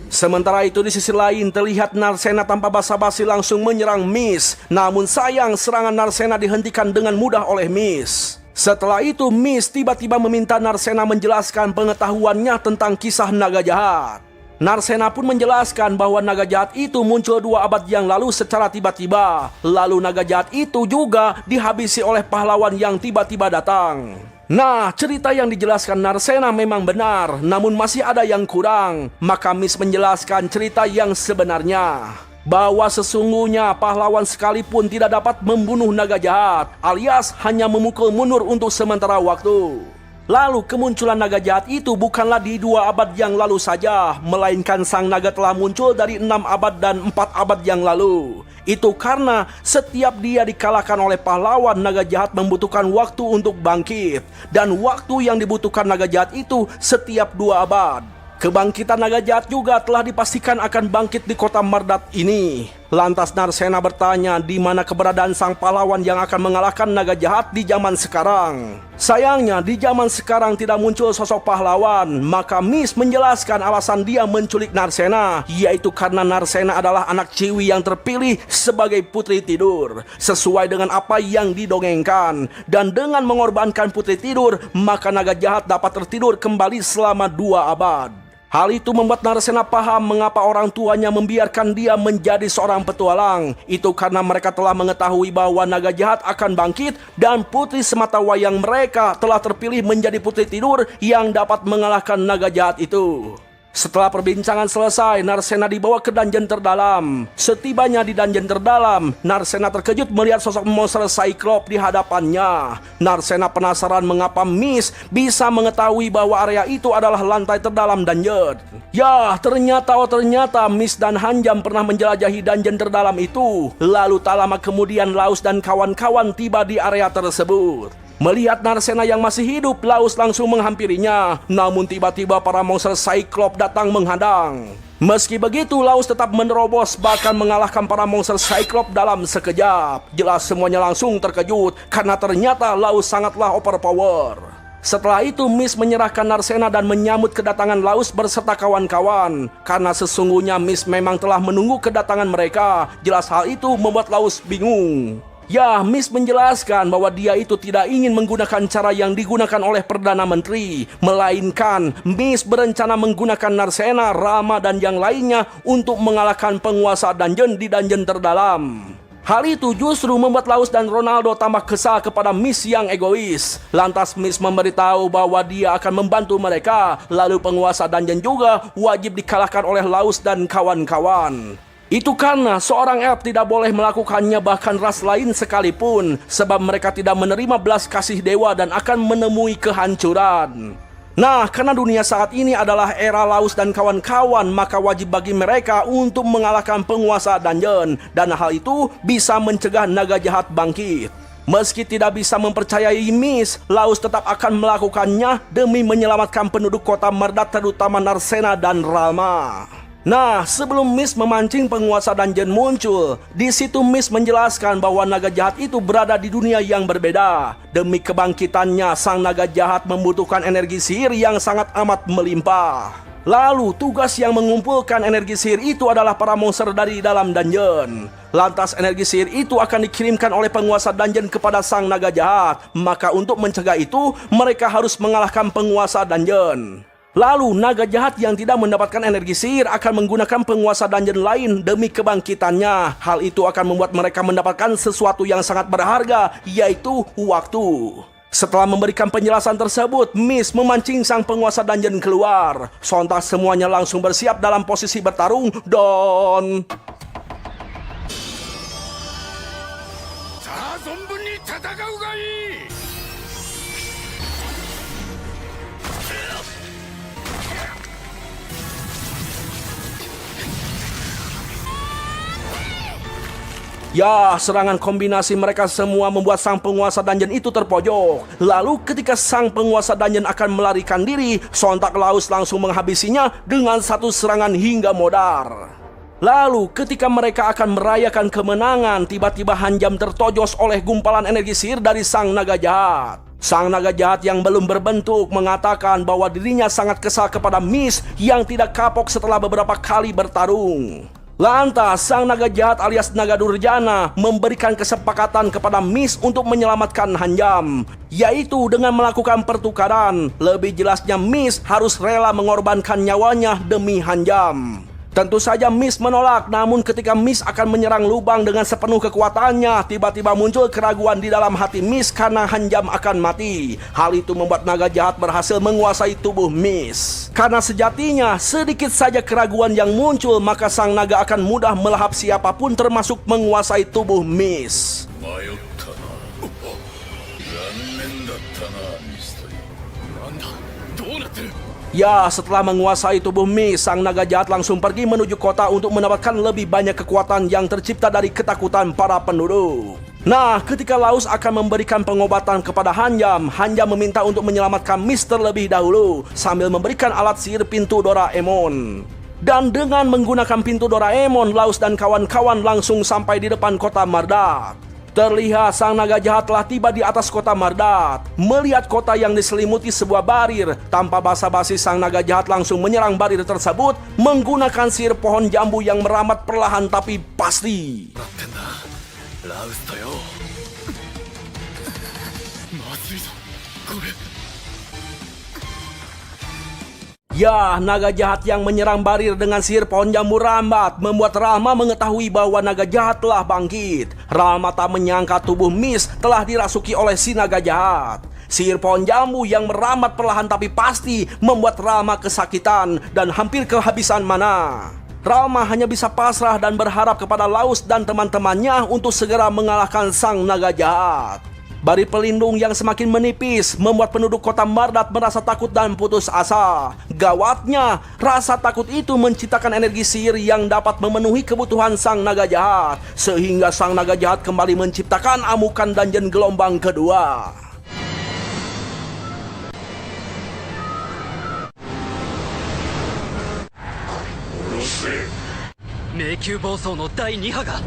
Sementara itu di sisi lain terlihat Narcena tanpa basa-basi langsung menyerang Mist. Namun sayang serangan Narcena dihentikan dengan mudah oleh Mist. Setelah itu Mist tiba-tiba meminta Narcena menjelaskan pengetahuannya tentang kisah naga jahat. Narcena pun menjelaskan bahwa naga jahat itu muncul 2 abad yang lalu secara tiba-tiba. Lalu naga jahat itu juga dihabisi oleh pahlawan yang tiba-tiba datang. Nah, cerita yang dijelaskan Narcena memang benar, namun masih ada yang kurang. Maka Mist menjelaskan cerita yang sebenarnya, bahwa sesungguhnya pahlawan sekalipun tidak dapat membunuh naga jahat, alias hanya memukul mundur untuk sementara waktu. Lalu kemunculan naga jahat itu bukanlah di 2 abad yang lalu saja, melainkan sang naga telah muncul dari 6 abad dan 4 abad yang lalu. Itu karena setiap dia dikalahkan oleh pahlawan, naga jahat membutuhkan waktu untuk bangkit. Dan waktu yang dibutuhkan naga jahat itu setiap 2 abad. Kebangkitan naga jahat juga telah dipastikan akan bangkit di kota Mardat ini. Lantas Narcena bertanya di mana keberadaan sang pahlawan yang akan mengalahkan naga jahat di zaman sekarang. Sayangnya di zaman sekarang tidak muncul sosok pahlawan. Maka Mist menjelaskan alasan dia menculik Narcena, yaitu karena Narcena adalah anak Ciwi yang terpilih sebagai putri tidur, sesuai dengan apa yang didongengkan. Dan dengan mengorbankan putri tidur, maka naga jahat dapat tertidur kembali selama 2 abad. Hal itu membuat Narcena paham mengapa orang tuanya membiarkan dia menjadi seorang petualang. Itu karena mereka telah mengetahui bahwa naga jahat akan bangkit dan putri sematawayang mereka telah terpilih menjadi putri tidur yang dapat mengalahkan naga jahat itu. Setelah perbincangan selesai, Narcena dibawa ke dungeon terdalam. Setibanya di dungeon terdalam, Narcena terkejut melihat sosok monster Cyclops di hadapannya. Narcena penasaran mengapa Mist bisa mengetahui bahwa area itu adalah lantai terdalam dungeon. Ya, ternyata Mist dan Hanjam pernah menjelajahi dungeon terdalam itu. Lalu tak lama kemudian Laus dan kawan-kawan tiba di area tersebut. Melihat Narcena yang masih hidup, Laus langsung menghampirinya. Namun tiba-tiba para monster Cyclops datang menghadang. Meski begitu, Laus tetap menerobos bahkan mengalahkan para monster Cyclops dalam sekejap. Jelas semuanya langsung terkejut karena ternyata Laus sangatlah overpower. Setelah itu Mist menyerahkan Narcena dan menyambut kedatangan Laus berserta kawan-kawan. Karena sesungguhnya Mist memang telah menunggu kedatangan mereka. Jelas hal itu membuat Laus bingung. Ya, Mist menjelaskan bahwa dia itu tidak ingin menggunakan cara yang digunakan oleh Perdana Menteri, melainkan Mist berencana menggunakan Narcena, Rama, dan yang lainnya untuk mengalahkan penguasa dungeon di dungeon terdalam. Hal itu justru membuat Laos dan Ronaldo tambah kesal kepada Miss yang egois. Lantas Miss memberitahu bahwa dia akan membantu mereka. Lalu penguasa dungeon juga wajib dikalahkan oleh Laos dan kawan-kawan. Itu karena seorang elf tidak boleh melakukannya bahkan ras lain sekalipun, sebab mereka tidak menerima belas kasih dewa dan akan menemui kehancuran. Nah, karena dunia saat ini adalah era Laos dan kawan-kawan, maka wajib bagi mereka untuk mengalahkan penguasa dungeon, dan hal itu bisa mencegah naga jahat bangkit. Meski tidak bisa mempercayai Miss, Laos tetap akan melakukannya demi menyelamatkan penduduk kota Mardat, terutama Narsena dan Ralma. Nah, sebelum Miss memancing penguasa dungeon muncul, di situ Miss menjelaskan bahwa naga jahat itu berada di dunia yang berbeda. Demi kebangkitannya, sang naga jahat membutuhkan energi sihir yang sangat amat melimpah. Lalu, tugas yang mengumpulkan energi sihir itu adalah para monster dari dalam dungeon. Lantas energi sihir itu akan dikirimkan oleh penguasa dungeon kepada sang naga jahat. Maka untuk mencegah itu, mereka harus mengalahkan penguasa dungeon. Lalu, naga jahat yang tidak mendapatkan energi sihir akan menggunakan penguasa dungeon lain demi kebangkitannya. Hal itu akan membuat mereka mendapatkan sesuatu yang sangat berharga, yaitu waktu. Setelah memberikan penjelasan tersebut, Miss memancing sang penguasa dungeon keluar. Sontak semuanya langsung bersiap dalam posisi bertarung, dan... さあ存分に戦うがいい。 Ya, serangan kombinasi mereka semua membuat sang penguasa dungeon itu terpojok. Lalu ketika sang penguasa dungeon akan melarikan diri, sontak Laos langsung menghabisinya dengan satu serangan hingga modar. Lalu ketika mereka akan merayakan kemenangan, tiba-tiba Hanjam tertojos oleh gumpalan energi sihir dari sang naga jahat. Sang naga jahat yang belum berbentuk mengatakan bahwa dirinya sangat kesal kepada Miss yang tidak kapok setelah beberapa kali bertarung. Lantas, sang naga jahat alias naga durjana memberikan kesepakatan kepada Miss untuk menyelamatkan Hanjam, yaitu dengan melakukan pertukaran. Lebih jelasnya, Miss harus rela mengorbankan nyawanya demi Hanjam. Tentu saja Miss menolak, namun ketika Miss akan menyerang lubang dengan sepenuh kekuatannya, tiba-tiba muncul keraguan di dalam hati Miss karena Hanjam akan mati. Hal itu membuat naga jahat berhasil menguasai tubuh Miss. Karena sejatinya, sedikit saja keraguan yang muncul, maka sang naga akan mudah melahap siapapun termasuk menguasai tubuh Miss. 迷ったな。残念だったな、ミストリー。なんだどうなってる。 Ya, setelah menguasai tubuh Miss, sang naga jahat langsung pergi menuju kota untuk mendapatkan lebih banyak kekuatan yang tercipta dari ketakutan para penduduk. Nah, ketika Laos akan memberikan pengobatan kepada Hanjam, Hanjam meminta untuk menyelamatkan Miss terlebih dahulu sambil memberikan alat sihir pintu Doraemon. Dan dengan menggunakan pintu Doraemon, Laos dan kawan-kawan langsung sampai di depan kota Mardat. Terlihat sang naga jahat telah tiba di atas kota Mardat. Melihat kota yang diselimuti sebuah barir, tanpa basa-basi sang naga jahat langsung menyerang barir tersebut menggunakan sihir pohon jambu yang merambat perlahan tapi pasti. ラウストよまずいぞこれ。 Ya, naga jahat yang menyerang barir dengan sihir pohon jambu rambat membuat Rama mengetahui bahwa naga jahat telah bangkit. Rama tak menyangka tubuh Miss telah dirasuki oleh si naga jahat. Sihir pohon jambu yang merambat perlahan tapi pasti membuat Rama kesakitan dan hampir kehabisan mana. Rama hanya bisa pasrah dan berharap kepada Laos dan teman-temannya untuk segera mengalahkan sang naga jahat. Barir pelindung yang semakin menipis membuat penduduk kota Mardat merasa takut dan putus asa. Gawatnya, rasa takut itu menciptakan energi sihir yang dapat memenuhi kebutuhan sang naga jahat, sehingga sang naga jahat kembali menciptakan amukan dungeon gelombang kedua. 迷宮暴走の第2波が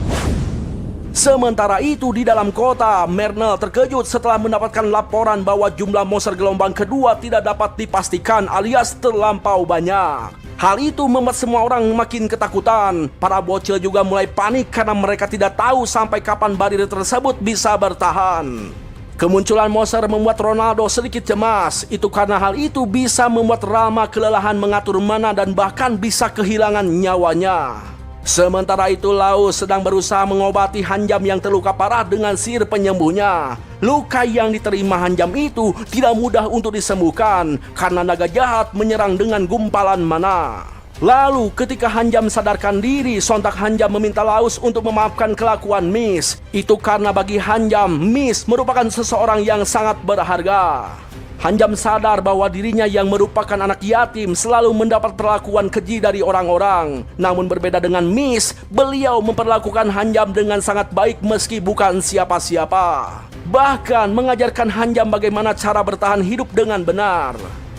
Sementara itu di dalam kota, Mernel terkejut setelah mendapatkan laporan bahwa jumlah monster gelombang kedua tidak dapat dipastikan alias terlampau banyak. Hal itu membuat semua orang makin ketakutan. Para bocil juga mulai panik karena mereka tidak tahu sampai kapan barir tersebut bisa bertahan. Kemunculan monster membuat Ronaldo sedikit cemas. Itu karena hal itu bisa membuat Rama kelelahan mengatur mana dan bahkan bisa kehilangan nyawanya. Sementara itu Laos sedang berusaha mengobati Hanjam yang terluka parah dengan sihir penyembuhnya. Luka yang diterima Hanjam itu tidak mudah untuk disembuhkan karena naga jahat menyerang dengan gumpalan mana. Lalu ketika Hanjam sadarkan diri, sontak Hanjam meminta Laos untuk memaafkan kelakuan Miss. Itu karena bagi Hanjam, Miss merupakan seseorang yang sangat berharga. Hanjam sadar bahwa dirinya yang merupakan anak yatim selalu mendapat perlakuan keji dari orang-orang. Namun berbeda dengan Miss, beliau memperlakukan Hanjam dengan sangat baik meski bukan siapa-siapa. Bahkan mengajarkan Hanjam bagaimana cara bertahan hidup dengan benar.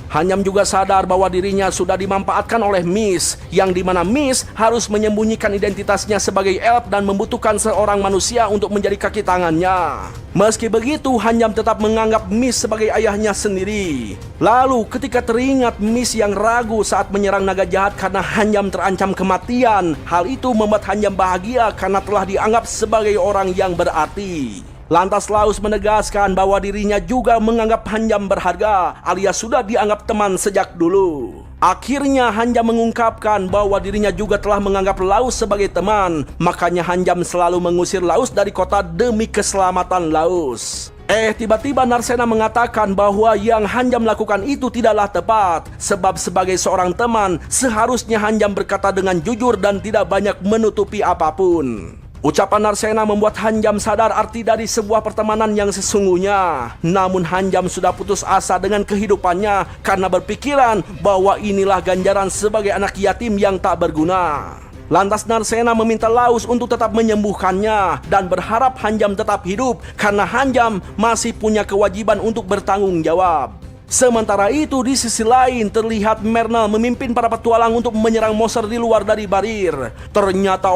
Hanjam juga sadar bahwa dirinya sudah dimanfaatkan oleh Miss, yang dimana Miss harus menyembunyikan identitasnya sebagai elf dan membutuhkan seorang manusia untuk menjadi kaki tangannya. Meski begitu, Hanjam tetap menganggap Miss sebagai ayahnya sendiri. Lalu ketika teringat Miss yang ragu saat menyerang naga jahat karena Hanjam terancam kematian, hal itu membuat Hanjam bahagia karena telah dianggap sebagai orang yang berarti. Lantas Laos menegaskan bahwa dirinya juga menganggap Hanjam berharga, alias sudah dianggap teman sejak dulu. Akhirnya Hanjam mengungkapkan bahwa dirinya juga telah menganggap Laos sebagai teman. Makanya Hanjam selalu mengusir Laos dari kota demi keselamatan Laos. Tiba-tiba Narcena mengatakan bahwa yang Hanjam lakukan itu tidaklah tepat. Sebab sebagai seorang teman, seharusnya Hanjam berkata dengan jujur dan tidak banyak menutupi apapun. Ucapan Narcena membuat Hanjam sadar arti dari sebuah pertemanan yang sesungguhnya. Namun Hanjam sudah putus asa dengan kehidupannya karena berpikiran bahwa inilah ganjaran sebagai anak yatim yang tak berguna. Lantas Narcena meminta Laos untuk tetap menyembuhkannya dan berharap Hanjam tetap hidup karena Hanjam masih punya kewajiban untuk bertanggung jawab. Sementara itu di sisi lain terlihat Mernel memimpin para petualang untuk menyerang monster di luar dari barir. Ternyata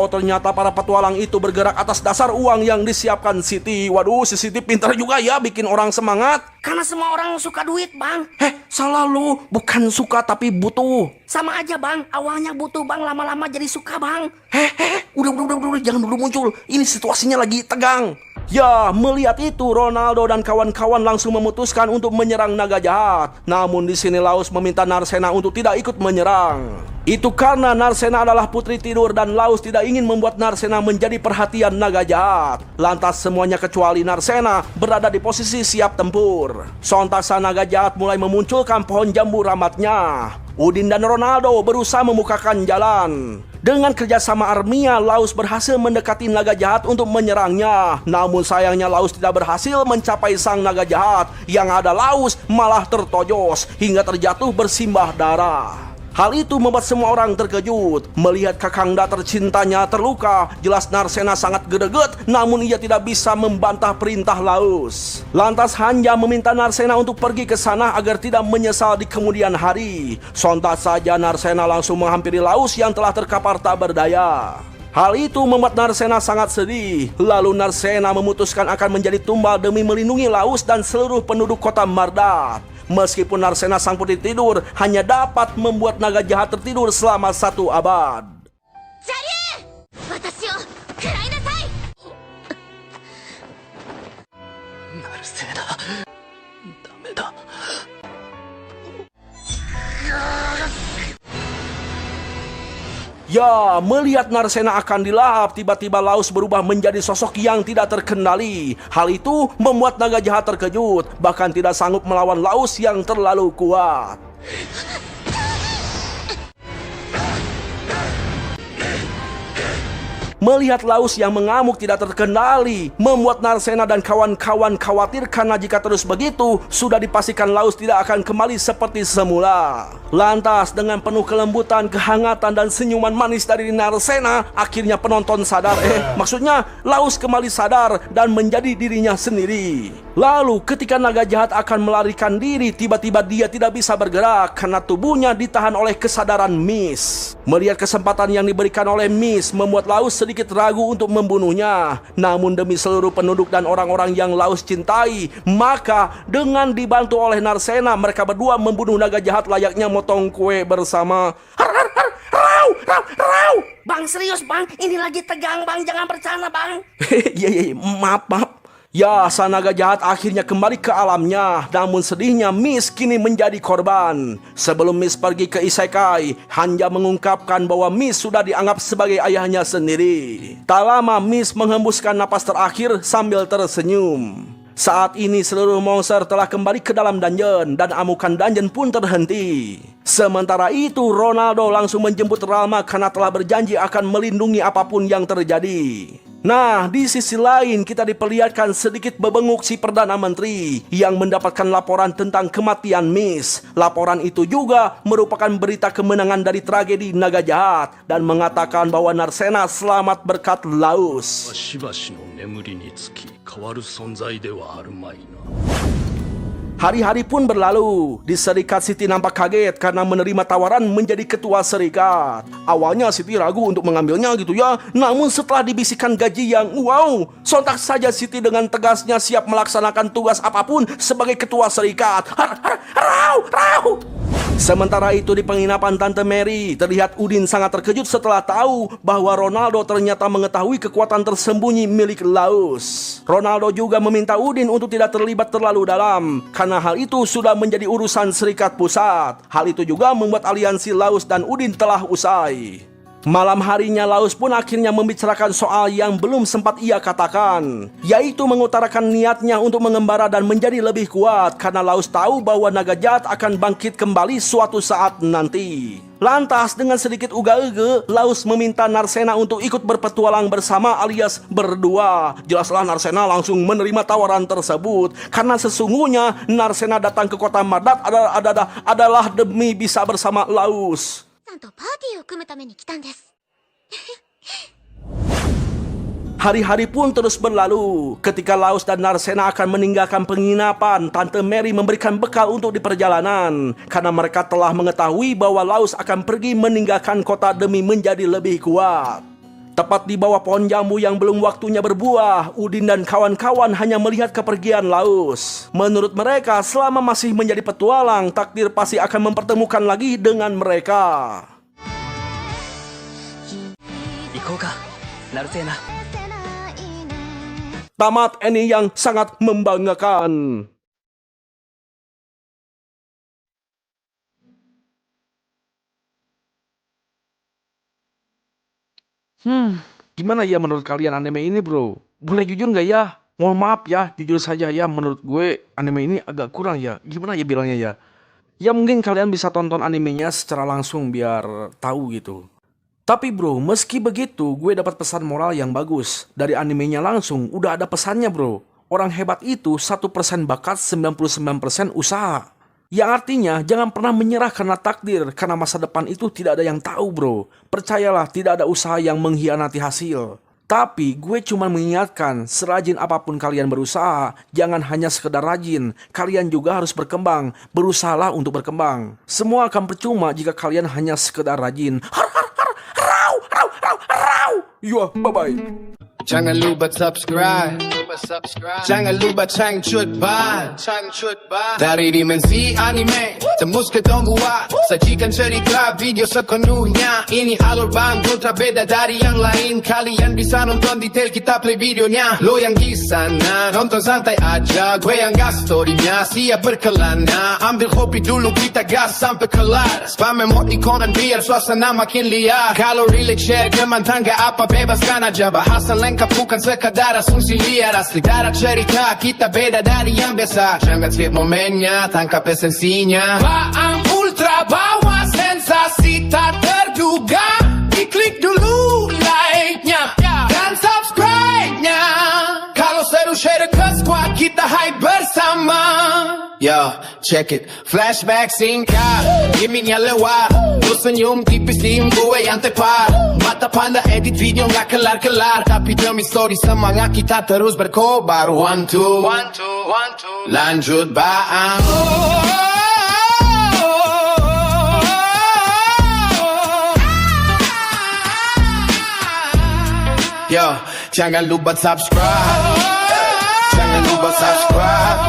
para petualang itu bergerak atas dasar uang yang disiapkan Siti. Waduh, si Siti pintar juga ya bikin orang semangat. Karena semua orang suka duit, Bang. Salah lu, bukan suka tapi butuh. Sama aja, Bang. Awalnya butuh, Bang. Lama-lama jadi suka, Bang. Udah, jangan dulu muncul. Ini situasinya lagi tegang. Ya, melihat itu Ronaldo dan kawan-kawan langsung memutuskan untuk menyerang naga jahat. Namun di sini Laos meminta Narcena untuk tidak ikut menyerang. Itu karena Narcena adalah putri tidur dan Laos tidak ingin membuat Narcena menjadi perhatian naga jahat. Lantas semuanya kecuali Narcena berada di posisi siap tempur. Sontak sang naga jahat mulai memunculkan pohon jambu rambatnya. Udin dan Ronaldo berusaha membukakan jalan. Dengan kerjasama Armia, Laos berhasil mendekati naga jahat untuk menyerangnya. Namun sayangnya Laos tidak berhasil mencapai sang naga jahat. Yang ada Laos malah tertojos hingga terjatuh bersimbah darah. Hal itu membuat semua orang terkejut. Melihat Kakangda tercintanya terluka, jelas Narcena sangat greget, namun ia tidak bisa membantah perintah Laos. Lantas Hanjam meminta Narcena untuk pergi ke sana agar tidak menyesal di kemudian hari. Sontak saja Narcena langsung menghampiri Laos yang telah terkapar tak berdaya. Hal itu membuat Narcena sangat sedih. Lalu Narcena memutuskan akan menjadi tumbal demi melindungi Laos dan seluruh penduduk kota Mardat. Meskipun Narcena sang putri tidur hanya dapat membuat naga jahat tertidur selama 1 abad. Ya, melihat Narcena akan dilahap, tiba-tiba Laos berubah menjadi sosok yang tidak terkendali. Hal itu membuat naga jahat terkejut, bahkan tidak sanggup melawan Laos yang terlalu kuat. Melihat Laos yang mengamuk tidak terkendali, membuat Narcena dan kawan-kawan khawatir karena jika terus begitu, sudah dipastikan Laos tidak akan kembali seperti semula. Lantas dengan penuh kelembutan, kehangatan, dan senyuman manis dari Narcena, akhirnya penonton sadar, maksudnya Laos kembali sadar dan menjadi dirinya sendiri. Lalu ketika naga jahat akan melarikan diri, tiba-tiba dia tidak bisa bergerak karena tubuhnya ditahan oleh kesadaran Miss. Melihat kesempatan yang diberikan oleh Miss, membuat Laos sedikit ragu untuk membunuhnya. Namun demi seluruh penduduk dan orang-orang yang Laos cintai, maka dengan dibantu oleh Narcena, mereka berdua membunuh naga jahat layaknya motong kue bersama. Rau. Bang, serius, Bang. Ini lagi tegang, Bang. Jangan bercanda, Bang. Maaf. Ya, sang naga jahat akhirnya kembali ke alamnya. Namun sedihnya Miss kini menjadi korban. Sebelum Miss pergi ke Isekai, Hanja mengungkapkan bahwa Miss sudah dianggap sebagai ayahnya sendiri. Tak lama Miss menghembuskan napas terakhir sambil tersenyum. Saat ini seluruh monster telah kembali ke dalam dungeon dan amukan dungeon pun terhenti. Sementara itu Ronaldo langsung menjemput Ralma karena telah berjanji akan melindungi apapun yang terjadi. Nah, di sisi lain kita diperlihatkan sedikit bebenguk si Perdana Menteri yang mendapatkan laporan tentang kematian Miss. Laporan itu juga merupakan berita kemenangan dari tragedi naga jahat dan mengatakan bahwa Narcena selamat berkat Laus. しばしの眠りにつき変わる存在ではあるまいな。 Hari-hari pun berlalu. Di serikat Siti nampak kaget karena menerima tawaran menjadi ketua serikat. Awalnya Siti ragu untuk mengambilnya gitu ya. Namun setelah dibisikkan gaji yang wow, sontak saja Siti dengan tegasnya siap melaksanakan tugas apapun sebagai ketua serikat. Rau. Sementara itu di penginapan Tante Mary, terlihat Udin sangat terkejut setelah tahu bahwa Ronaldo ternyata mengetahui kekuatan tersembunyi milik Laus. Ronaldo juga meminta Udin untuk tidak terlibat terlalu dalam, karena hal itu sudah menjadi urusan serikat pusat. Hal itu juga membuat aliansi Laus dan Udin telah usai. Malam harinya Laus pun akhirnya membicarakan soal yang belum sempat ia katakan, yaitu mengutarakan niatnya untuk mengembara dan menjadi lebih kuat karena Laus tahu bahwa naga jahat akan bangkit kembali suatu saat nanti. Lantas dengan sedikit uga-uga, Laus meminta Narcena untuk ikut berpetualang bersama alias berdua. Jelaslah Narcena langsung menerima tawaran tersebut karena sesungguhnya Narcena datang ke kota Mardat adalah demi bisa bersama Laus. さんとパーティーを組むために来たんです。 Hari-hari pun terus berlalu. Ketika Laus dan Narcena akan meninggalkan penginapan, Tante Mary memberikan bekal untuk di perjalanan. Karena mereka telah mengetahui bahwa Laus akan pergi meninggalkan kota demi menjadi lebih kuat. Tepat di bawah pohon jambu yang belum waktunya berbuah, Udin dan kawan-kawan hanya melihat kepergian Laus. Menurut mereka, selama masih menjadi petualang, takdir pasti akan mempertemukan lagi dengan mereka. 行こうかナルセーナ。 Tamat ending yang sangat membanggakan. Gimana ya menurut kalian anime ini bro? Boleh jujur nggak ya? Mohon maaf ya, jujur saja ya, menurut gue anime ini agak kurang ya. Gimana ya bilangnya ya? Ya mungkin kalian bisa tonton animenya secara langsung biar tahu gitu. Tapi bro, meski begitu gue dapat pesan moral yang bagus. Dari animenya langsung udah ada pesannya bro. Orang hebat itu 1% bakat, 99% usaha. Yang artinya jangan pernah menyerah karena takdir, karena masa depan itu tidak ada yang tahu bro. Percayalah, tidak ada usaha yang mengkhianati hasil. Tapi gue cuma mengingatkan, serajin apapun kalian berusaha, jangan hanya sekedar rajin. Kalian juga harus berkembang, berusahalah untuk berkembang. Semua akan percuma jika kalian hanya sekedar rajin. Yo, bye-bye. Jangan lupa subscribe. Jangan lupa cangcut ban. Dari dimensi anime tembus ke Donghua, sajikan cerita video sepenuhnya. Ini alur bang ultra beda dari yang lain. Kalian bisa nonton detail kita play videonya. Lo yang di sana nonton santai aja, gue yang gas storynya siap berkelana. Ambil kopi dulu kita gas sampai kelar. Spam emoticon biar suasana makin liar. Kalau relate share teman tangga apa bebaskan aja. Bahasan lengkap bukan sekadar asumsi liar. Asli darah cerita kita beda dari yang biasa. Jangan skip momennya, tangkap esensinya. Bang ultra bawa sensasi tak terduga. Diklik dulu like-nya dan subscribe-nya. Kalau seru share ke squad kita hype bersama. Yo, check it, flashback singkat, gimmicknya lewat. Lu senyum tipis diem gue yang tepat. Mata panda edit video gak kelar-kelar. Tapi demi story semangat kita terus berkobar. 1, 2, 1, 2, 1, 2 lanjut baang. Yo, jangan lupa subscribe. Jangan lupa subscribe.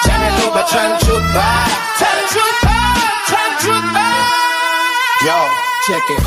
Jangan lupa cangcut bye. Yo, check it.